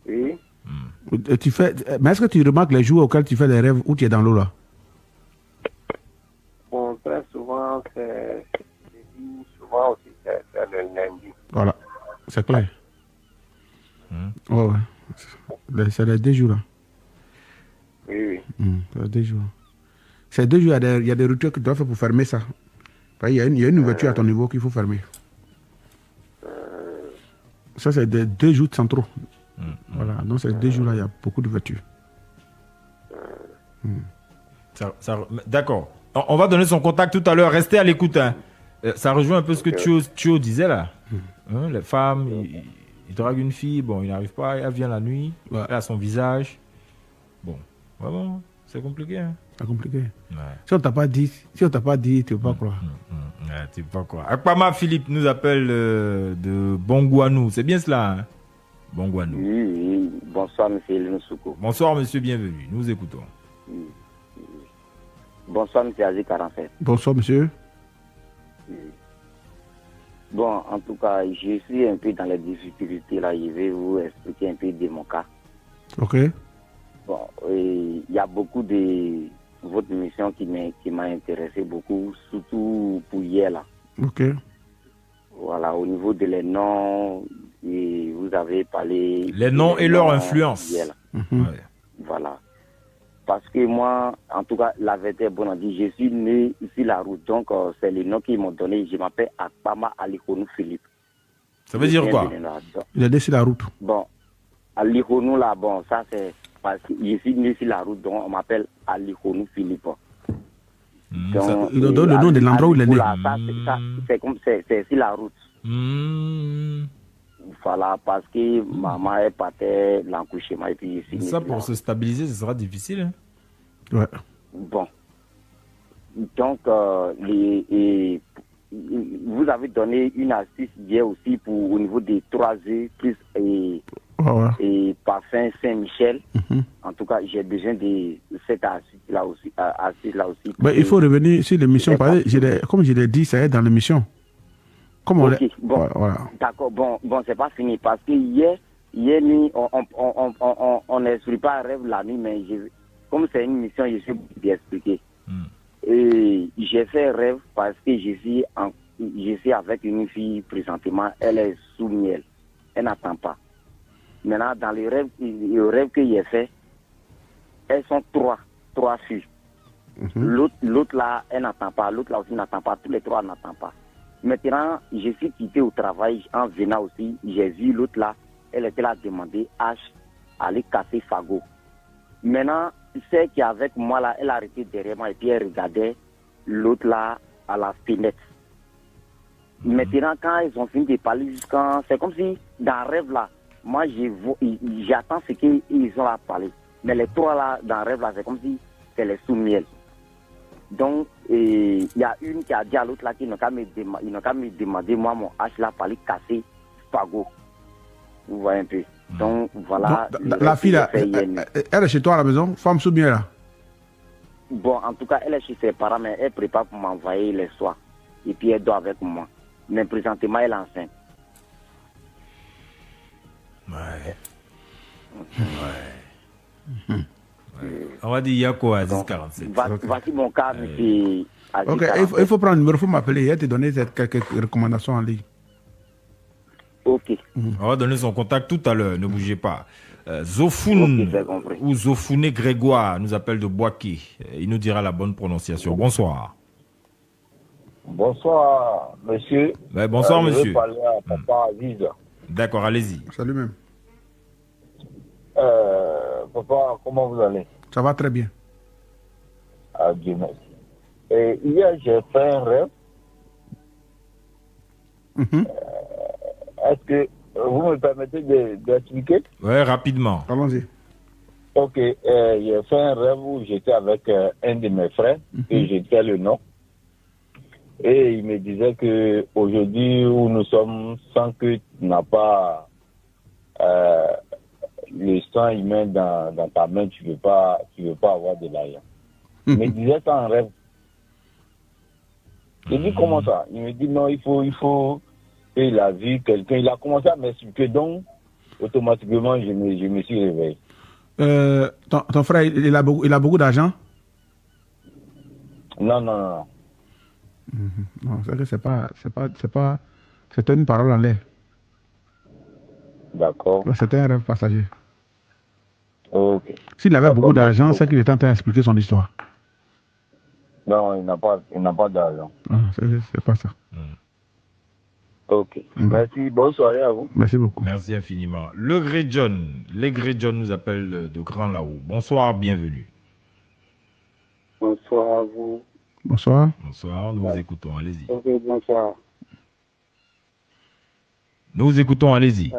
Speaker 5: Oui.
Speaker 2: Mais est-ce que tu remarques les jours auxquels tu fais des rêves où tu es dans l'eau là?
Speaker 5: Bon, très souvent, souvent aussi, c'est le lundi.
Speaker 2: Voilà, c'est clair. Ouais. C'est les 2 jours là.
Speaker 5: Oui.
Speaker 2: C'est les 2 jours. C'est 2 jours, il y a des rituels que tu dois faire pour fermer ça. Il y a une ouverture à ton niveau qu'il faut fermer. Ça, c'est des 2 jours sans trop. Voilà, donc ces 2 jours-là, il y a beaucoup d'ouverture.
Speaker 1: D'accord. On va donner son contact tout à l'heure. Restez à l'écoute. Hein. Ça rejoint un peu ce que Thio disait là. Les femmes, ils draguent une fille, bon, il n'arrive pas, elle vient la nuit, elle a son visage. Bon, vraiment, c'est compliqué. Hein.
Speaker 2: C'est compliqué.
Speaker 1: Ouais.
Speaker 2: Si on t'a pas dit, tu ne peux pas croire.
Speaker 1: Ouais, tu peux pas croire. Akpama Philippe nous appelle de Bongouanou. C'est bien cela, hein? Bongouanou.
Speaker 7: Oui. Bonsoir, monsieur Elinoussouko.
Speaker 1: Bonsoir, monsieur, bienvenue. Nous écoutons.
Speaker 7: Bonsoir, monsieur Aziz 47.
Speaker 2: Bonsoir, monsieur.
Speaker 7: Bon, en tout cas, je suis un peu dans les difficultés là. Je vais vous expliquer un peu de mon cas.
Speaker 2: Ok.
Speaker 7: Bon, il y a beaucoup de votre émission qui m'a intéressé beaucoup, surtout pour hier là.
Speaker 2: Ok.
Speaker 7: Voilà, au niveau de les noms, et vous avez parlé...
Speaker 1: Les noms et leur influence.
Speaker 7: Ouais. Voilà. Parce que moi, en tout cas, la vérité, bon, on dit, je suis né ici la route, donc c'est le nom qu'ils m'ont donné. Je m'appelle Akpama Alikonou Philippe.
Speaker 1: Ça veut dire quoi?
Speaker 2: Il est né sur la route.
Speaker 7: Bon, Alikonou là, bon, ça c'est parce que je suis né sur la route, donc on m'appelle Alikonou Philippe. Donc,
Speaker 2: il donne le nom de l'endroit où il est né.
Speaker 7: C'est comme c'est sur la route. Voilà, parce que maman est partie l'accouchement et puis ici.
Speaker 1: Ça, pour se stabiliser, ce sera difficile. Hein?
Speaker 2: Ouais.
Speaker 7: Bon. Donc, vous avez donné une astuce hier aussi pour au niveau des 3 œufs plus et parfum Saint-Michel. En tout cas, j'ai besoin de cette astuce-là aussi.
Speaker 2: Ben, il faut revenir sur l'émission. Comme je l'ai dit, ça est dans l'émission.
Speaker 7: Okay. Bon, voilà. D'accord, bon, c'est pas fini parce que hier nuit, on n'explique pas un rêve la nuit, mais comme c'est une mission, je suis bien expliqué. Et j'ai fait un rêve parce que je suis avec une fille présentement, elle est sous miel, elle n'attend pas. Maintenant, dans le rêve que j'ai fait, elles sont trois filles. L'autre là, elle n'attend pas, l'autre là aussi n'attend pas, tous les 3 n'attendent pas. Maintenant, je suis quitté au travail, en venant aussi, j'ai vu l'autre là, elle était là à demander à aller casser Fago. Maintenant, celle qui est avec moi là, elle a arrêté derrière moi et puis elle regardait l'autre là à la fenêtre. Maintenant, quand ils ont fini de parler, c'est comme si dans le rêve là, moi j'attends ce qu'ils ont à parler. Mais les 3 là, dans le rêve là, c'est comme si c'est les sous-miel. Donc, il y a une qui a dit à l'autre là qu'ils n'ont qu'à me demander, moi, mon H là, pour aller casser Fago. Vous voyez un peu. Donc, voilà.
Speaker 2: Donc, la fille, là, elle est chez toi à la maison, femme sous bien là?
Speaker 7: Bon, en tout cas, elle est chez ses parents, mais elle prépare pour m'envoyer les soirs. Et puis, elle dort avec moi. Mais présentement, elle est enceinte.
Speaker 1: Ouais. On va dire Yako à 1047.
Speaker 7: Voici mon cas, monsieur.
Speaker 2: Ok, il faut prendre le numéro, il faut m'appeler. Il va te donner quelques recommandations en ligne.
Speaker 7: Ok.
Speaker 1: On va donner son contact tout à l'heure, ne bougez pas. Zofoun ou Zofouné Grégoire nous appelle de Boaké. Il nous dira la bonne prononciation. Bonsoir.
Speaker 8: Bonsoir, monsieur.
Speaker 1: Bonsoir, monsieur.
Speaker 8: Je veux parler à Papa Aziz.
Speaker 1: D'accord, allez-y.
Speaker 2: Salut même.
Speaker 8: Papa, comment vous allez?
Speaker 2: Ça va très bien.
Speaker 8: Ah, Dieu merci. Et hier, j'ai fait un rêve. Est-ce que vous me permettez d'expliquer?
Speaker 1: Oui, rapidement.
Speaker 2: Allons-y.
Speaker 8: Ok, j'ai fait un rêve où j'étais avec un de mes frères, et j'étais le nom. Et il me disait que aujourd'hui où nous sommes, sans que tu n'as pas le sang humain dans ta main, tu ne veux pas avoir de l'argent. Il me disait ça en rêve. Je dis comment ça? Il me dit non, il faut que il a vu quelqu'un. Il a commencé à m'expliquer, donc automatiquement je me suis réveillé.
Speaker 2: Ton frère, il a beaucoup d'argent?
Speaker 8: Non.
Speaker 2: Non, c'est que c'était une parole en l'air.
Speaker 8: D'accord.
Speaker 2: C'était un rêve passager.
Speaker 8: Ok.
Speaker 2: S'il avait beaucoup d'argent, c'est qu'il était en train d'expliquer son histoire.
Speaker 8: Non, il n'a pas d'argent.
Speaker 2: C'est pas ça.
Speaker 8: Ok. Merci, bonne soirée à vous.
Speaker 2: Merci beaucoup.
Speaker 1: Merci infiniment. Le Grey John nous appelle de Grand là-haut. Bonsoir, bienvenue.
Speaker 5: Bonsoir à vous.
Speaker 2: Bonsoir.
Speaker 1: Bonsoir, nous vous écoutons, allez-y.
Speaker 5: Ok, bonsoir.
Speaker 1: Nous vous écoutons, allez-y.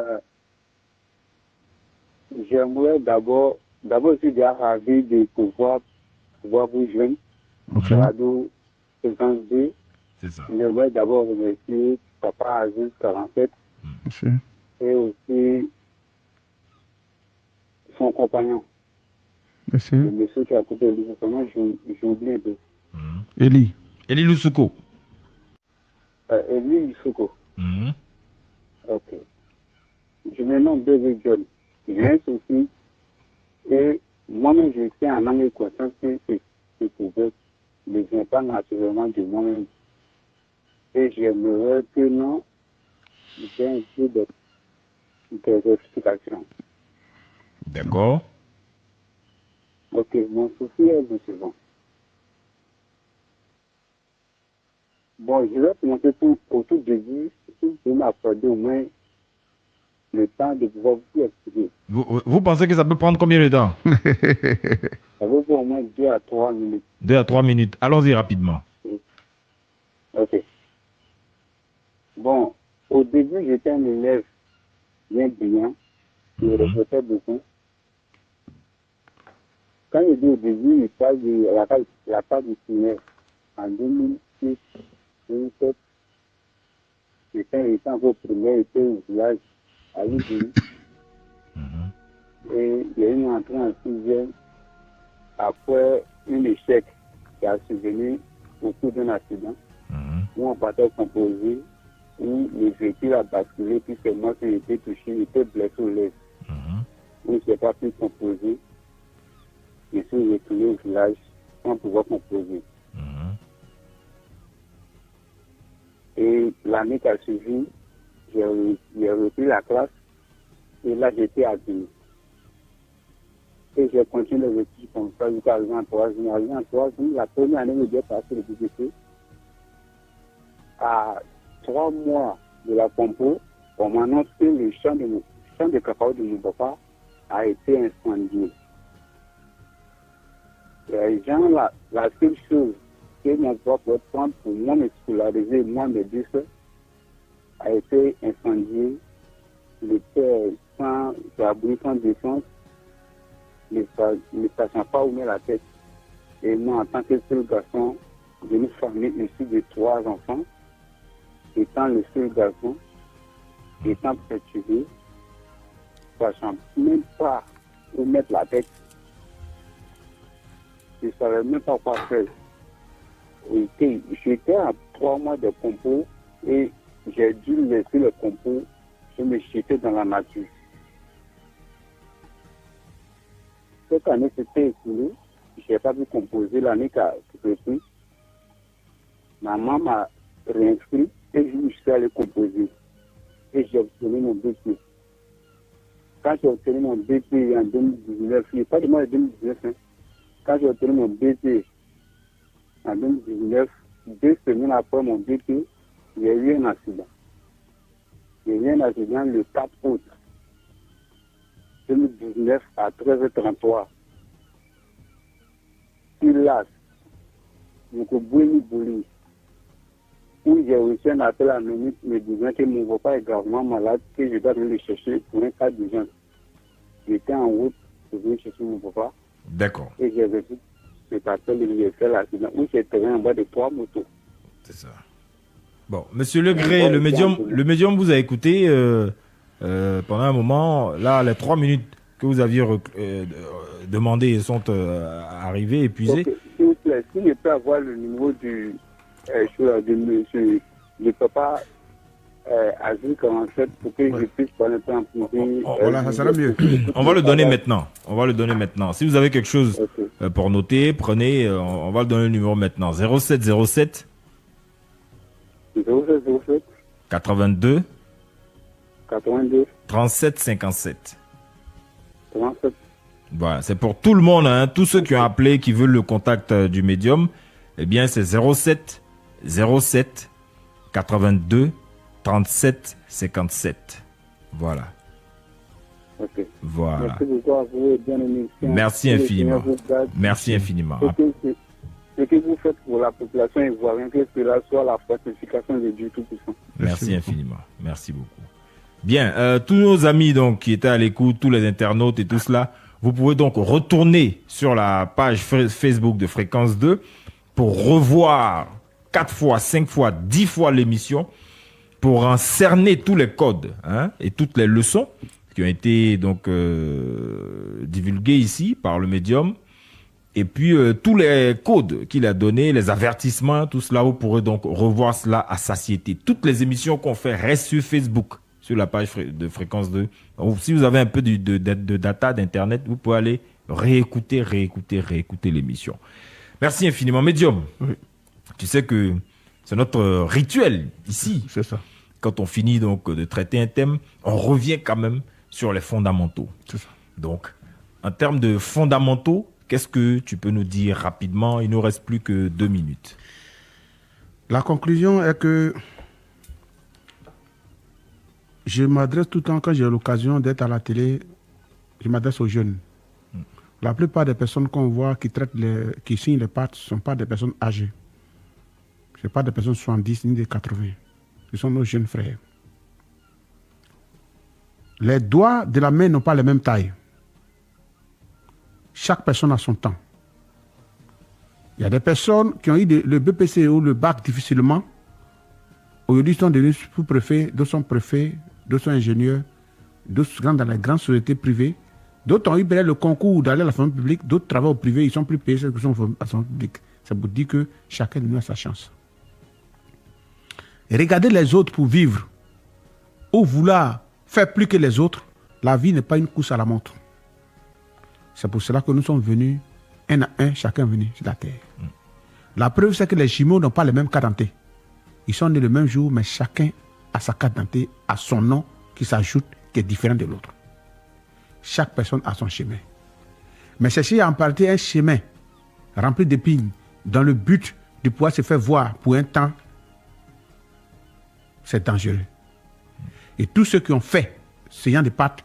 Speaker 5: J'aimerais d'abord, je suis déjà ravi de pouvoir vous joindre.
Speaker 2: Ok.
Speaker 5: Radio 52.
Speaker 1: C'est ça.
Speaker 5: J'aimerais d'abord remercier Papa Aziz 47 et aussi son compagnon.
Speaker 2: Merci.
Speaker 5: Le monsieur qui a coupé le comment j'ai oublié de.
Speaker 2: Eli
Speaker 1: Lusouko.
Speaker 5: Eli Lusouko. Ok. Je me nomme David John. J'ai un souci et moi-même je suis en anglais conscient que ce pouvoir ne vient pas naturellement de moi-même. Et j'aimerais que non, j'ai un peu des explications.
Speaker 1: D'accord.
Speaker 5: Ok, mon souci est le suivant. Bon, je vais commencer au tout début, si vous pouvez m'accorder au moins le temps de pouvoir vous expliquer.
Speaker 1: Vous pensez que ça peut prendre combien de temps?
Speaker 5: Ça veut pour au moins 2 à 3 minutes.
Speaker 1: 2 à 3 minutes. Allons-y rapidement.
Speaker 5: Ok. Bon, au début, j'étais un élève bien brillant, qui répétait beaucoup. Quand il dit au début, il parle de la part du primaire. En 2006, 2007, j'étais encore primaire, j'étais au village à Lugui. Et il y a eu une entrée en 6e après un échec qui a survenu au cours d'un accident. Où on partait composer, où le véhicule a basculé, puis c'est moi qui ai été touché, j'étais blessé aux lèvres. Où je n'ai pas pu composer. Je suis retourné au village sans pouvoir composer. Et l'année qui a suivi, j'ai repris la classe et là j'étais admis. Et j'ai continué les études comme ça jusqu'à arriver en 3e. Arrivé en 3e, la première année où j'ai passé le BDC, à 3 mois de la compo, on m'annonce que le champ de cacao de mon papa a été incendié. Les gens, la seule chose que mon papa peut prendre pour moi me scolariser, moi me dire a été incendié. Le père sans abri, sans défense, ne sachant pas où mettre la tête. Et moi, en tant que seul garçon d'une famille issue de 3 enfants, étant le seul garçon, étant perturbé, sachant même pas où mettre la tête. Je ne savais même pas quoi faire. J'étais à 3 mois de compos et j'ai dû laisser le compos et me jeter dans la nature. Cette année s'était écoulée, je n'ai pas pu composer l'année qui a repris. Maman m'a réinscrit et je suis allé composer. Et j'ai obtenu mon BP. Quand j'ai obtenu mon BP en 2019, il n'y a pas de mois de 2019, hein. Quand j'ai obtenu mon BP en 2019, 2 semaines après mon BP, il y a eu un accident. Il y a eu un accident le 4 août 2019 à 13h33. Sur l'As, Bouli, où j'ai reçu un appel à minute me disant que mon papa est gravement malade, que je dois aller le chercher pour un cas d'urgence. J'étais en route pour venir chercher mon papa.
Speaker 1: D'accord.
Speaker 5: Et j'ai reçu cet appel et j'ai fait l'accident où j'étais en bas de 3 motos.
Speaker 1: C'est ça. Bon, monsieur Legré, le médium vous a écouté pendant un moment. Là, les 3 minutes que vous aviez demandées sont arrivées, épuisées.
Speaker 5: Okay. S'il vous plaît, si je peux avoir le numéro de monsieur, le papa Azul 47 pour que je puisse parler un peu en privé.
Speaker 2: Voilà, ça sera mieux.
Speaker 1: On va le donner maintenant. Si vous avez quelque chose pour noter, prenez, on va le donner le numéro maintenant. 0707 82 37 57. Voilà, c'est pour tout le monde, hein, tous ceux qui ont appelé, qui veulent le contact du médium. Eh bien, c'est 07 82 37 57. Voilà.
Speaker 5: Okay.
Speaker 1: Voilà.
Speaker 5: Merci beaucoup à vous, bien émission.
Speaker 1: Merci infiniment. Merci infiniment.
Speaker 5: Ce que vous faites pour la population ivoirienne, que cela soit la fortification de Dieu Tout-Puissant.
Speaker 1: Merci infiniment. Merci beaucoup. Bien, tous nos amis donc qui étaient à l'écoute, tous les internautes et tout cela, vous pouvez donc retourner sur la page Facebook de Fréquence 2 pour revoir 4 fois, 5 fois, 10 fois l'émission, pour en cerner tous les codes, hein, et toutes les leçons qui ont été donc divulguées ici par le médium. Et puis tous les codes qu'il a donnés, les avertissements, tout cela, vous pourrez donc revoir cela à satiété. Toutes les émissions qu'on fait restent sur Facebook, sur la page de Fréquence 2. Donc, si vous avez un peu de data d'internet, vous pouvez aller réécouter l'émission. Merci infiniment. Médium, oui. Tu sais que c'est notre rituel ici.
Speaker 2: C'est ça.
Speaker 1: Quand on finit donc de traiter un thème, on revient quand même sur les fondamentaux.
Speaker 2: C'est ça.
Speaker 1: Donc, en termes de fondamentaux, qu'est-ce que tu peux nous dire rapidement? Il ne nous reste plus que 2 minutes.
Speaker 2: La conclusion est que je m'adresse tout le temps, quand j'ai l'occasion d'être à la télé, je m'adresse aux jeunes. La plupart des personnes qu'on voit qui signent les pactes ne sont pas des personnes âgées. Ce ne sont pas des personnes 70 ni des 80. Ce sont nos jeunes frères. Les doigts de la main n'ont pas la même taille. Chaque personne a son temps. Il y a des personnes qui ont eu le BPC ou le bac difficilement. Aujourd'hui, ils sont devenus sous-préfets, d'autres sont préfets, d'autres sont ingénieurs, d'autres sont dans les grandes sociétés privées. D'autres ont eu le concours d'aller à la fonction publique, d'autres travaillent au privé, ils sont plus payés que ceux qui sont à la fonction publique. Ça vous dit que chacun de nous a sa chance. Et regarder les autres pour vivre, ou vouloir faire plus que les autres, la vie n'est pas une course à la montre. C'est pour cela que nous sommes venus, un à un, chacun venu sur la terre. La preuve, c'est que les jumeaux n'ont pas les mêmes cartes d'identité. Ils sont nés le même jour, mais chacun a sa carte d'identité, a son nom qui s'ajoute, qui est différent de l'autre. Chaque personne a son chemin. Mais chercher à emprunter un chemin rempli d'épines dans le but de pouvoir se faire voir pour un temps, c'est dangereux. Et tous ceux qui ont fait ce genre de pacte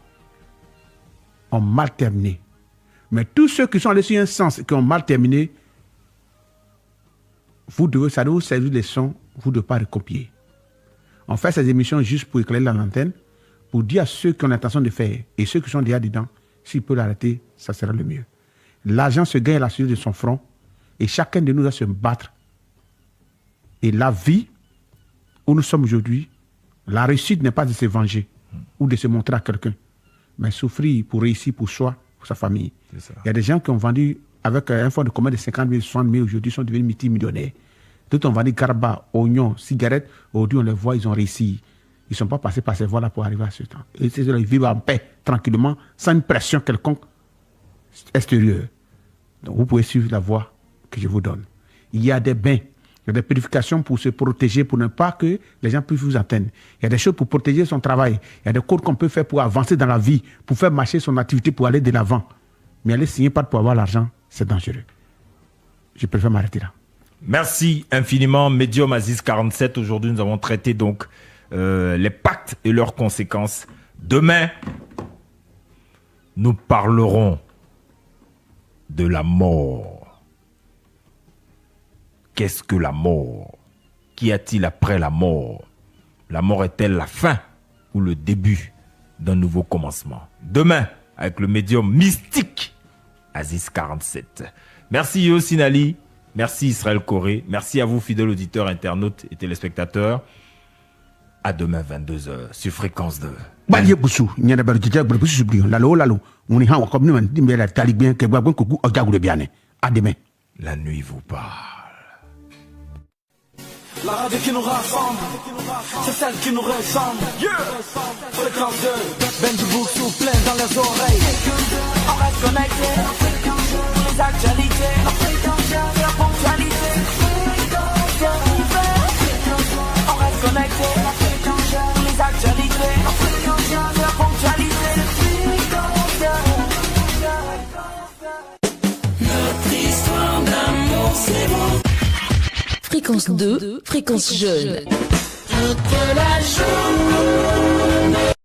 Speaker 2: ont mal terminé. Mais tous ceux qui sont allés sur un sens et qui ont mal terminé, ça doit vous servir de leçon, vous ne devez pas recopier. On fait ces émissions juste pour éclairer l'antenne, pour dire à ceux qui ont l'intention de faire et ceux qui sont déjà dedans, s'ils peuvent l'arrêter, ça sera le mieux. L'argent se gagne à la suite de son front et chacun de nous doit se battre. Et la vie où nous sommes aujourd'hui, la réussite n'est pas de se venger ou de se montrer à quelqu'un. mais souffrir pour réussir pour soi, pour sa famille. Il y a des gens qui ont vendu avec un fonds de commerce de 50 000, 60 000, aujourd'hui sont devenus multimillionnaires. D'autres ont vendu garba, oignons, cigarettes. Aujourd'hui, on les voit, ils ont réussi. Ils ne sont pas passés par ces voies-là pour arriver à ce temps. Et ils vivent en paix, tranquillement, sans une pression quelconque extérieure. Donc, vous pouvez suivre la voie que je vous donne. Il y a des bains, il y a des purifications pour se protéger, pour ne pas que les gens puissent vous atteindre. Il y a des choses pour protéger son travail. Il y a des codes qu'on peut faire pour avancer dans la vie, pour faire marcher son activité, pour aller de l'avant. Mais aller signer pas pour avoir l'argent, c'est dangereux. Je préfère m'arrêter là.
Speaker 1: Merci infiniment, Medium Aziz 47. Aujourd'hui, nous avons traité donc les pactes et leurs conséquences. Demain, nous parlerons de la mort. Qu'est-ce que la mort? Qu'y a-t-il après la mort? La mort est-elle la fin ou le début d'un nouveau commencement? Demain, avec le médium mystique Aziz 47. Merci Yossi Nali. Merci Israël Corée. Merci à vous, fidèles auditeurs, internautes et téléspectateurs. À demain, 22h, sur Fréquence 2.
Speaker 2: À demain.
Speaker 1: La nuit vous parle.
Speaker 4: La radio qui nous rassemble, c'est celle qui nous ressemble. Fréquence 2, Benji Book sous plein dans les oreilles. On reste connecté, les actualités, la ponctualité. On reste connecté, les actualités, la ponctualité.
Speaker 3: Notre histoire d'amour, c'est bon. Fréquence 2, fréquence jeune. Toute la journée.